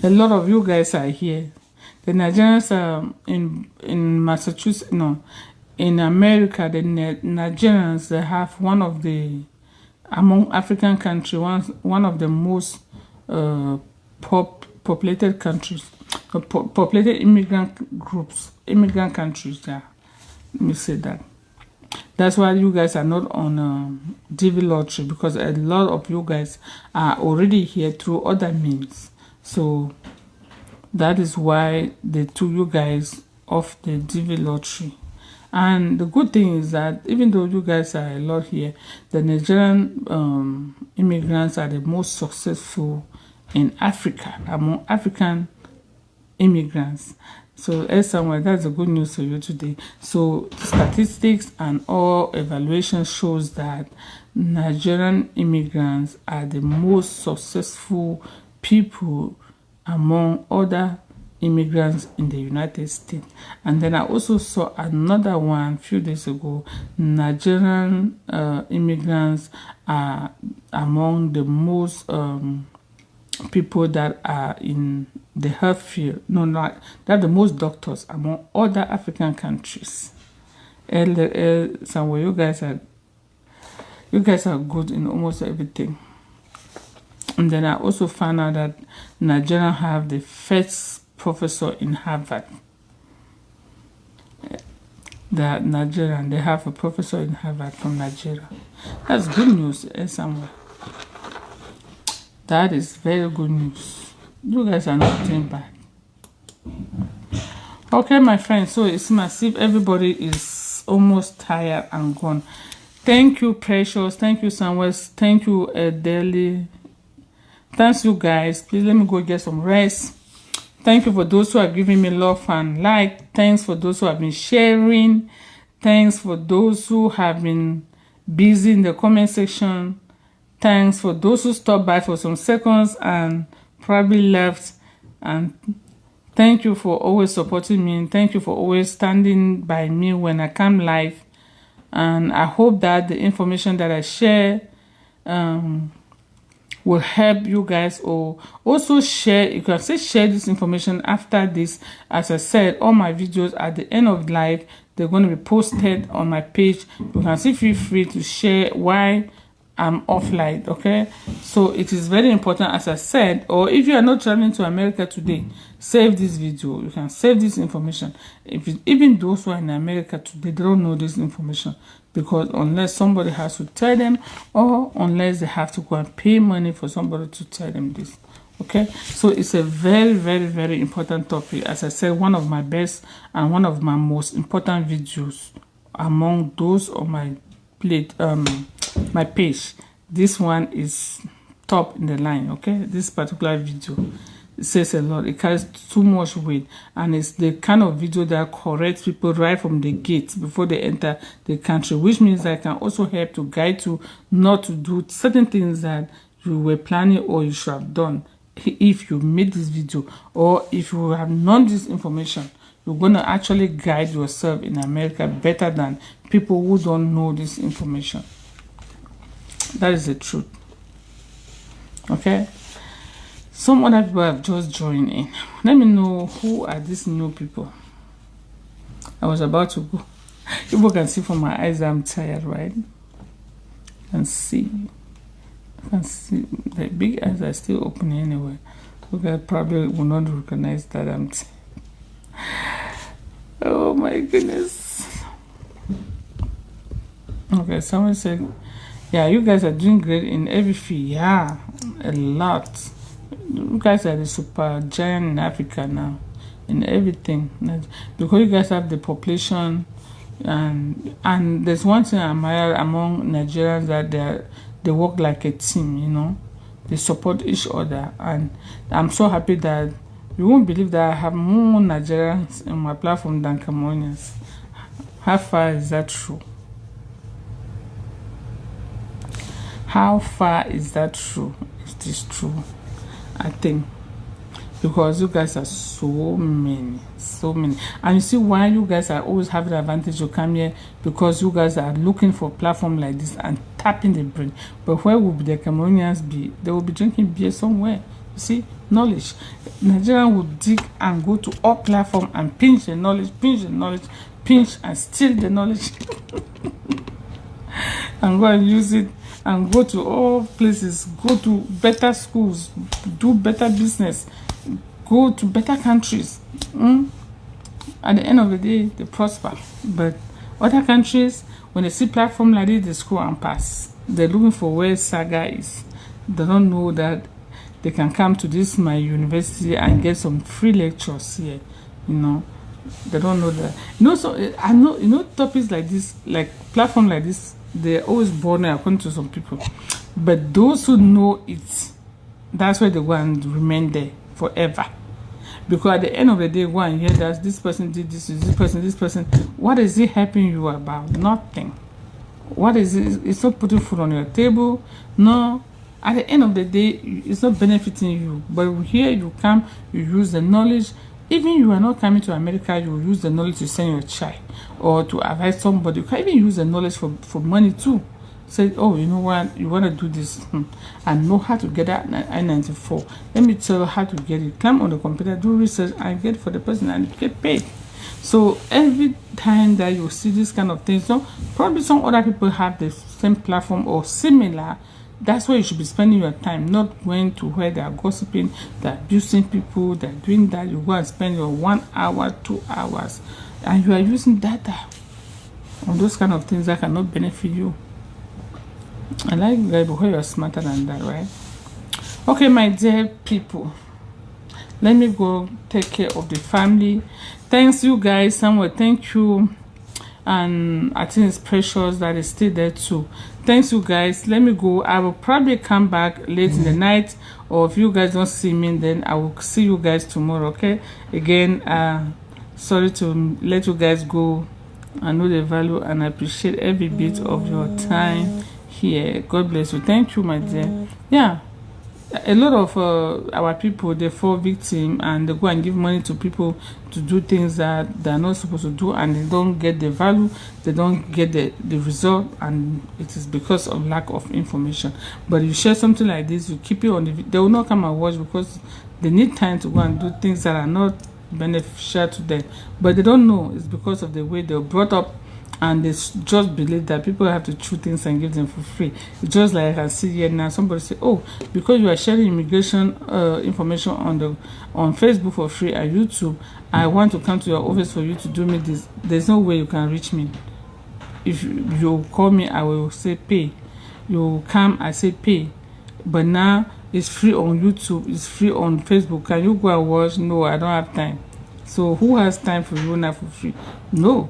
A lot of you guys are here. The Nigerians in Massachusetts, no, in America, the Nigerians, they have one of the, among African countries, one of the most populated countries, populated immigrant countries. Yeah, let me say that. That's why you guys are not on DV lottery, because a lot of you guys are already here through other means. So that is why they took you guys off the DV lottery. And the good thing is that even though you guys are a lot here, the Nigerian immigrants are the most successful in Africa, among African immigrants. So somewhere, that's the good news for you today. So statistics and all evaluation shows that Nigerian immigrants are the most successful people among other immigrants in the United States. And then I also saw another one a few days ago. Nigerian immigrants are among the most people that are in the health field. No, not they're the most doctors among other African countries. Somewhere you guys are good in almost everything. And then I also found out that Nigeria have the first professor in Harvard. That Nigerian, they have a professor in Harvard from Nigeria. That's good news somewhere. That is very good news. You guys are not doing bad. Okay, my friends, so it's massive. Everybody is almost tired and gone. Thank you, Precious. Thank you, Samuel. Thank you, Deli. Thanks, you guys. Please let me go get some rest. Thank you for those who are giving me love and like. Thanks for those who have been sharing. Thanks for those who have been busy in the comment section. Thanks for those who stopped by for some seconds and probably left. And thank you for always supporting me. Thank you for always standing by me when I come live. And I hope that the information that I share will help you guys, or also share. You can say share this information after this. As I said, all my videos at the end of live, they're going to be posted on my page. You can still feel free to share why I'm offline. Okay, so it is very important, as I said. Or if you are not traveling to America today, save this video. You can save this information. Even those who are in America today, they don't know this information, because unless somebody has to tell them, or unless they have to go and pay money for somebody to tell them this. Okay, so it's a very, very, very important topic. As I said, one of my best and one of my most important videos among those on my plate, my page. This one is top in the line. Okay, this particular video, it says a lot. It carries too much weight, and it's the kind of video that corrects people right from the gate before they enter the country, which means I can also help to guide you not to do certain things that you were planning or you should have done. If you made this video, or if you have known this information, you're going to actually guide yourself in America better than people who don't know this information. That is the truth. Okay, some other people have just joined in. Let me know who are these new people. I was about to go. People can see from my eyes I'm tired, right? Can see the big eyes are still open anyway. You guys probably will not recognize that I'm tired. Oh my goodness. Okay, someone said, yeah, you guys are doing great in every field. Yeah, a lot. You guys are the super giant in Africa now, in everything. Because you guys have the population, and there's one thing I admire among Nigerians, that they work like a team, you know. They support each other, and I'm so happy that you won't believe that I have more Nigerians in my platform than Cameroonians. How far is that true? How far is that true? It is true, I think, because you guys are so many. And you see why you guys are always having the advantage to come here, because you guys are looking for a platform like this and tapping the brain. But where will the Cameroonians be? They will be drinking beer somewhere. You see, knowledge. Nigerian will dig and go to all platform and pinch the knowledge, pinch and steal the knowledge and go and use it, and go to all places, go to better schools, do better business, go to better countries. At the end of the day, they prosper. But other countries, when they see platform like this, they scroll and pass. They're looking for where Saga is. They don't know that they can come to this my university and get some free lectures here. You know, they don't know that. You know, so I know, you know, topics like this, like platform like this, they're always born according to some people. But those who know it, that's why they go and remain there forever. Because at the end of the day, go and hear that this person did this person. What is it helping you about? Nothing. What is it? It's not putting food on your table. No. at the end of the day, it's not benefiting you. But here you come, you use the knowledge. Even you are not coming to America, you will use the knowledge to send your child or to advise somebody. You can even use the knowledge for money too. Say, oh, you know what, you want to do this, I know how to get that I-94. Let me tell you how to get it. Climb on the computer, do research, and get for the person and get paid. So every time that you see this kind of things, so probably some other people have the same platform or similar. That's where you should be spending your time, not going to where they are gossiping, they're abusing people, they're doing that. You go and spend your 1 hour, 2 hours, and you are using data on those kind of things that cannot benefit you. I like you guys because you're smarter than that, right? Okay, my dear people, let me go take care of the family. Thanks you guys, Samuel, thank you. And I think it's Precious that is still there too. Thanks you guys. Let me go. I will probably come back late in the night, or if you guys don't see me, then I will see you guys tomorrow. Okay, again, sorry to let you guys go. I know the value and I appreciate every bit of your time here. God bless you. Thank you, my dear. Yeah, a lot of our people, they fall victim and they go and give money to people to do things that they're not supposed to do, and they don't get the value, they don't get the result, and it is because of lack of information. But you share something like this, you keep it on the they will not come and watch because they need time to go and do things that are not beneficial to them, but they don't know. It's because of the way they're brought up, and they just believe that people have to chew things and give them for free. It's just like I can see here now, somebody say, oh, because you are sharing immigration information on Facebook for free and YouTube, I want to come to your office for you to do me this. There's no way you can reach me. If you call me, I will say pay. You come, I say pay. But now it's free on YouTube, it's free on Facebook. Can you go and watch? No, I don't have time. So who has time for you now for free? No.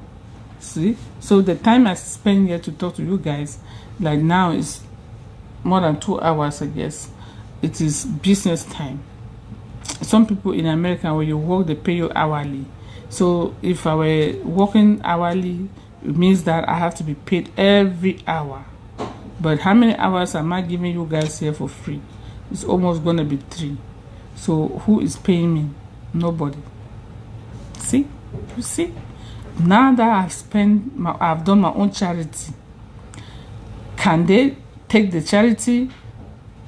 See, so the time I spend here to talk to you guys, like now, is more than 2 hours, I guess. It is business time. Some people in America, when you work, they pay you hourly. So if I were working hourly, it means that I have to be paid every hour. But how many hours am I giving you guys here for free? It's almost gonna be 3. So who is paying me? Nobody. See, you see. Now that I've done my own charity, can they take the charity?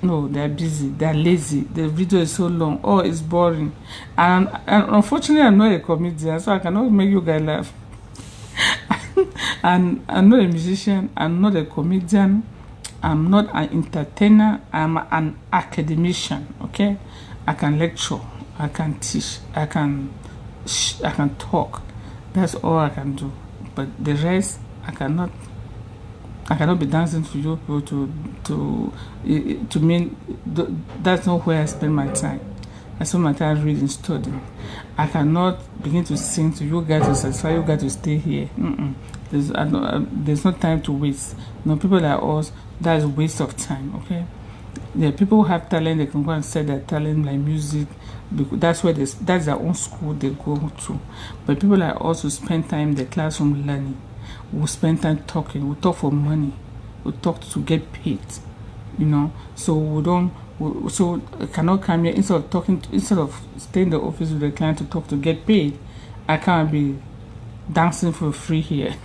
No, they're busy, they're lazy, the video is so long, oh, it's boring. And unfortunately, I'm not a comedian, so I cannot make you guys laugh. And I'm not a musician, I'm not a comedian, I'm not an entertainer, I'm an academician, okay? I can lecture, I can teach, I can talk. That's all I can do. But the rest, I cannot be dancing for you people to mean. That's not where I spend my time. I spend my time reading, studying. I cannot begin to sing to you guys to satisfy you guys to stay here. There's no time to waste. No, people like us, that's a waste of time. Okay. Yeah, people who have talent, they can go and sell their talent, like music. That's where that's their own school they go to. But people like us who spend time in the classroom learning, we spend time talking, we talk for money, we talk to get paid, you know. So so I cannot come here instead of staying in the office with the client to talk to get paid. I can't be dancing for free here.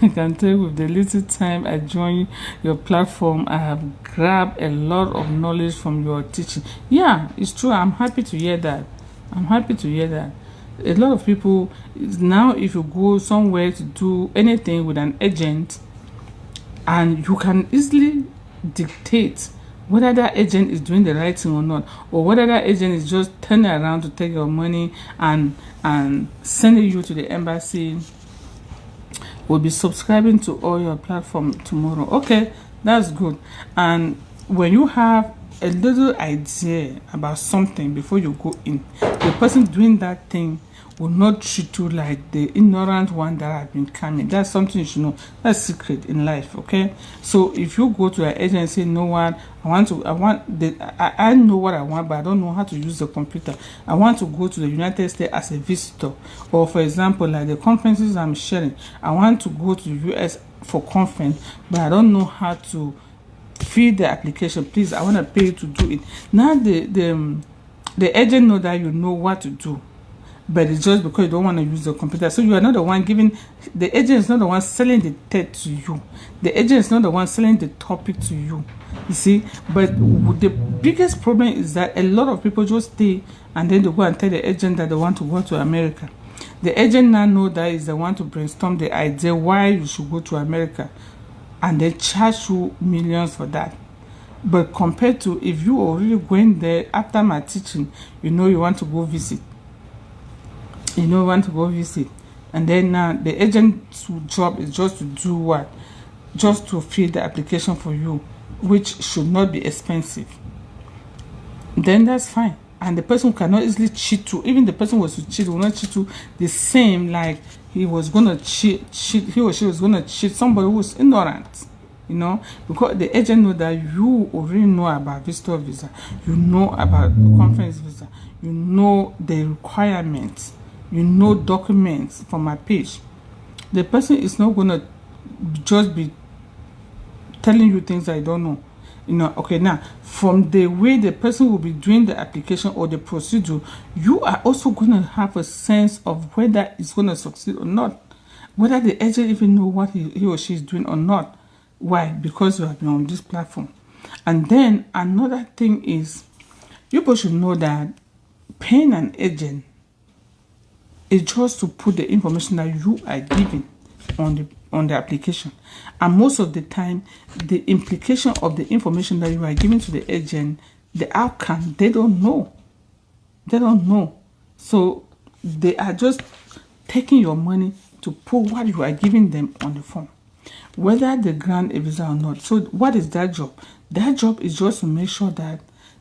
I can tell with the little time I join your platform, I have grabbed a lot of knowledge from your teaching. Yeah, it's true. I'm happy to hear that. I'm happy to hear that. A lot of people, now if you go somewhere to do anything with an agent, and you can easily dictate whether that agent is doing the right thing or not, or whether that agent is just turning around to take your money and sending you to the embassy. We'll be subscribing to all your platform tomorrow. Okay, that's good. And when you have a little idea about something before you go in, the person doing that thing will not treat you like the ignorant one that have been coming. That's something you should know. That's secret in life, okay? So if you go to an agent and say, no one, I know what I want, but I don't know how to use the computer. I want to go to the United States as a visitor. Or for example, like the conferences I'm sharing, I want to go to the US for conference, but I don't know how to fill the application, please, I want to pay you to do it. Now the agent know that you know what to do, but it's just because you don't want to use the computer. So you are not the one giving, the agent is not the one selling the text to you. The agent is not the one selling the topic to you. You see, but the biggest problem is that a lot of people just stay and then they go and tell the agent that they want to go to America. The agent now know that is the one to brainstorm the idea why you should go to America, and they charge you millions for that. But compared to if you already going there after my teaching, you know you want to go visit. You know you want to go visit. And then now the agent's job is just to do what? Just to fill the application for you, which should not be expensive. Then that's fine. And the person cannot easily cheat to, even the person was to cheat will not cheat to the same like he was gonna cheat he or she was gonna cheat somebody who was ignorant. You know, because the agent know that you already know about visitor visa, you know about the conference visa, you know the requirements, you know documents from my page. The person is not gonna just be telling you things I don't know. You know, okay, now from the way the person will be doing the application or the procedure, you are also going to have a sense of whether it's going to succeed or not, whether the agent even know what he or she is doing or not. Why? Because you have been on this platform. And then another thing is, people should know that paying an agent is just to put the information that you are giving on the application. And most of the time, the implication of the information that you are giving to the agent, the outcome, they don't know. They don't know. So they are just taking your money to put what you are giving them on the form, whether they grant a visa or not. So what is that job? That job is just to make sure that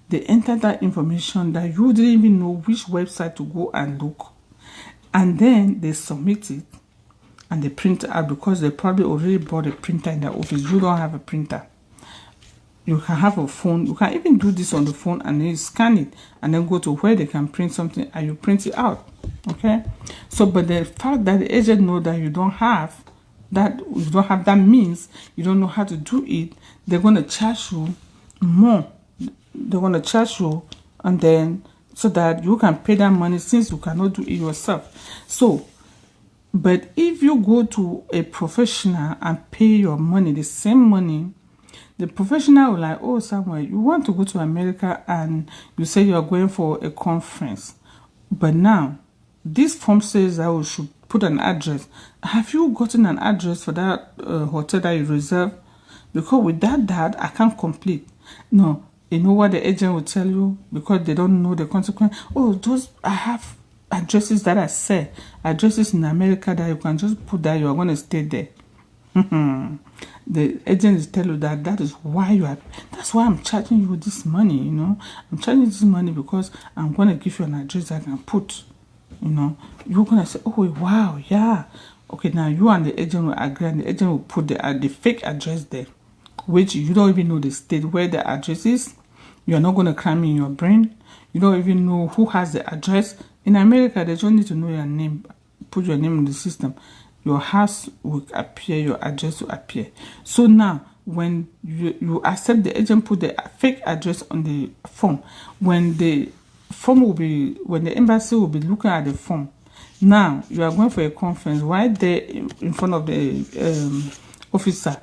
they enter that information that you didn't even know which website to go and look. And then they submit it and they print it out, because they probably already bought a printer in their office. You don't have a printer. You can have a phone. You can even do this on the phone and then scan it and then go to where they can print something and you print it out. Okay? So, but the fact that the agent know that you don't have that means you don't know how to do it, they're going to charge you more. They're going to charge you, and then so that you can pay that money since you cannot do it yourself. So, but if you go to a professional and pay your money, the same money, the professional will like, oh, Samuel, you want to go to America and you say you are going for a conference. But now, this form says that we should put an address. Have you gotten an address for that hotel that you reserved? Because without that, I can't complete. No, you know what the agent will tell you? Because they don't know the consequence. Oh, I have addresses that I say, addresses in America that you can just put that you are going to stay there. The agent is telling you that is why that's why I'm charging you this money, you know. I'm charging you this money because I'm going to give you an address that I can put, you know. You're going to say, oh, wow, yeah. Okay, now you and the agent will agree, and the agent will put the fake address there, which you don't even know the state where the address is. You're not going to cram in your brain. You don't even know who has the address. In America, they just need to know your name. Put your name in the system. Your house will appear, your address will appear. So now, when you accept, the agent put the fake address on the form, when the embassy will be looking at the form, now you are going for a conference right there in front of the officer.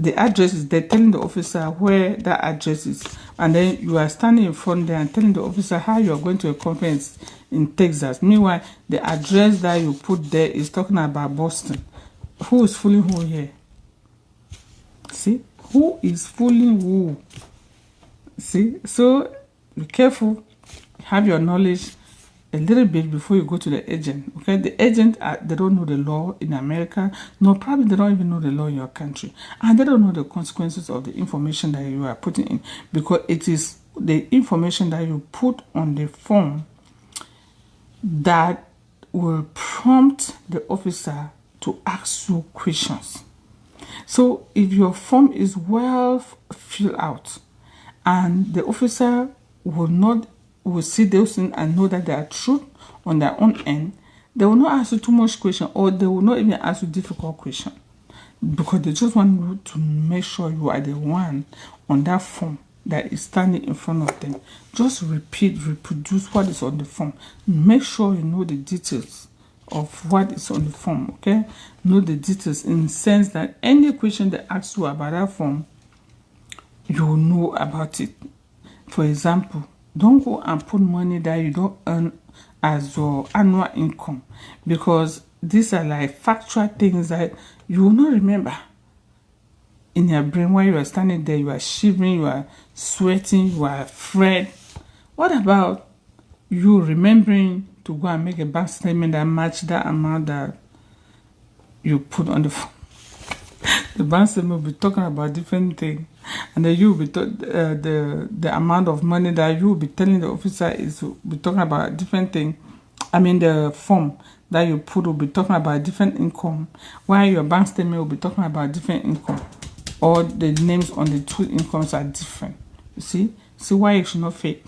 The address is there, telling the officer where that address is. And then you are standing in front there and telling the officer how you are going to a conference in Texas. Meanwhile, the address that you put there is talking about Boston. Who is fooling who here? See? Who is fooling who? See? So, be careful. Have your knowledge a little bit before you go to the agent. Okay, the agent, they don't know the law in America. No, probably they don't even know the law in your country, and they don't know the consequences of the information that you are putting in, because it is the information that you put on the form that will prompt the officer to ask you questions. So if your form is well filled out and the officer will see those things and know that they are true on their own end, they will not ask you too much question, or they will not even ask you difficult question. because they just want you to make sure you are the one on that form that is standing in front of them. Just reproduce what is on the form. Make sure you know the details of what is on the form, okay? Know the details in the sense that any question they ask you about that form, you know about it. For example, don't go and put money that you don't earn as your annual income, because these are like factual things that you will not remember in your brain. While you are standing there, you are shivering, you are sweating, you are afraid. What about you remembering to go and make a bank statement that match that amount that you put on the phone? The bank statement will be talking about different things, and then you will be the amount of money that you will be telling the officer is will be talking about different thing. I mean, the form that you put will be talking about different income, while your bank statement will be talking about different income. All the names on the two incomes are different. You see why you should not fake.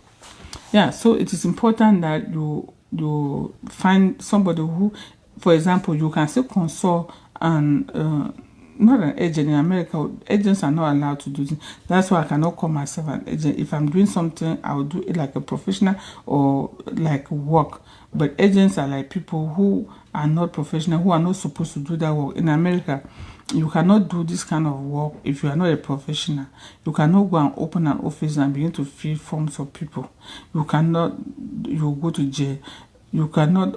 Yeah, so it is important that you find somebody who, for example, you can still consult and not an agent. In America, agents are not allowed to do this. That's why I cannot call myself an agent. If I'm doing something, I will do it like a professional or like work. But agents are like people who are not professional, who are not supposed to do that work. In America, you cannot do this kind of work if you are not a professional. You cannot go and open an office and begin to fill forms for people. You cannot. You go to jail. You cannot.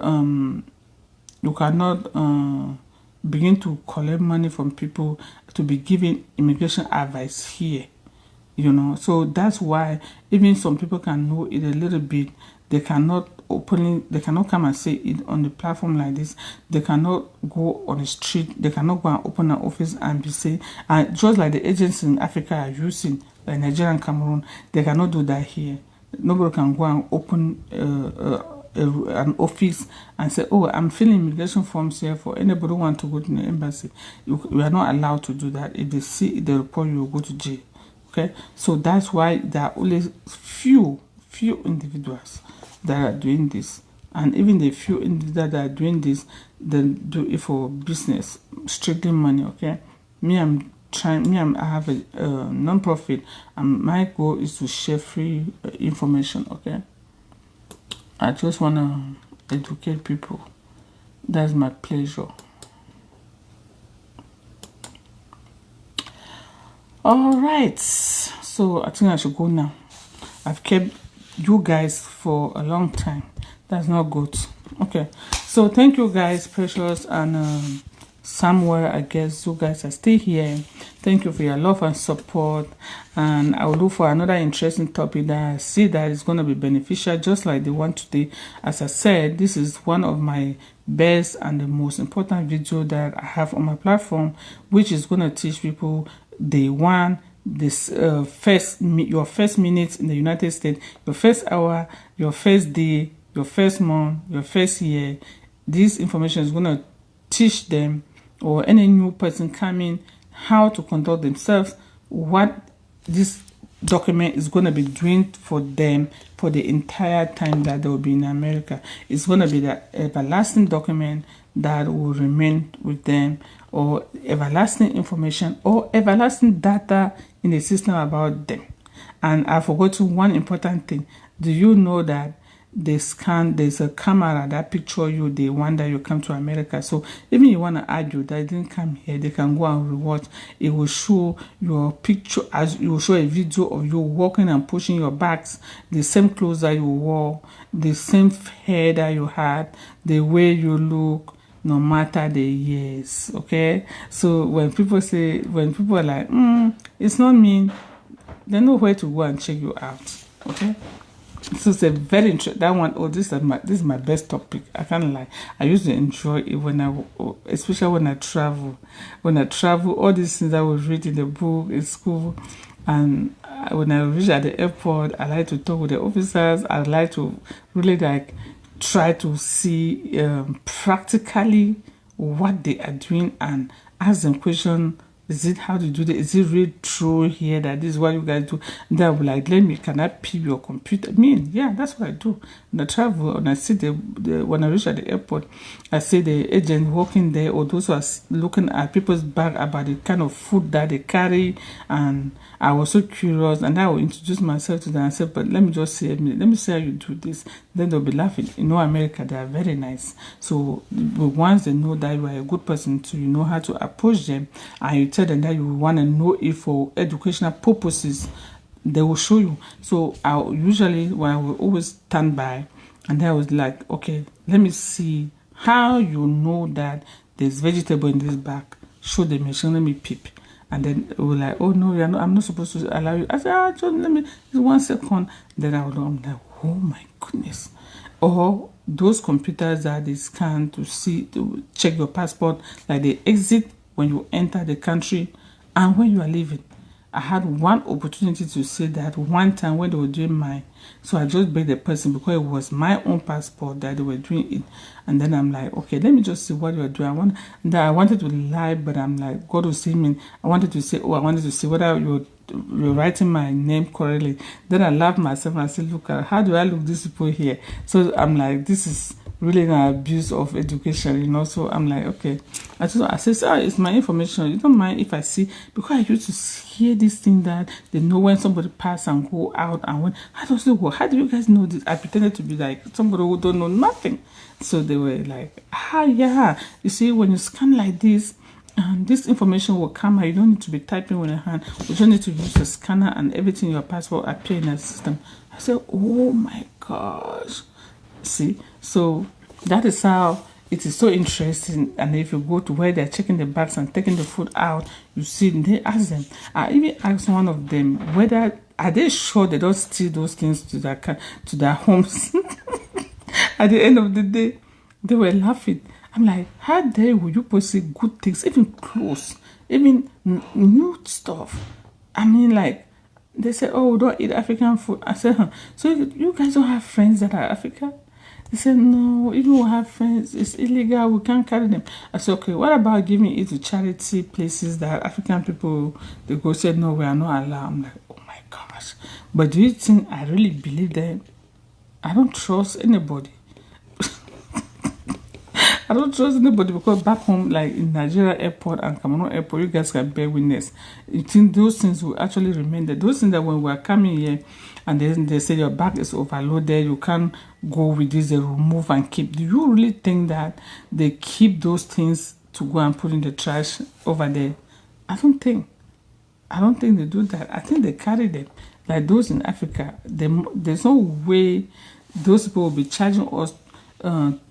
Begin to collect money from people to be giving immigration advice here. So that's why even some people can know it a little bit. They cannot come and say it on the platform like this. They cannot go on the street. They cannot go and open an office and be saying, and just like the agents in Africa are using, like Nigeria and Cameroon, they cannot do that here. Nobody can go and open an office and say, oh, I'm filling immigration forms here for anybody who want to go to the embassy. You are not allowed to do that. If they see the report, you will go to jail. Okay, so that's why there are only few individuals that are doing this, and even the few individuals that are doing this, they do it for business, strictly money. Okay, I have a non-profit, and my goal is to share free information. Okay, I just want to educate people. That's my pleasure. All right, so I think I should go now. I've kept you guys for a long time. That's not good. Okay, so thank you guys, Precious and Samuel. I guess you guys are still here. Thank you for your love and support, and I will look for another interesting topic that I see that is going to be beneficial, just like the one today. As I said, this is one of my best and the most important video that I have on my platform, which is going to teach people day one, this your first minutes in the United States, your first hour, your first day, your first month, your first year. This information is going to teach them, or any new person coming, how to conduct themselves, what this document is going to be doing for them for the entire time that they will be in America. It's going to be the everlasting document that will remain with them, or everlasting information, or everlasting data in the system about them. And I forgot one important thing. Do you know that there's a camera that picture you the one that you come to America? So even you want to argue that I didn't come here, they can go and rewatch. It will show your picture, as you will show a video of you walking and pushing your bags, the same clothes that you wore, the same hair that you had, the way you look, no matter the years. Okay, so when people are like, it's not me, they know where to go and check you out. Okay, so it's a very interesting that one. Oh, this is my best topic. I can't lie. I used to enjoy it especially when I travel. When I travel, all these things I was read in the book in school, and when I reach at the airport, I like to talk with the officers. I like to really try to see practically what they are doing and ask them questions Is it how to do this? Is it really true here that this is what you guys do? And they'll be like, can I peep your computer? I mean, yeah, that's what I do. When I travel and I see when I reach at the airport, I see the agent working there, or those who are looking at people's bag about the kind of food that they carry. And I was so curious, and I will introduce myself to them. I said, but let me just see a minute. Let me see how you do this. Then they'll be laughing. You know, America, they are very nice. So once they know that you are a good person, to you know how to approach them, and you tell them that you want to know it for educational purposes, they will show you. So I will always stand by, and I was like, okay, let me see how you know that there's vegetable in this bag. Show the machine, let me peep. And then it was like, oh no, I'm not supposed to allow you. I said, just let me, just 1 second. Then I'm like, oh my goodness. Or those computers that they scan to check your passport, like they exit when you enter the country and when you are leaving. I had one opportunity to say that one time when they were doing mine. So I just begged the person because it was my own passport that they were doing it. And then I'm like, okay, let me just see what you're doing. I wanted to lie, but I'm like, God will see me. I wanted to say whether you're writing my name correctly. Then I laughed myself and I said, look, how do I look these people here? So I'm like, this is really an abuse of education, you know. So I'm like, okay. I said, sir, it's my information. You don't mind if I see, because I used to hear this thing that they know when somebody pass and go out, and when how does it work? How do you guys know this? I pretended to be like somebody who don't know nothing. So they were like, yeah. You see, when you scan like this, this information will come out. You don't need to be typing with your hand. You just need to use the scanner, and everything in your passport appear in the system. I said, oh my gosh. See, so that is how it is so interesting. And if you go to where they're checking the bags and taking the food out, you see, they ask them. I even asked one of them whether are they sure they don't steal those things to their homes. At the end of the day, they were laughing. I'm like, how dare will you post good things, even clothes, even new stuff? I mean, like, they said, oh, don't eat African food. I said, huh. So you guys don't have friends that are African? They said, no, even we have friends, it's illegal, we can't carry them. I said, okay, what about giving it to charity places that African people, they go say, no, we are not allowed. I'm like, oh my gosh. But do you think I really believe that? I don't trust anybody. I don't trust anybody, because back home, like in Nigeria airport and Cameroon airport, you guys can bear witness. You think those things will actually remain there? Those things that when we are coming here and then they say your bag is overloaded, you can't go with this, they remove and keep. Do you really think that they keep those things to go and put in the trash over there? I don't think they do that. I think they carry them. Like those in Africa, there's no way those people will be charging us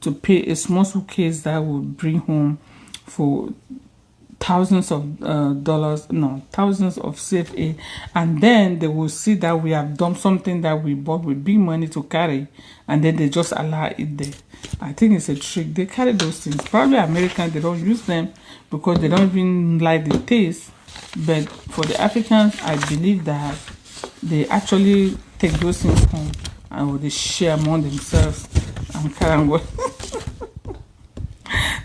to pay a small suitcase that will bring home for thousands of dollars, no, thousands of CFA, and then they will see that we have done something that we bought with big money to carry, and then they just allow it there. I think it's a trick. They carry those things. Probably Americans, they don't use them because they don't even like the taste. But for the Africans, I believe that they actually take those things home and they share among themselves and carry and go.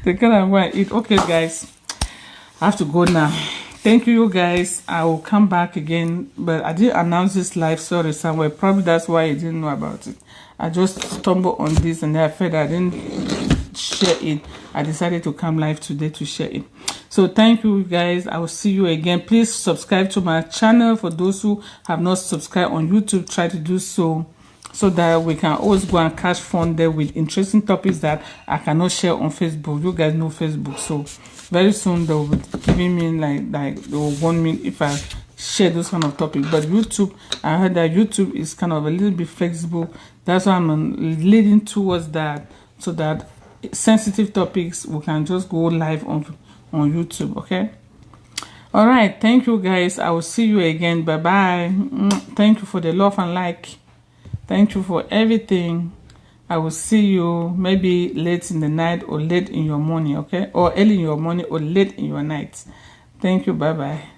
They carry and go and eat. Okay, guys, I have to go now. Thank you, guys. I will come back again, but I didn't announce this live. Sorry, somewhere. Probably that's why you didn't know about it. I just stumbled on this and then I felt I didn't share it. I decided to come live today to share it. So thank you, guys. I will see you again. Please subscribe to my channel. For those who have not subscribed on YouTube, try to do so that we can always go and catch fun there with interesting topics that I cannot share on Facebook. You guys know Facebook, so very soon they will be giving me like they will want me if I share those kind of topics. But YouTube, I heard that YouTube is kind of a little bit flexible. That's why I'm leading towards that, so that sensitive topics we can just go live on YouTube. Okay. All right. Thank you, guys. I will see you again. Bye bye. Thank you for the love and like. Thank you for everything. I will see you maybe late in the night or late in your morning, okay? Or early in your morning or late in your night. Thank you. Bye-bye.